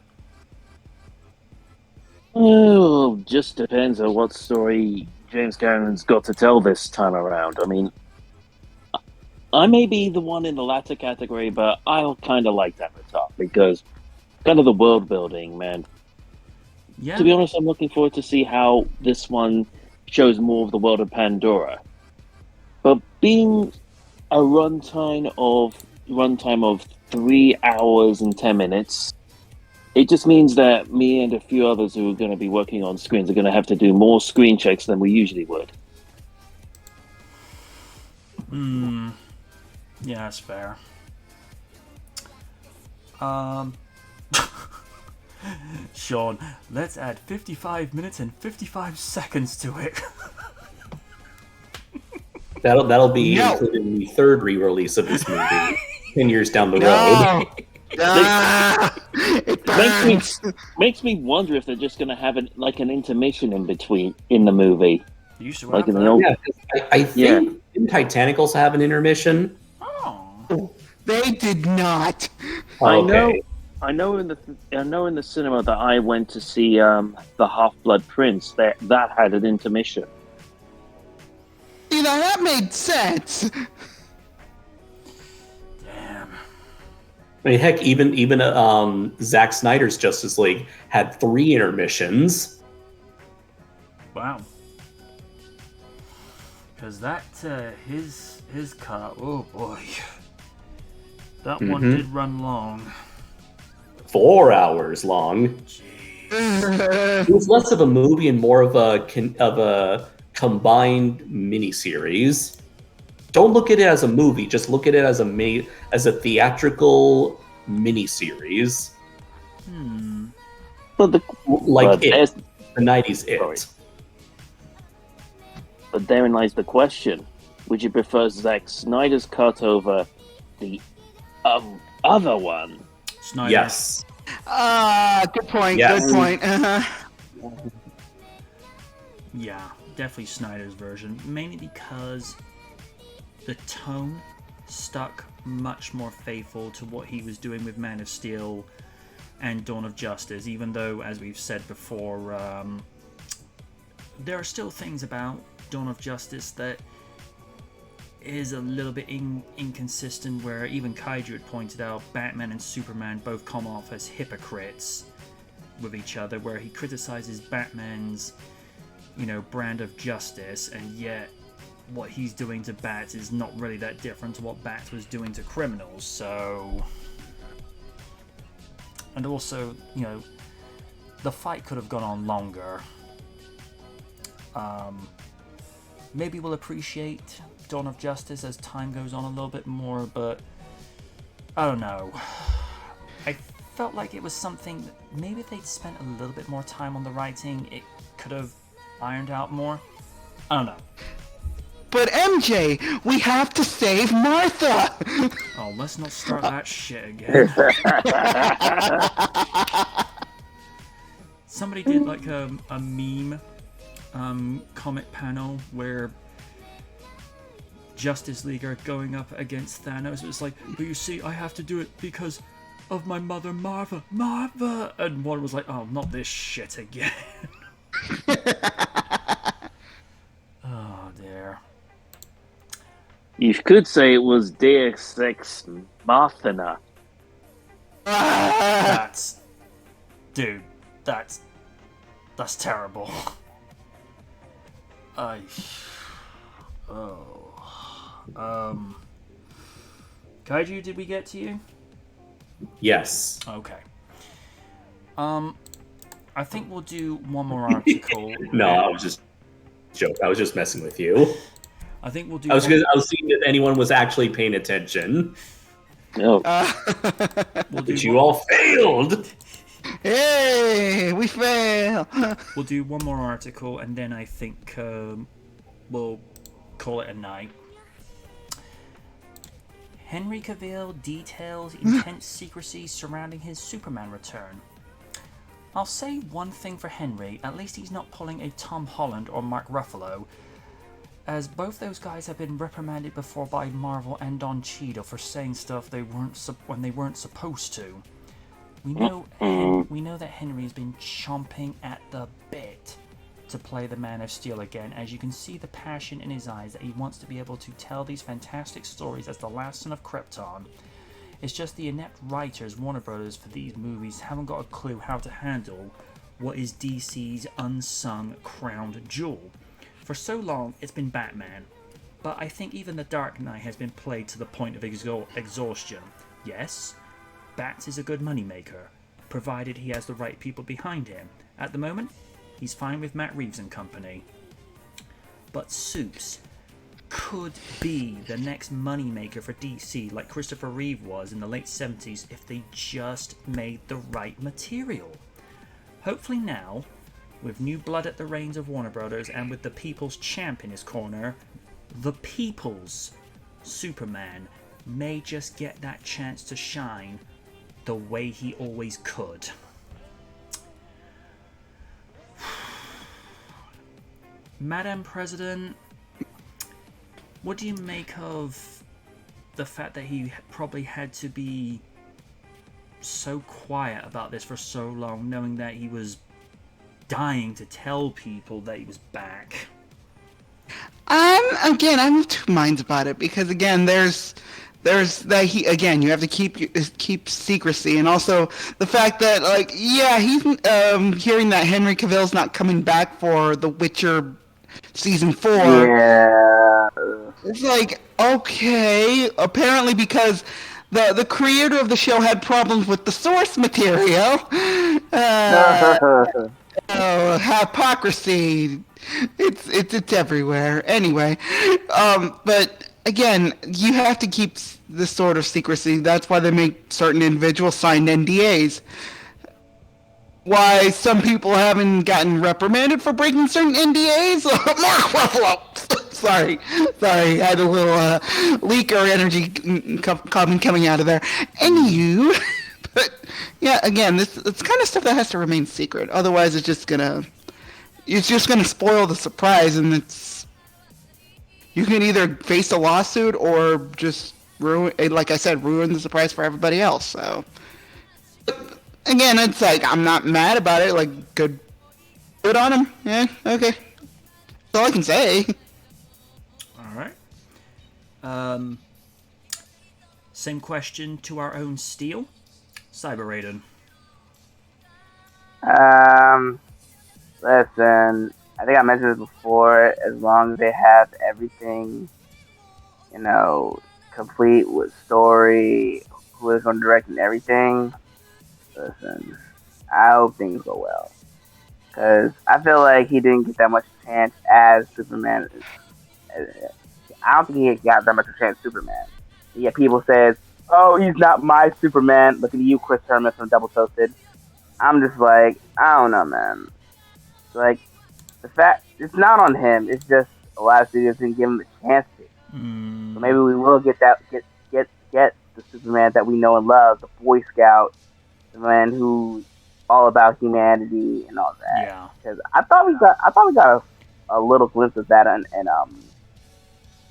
Oh, just depends on what story James Cameron's got to tell this time around. I mean, I may be the one in the latter category, but I kind of like Avatar because kind of the world building, man.
Yeah.
To be honest, I'm looking forward to see how this one shows more of the world of Pandora. But being a runtime of 3 hours and 10 minutes, it just means that me and a few others who are going to be working on screens are going to have to do more screen checks than we usually would.
Yeah, that's fair. Sean, let's add 55 minutes and 55 seconds to it.
That'll be
No.
included in the third re-release of this movie 10 years down the road.
It burns.
Makes me wonder if they're just going to have an intermission in between in the movie.
You used to
Like
have
in the
that.
old,
Yeah, 'cause I think didn't Titanic also have an intermission?
Oh.
They did not.
Okay.
I know in the cinema that I went to see the Half-Blood Prince that had an intermission.
You know, that made sense.
Damn.
I mean, heck, even Zack Snyder's Justice League had 3 intermissions.
Wow. Because that, his cut, oh boy. That one did run long.
4 hours long. It was less of a movie and more of a combined miniseries. Don't look at it as a movie; just look at it as a theatrical miniseries.
But
The '90s
Sorry.
It.
But therein lies the question: would you prefer Zack Snyder's cut over the other one?
Snyder.
Yes.
Good point.
Yes.
Good point.
Yeah, definitely Snyder's version. Mainly because the tone stuck much more faithful to what he was doing with Man of Steel and Dawn of Justice, even though, as we've said before, there are still things about Dawn of Justice that is a little bit inconsistent, where even Kaiju had pointed out Batman and Superman both come off as hypocrites with each other, where he criticizes Batman's, brand of justice, and yet what he's doing to Bats is not really that different to what Bats was doing to criminals. So, and also, the fight could have gone on longer. Maybe we'll appreciate Dawn of Justice as time goes on a little bit more, but I don't know. I felt like it was something that maybe if they'd spent a little bit more time on the writing, it could have ironed out more. I don't know.
But MJ, we have to save Martha.
Oh, let's not start that shit again. Somebody did like a meme comic panel where Justice League are going up against Thanos. It's like, but you see, I have to do it because of my mother, Martha. And one was like, oh, not this shit again. Oh, dear.
You could say it was Deus Ex Machina.
That's terrible. Kaiju, did we get to you?
Yes.
Okay. I think we'll do one more article.
No, I was just joking. I was just messing with you.
I think we'll do.
I was seeing if anyone was actually paying attention.
No.
But you all failed.
Hey, we fail.
We'll do one more article, and then I think we'll call it a night. Henry Cavill details intense secrecy surrounding his Superman return. I'll say one thing for Henry, at least he's not pulling a Tom Holland or Mark Ruffalo as both those guys have been reprimanded before by Marvel and Don Cheadle for saying stuff they weren't when they weren't supposed to. We know that Henry has been chomping at the bit to play the Man of Steel again, as you can see the passion in his eyes that he wants to be able to tell these fantastic stories as the last son of Krypton. It's just the inept writers, Warner Brothers, for these movies haven't got a clue how to handle what is DC's unsung crowned jewel. For so long, it's been Batman, but I think even The Dark Knight has been played to the point of exhaustion. Yes, Bats is a good moneymaker, provided he has the right people behind him. At the moment, he's fine with Matt Reeves and company. But Supes could be the next moneymaker for DC, like Christopher Reeve was in the late 70s, if they just made the right material. Hopefully now, with new blood at the reins of Warner Brothers and with the people's champ in his corner, the people's Superman may just get that chance to shine the way he always could. Madam President, what do you make of the fact that he probably had to be so quiet about this for so long, knowing that he was dying to tell people that he was back?
I'm of two minds about it, because again, there's that you have to keep secrecy, and also the fact that he's hearing that Henry Cavill's not coming back for The Witcher season 4.
Yeah.
It's like, okay, apparently because the creator of the show had problems with the source material. Hypocrisy. It's everywhere. Anyway, but again, you have to keep this sort of secrecy. That's why they make certain individuals sign NDAs. Why some people haven't gotten reprimanded for breaking certain NDAs? Sorry, I had a little leak or energy coming out of there. Anywho, but yeah, again, it's kind of stuff that has to remain secret. Otherwise, it's just gonna spoil the surprise, and you can either face a lawsuit or just ruin the surprise for everybody else. So. Again, it's like, I'm not mad about it. Like, good on him. Yeah, okay. That's all I can say.
Alright. Same question to our own Steel. Cyber Raiden.
Listen, I think I mentioned this before. As long as they have everything, complete with story, who is going to direct and everything, listen, I hope things go well. Because I feel like he didn't get that much chance as Superman. I don't think he got that much chance as Superman. Yet people says, oh, he's not my Superman. Look at you, Chris Herman from Double Toasted. I'm just like, I don't know, man. Like, the fact, it's not on him. It's just a lot of studios didn't give him the chance to. So maybe we will get the Superman that we know and love, the Boy Scout, the man who's all about humanity and all that.
Yeah.
Because I thought we got a little glimpse of that in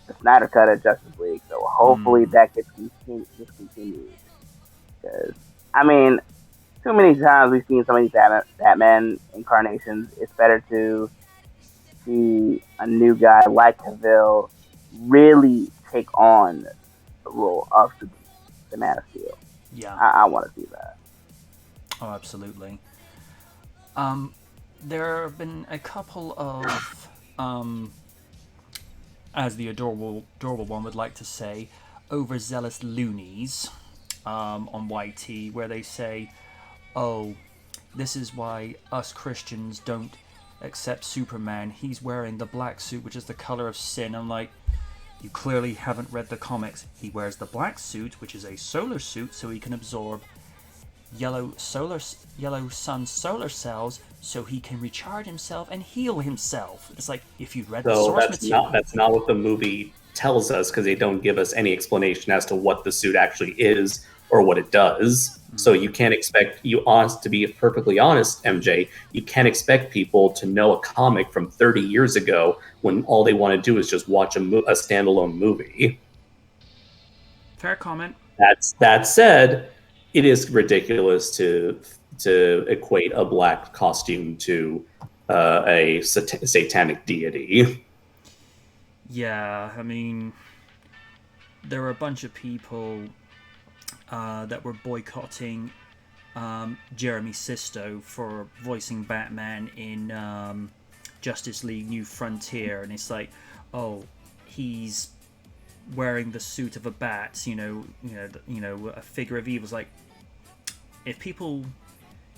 the Snyder Cut of Justice League. So hopefully that gets continued. Because I mean, too many times we've seen so many Batman incarnations. It's better to see a new guy like Cavill really take on the role of the Man of Steel.
Yeah.
I want to see that.
Oh, absolutely. There have been a couple of, as the adorable one would like to say, overzealous loonies on YT, where they say, oh, this is why us Christians don't accept Superman. He's wearing the black suit, which is the color of sin. I'm like, you clearly haven't read the comics. He wears the black suit, which is a solar suit, so he can absorb yellow sun solar cells, so he can recharge himself and heal himself. It's like, if you read the source material,
that's not what the movie tells us, because they don't give us any explanation as to what the suit actually is or what it does. So you can't expect to be perfectly honest, MJ. You can't expect people to know a comic from 30 years ago when all they want to do is just watch a standalone movie.
Fair comment.
That said, it is ridiculous to equate a black costume to a satanic deity.
Yeah, I mean, there were a bunch of people that were boycotting Jeremy Sisto for voicing Batman in Justice League New Frontier, and it's like, oh, he's wearing the suit of a bat, a figure of evil. It's like, if people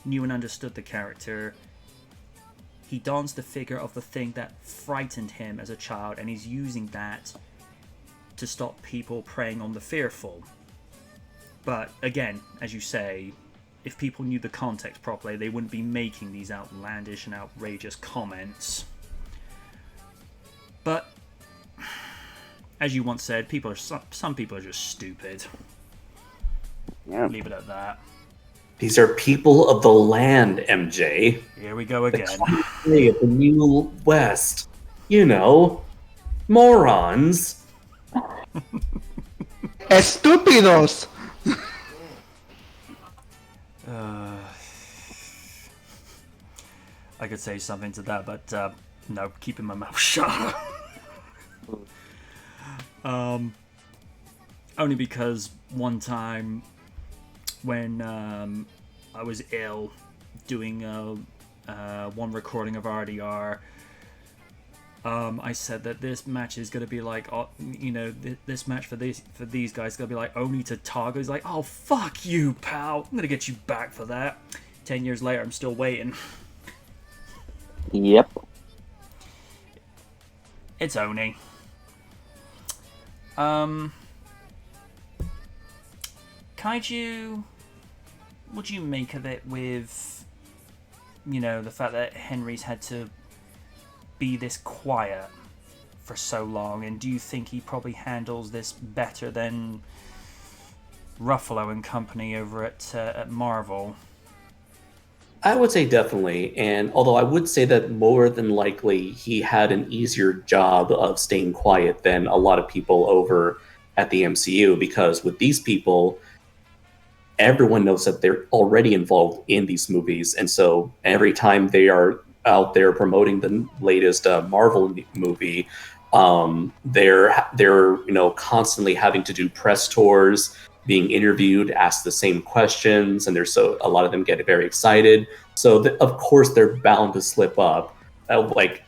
knew and understood the character, he dons the figure of the thing that frightened him as a child, and he's using that to stop people preying on the fearful. But again, as you say, if people knew the context properly, they wouldn't be making these outlandish and outrageous comments. But as you once said, some people are just stupid.
Yeah.
Leave it at that.
These are people of the land, MJ.
Here we go again.
The of the New West. Morons.
Estúpidos.
I could say something to that, but no, keeping my mouth shut. Only because one time when I was ill doing one recording of RDR, I said that this match is going to be like, this match for these guys is going to be like Oni to Tago. He's like, oh, fuck you, pal. I'm going to get you back for that. 10 years later, I'm still waiting.
Yep.
It's Oni. Kaiju, what do you make of it with, the fact that Henry's had to be this quiet for so long, and do you think he probably handles this better than Ruffalo and company over at Marvel?
I would say definitely, and although I would say that more than likely he had an easier job of staying quiet than a lot of people over at the MCU, because with these people, everyone knows that they're already involved in these movies, and so every time they are out there promoting the latest Marvel movie, they're constantly having to do press tours, being interviewed, asked the same questions, and a lot of them get very excited. So of course they're bound to slip up. Like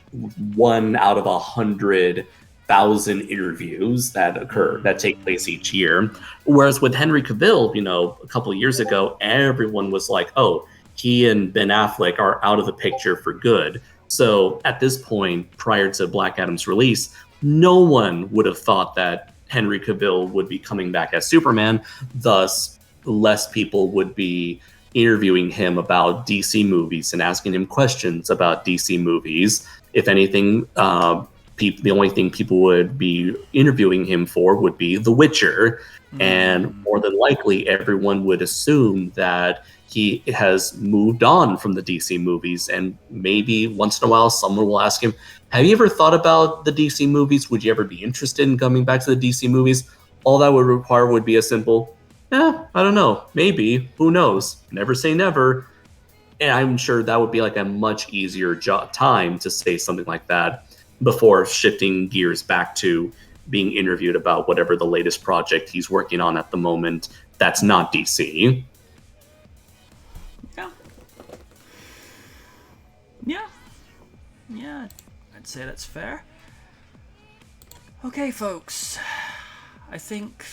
1 out of 100,000 interviews that take place each year. Whereas with Henry Cavill, a couple of years ago, everyone was like, oh, he and Ben Affleck are out of the picture for good. So at this point, prior to Black Adam's release, no one would have thought that Henry Cavill would be coming back as Superman. Thus, less people would be interviewing him about DC movies and asking him questions about DC movies. If anything, the only thing people would be interviewing him for would be The Witcher. And more than likely, everyone would assume that he has moved on from the DC movies, and maybe once in a while someone will ask him, have you ever thought about the DC movies? Would you ever be interested in coming back to the DC movies? All that would require would be a simple, I don't know, maybe, who knows, never say never. And I'm sure that would be like a much easier time to say something like that before shifting gears back to being interviewed about whatever the latest project he's working on at the moment that's not DC.
Yeah, I'd say that's fair. Okay, folks, I think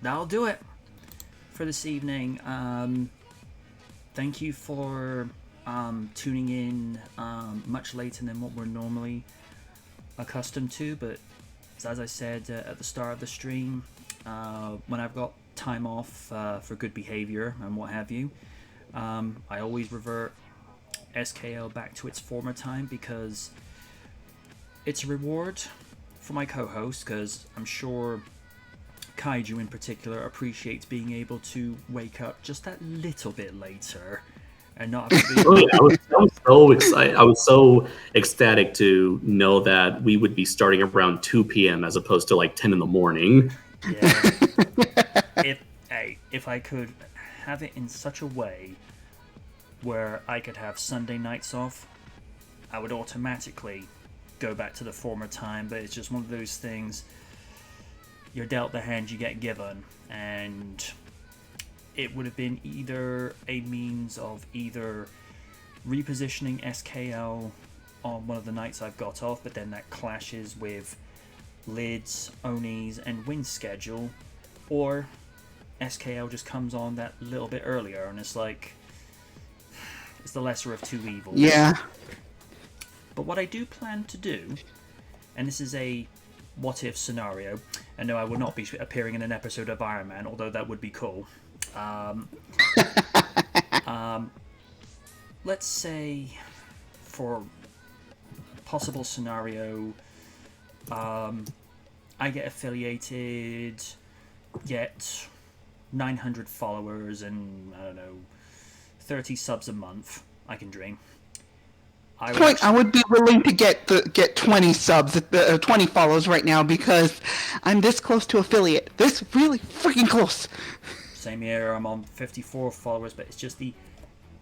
that'll do it for this evening. Thank you for tuning in much later than what we're normally accustomed to, but as I said at the start of the stream, when I've got time off for good behavior and what have you, I always revert SKL back to its former time, because it's a reward for my co-host, because I'm sure Kaiju in particular appreciates being able to wake up just that little bit later and not have to be...
Oh, yeah, I was so excited. I was so ecstatic to know that we would be starting around 2 p.m. as opposed to like 10 in the morning.
Yeah. If I could have it in such a way where I could have Sunday nights off, I would automatically go back to the former time, but it's just one of those things. You're dealt the hand you get given, and it would have been either a means of either repositioning SKL on one of the nights I've got off, but then that clashes with Lid's, Oni's, and Win's schedule, or SKL just comes on that little bit earlier, and it's like, it's the lesser of two evils.
Yeah.
But what I do plan to do, and this is a what-if scenario, and no, I will not be appearing in an episode of Iron Man, although that would be cool. Let's say, for possible scenario, I get affiliated, get 900 followers, and I don't know, 30 subs a month. I can dream.
I would be willing to get 20 subs, 20 follows right now because I'm this close to affiliate. This really freaking close.
Same here. I'm on 54 followers, but it's just the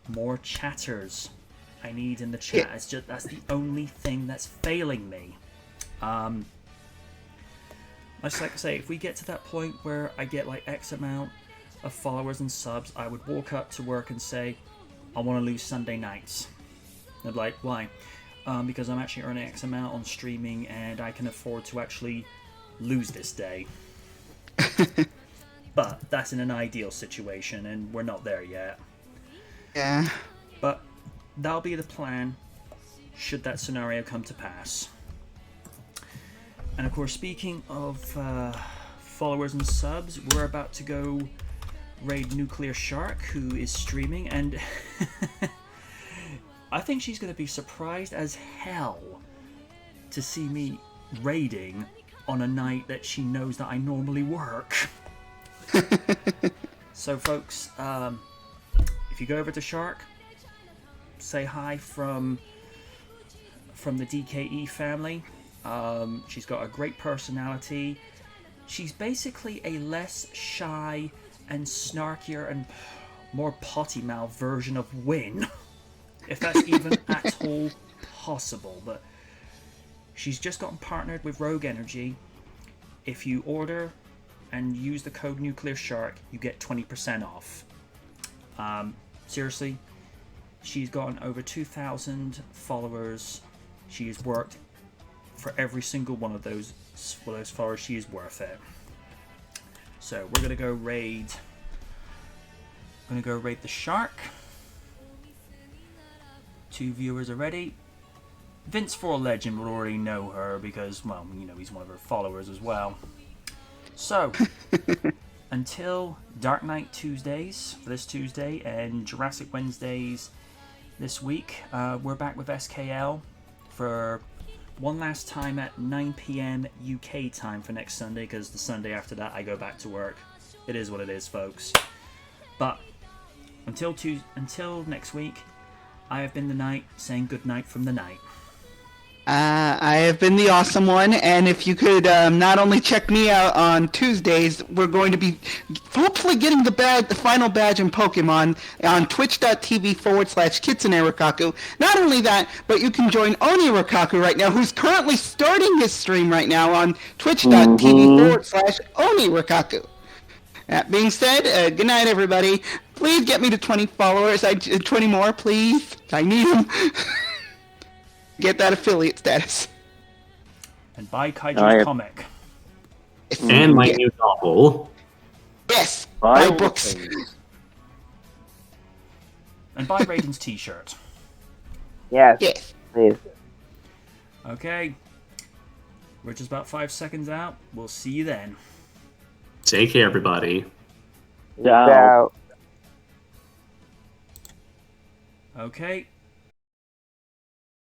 more chatters I need in the chat. It's just that's the only thing that's failing me. Just like I say, if we get to that point where I get like X amount of followers and subs, I would walk up to work and say, I want to lose Sunday nights. They're like, why? Because I'm actually earning X amount on streaming and I can afford to actually lose this day. But that's in an ideal situation and we're not there yet.
Yeah.
But that'll be the plan should that scenario come to pass. And of course, speaking of followers and subs, we're about to go raid Nuclear Shark, who is streaming, and I think she's going to be surprised as hell to see me raiding on a night that she knows that I normally work. So folks, if you go over to Shark, say hi from the DKE family. She's got a great personality. She's basically a less shy and snarkier and more potty mouth version of Win, if that's even at all possible. But she's just gotten partnered with Rogue Energy. If you order and use the code Nuclear Shark, you get 20% off. Seriously, she's gotten over 2,000 followers. She's worked for every single one of those followers. She is worth it. So we're gonna go raid. The Shark. 2 viewers are ready. Vince For Legend will already know her because, well, you know, he's one of her followers as well. So until Dark Knight Tuesdays for this Tuesday and Jurassic Wednesdays this week, we're back with SKL for one last time at 9 p.m. UK time for next Sunday, because the Sunday after that I go back to work. It is what it is, folks. But until next week, I have been the Knight, saying good night from the night.
I have been the Awesome One, and if you could not only check me out on Tuesdays, we're going to be hopefully getting the final badge in Pokemon on twitch.tv/Kitsune Rikaku. Not only that, but you can join Oni Rikaku right now, who's currently starting his stream right now on twitch.tv/Oni Rikaku. That being said, good night, everybody. Please get me to 20 followers. 20 more, please. I need them. Get that affiliate status.
And buy Kaiju's comic.
And my new novel.
Yes, buy books.
And buy Raiden's t-shirt.
Yes, please.
Okay. We're just about 5 seconds out. We'll see you then.
Take care, everybody.
Ciao.
Okay.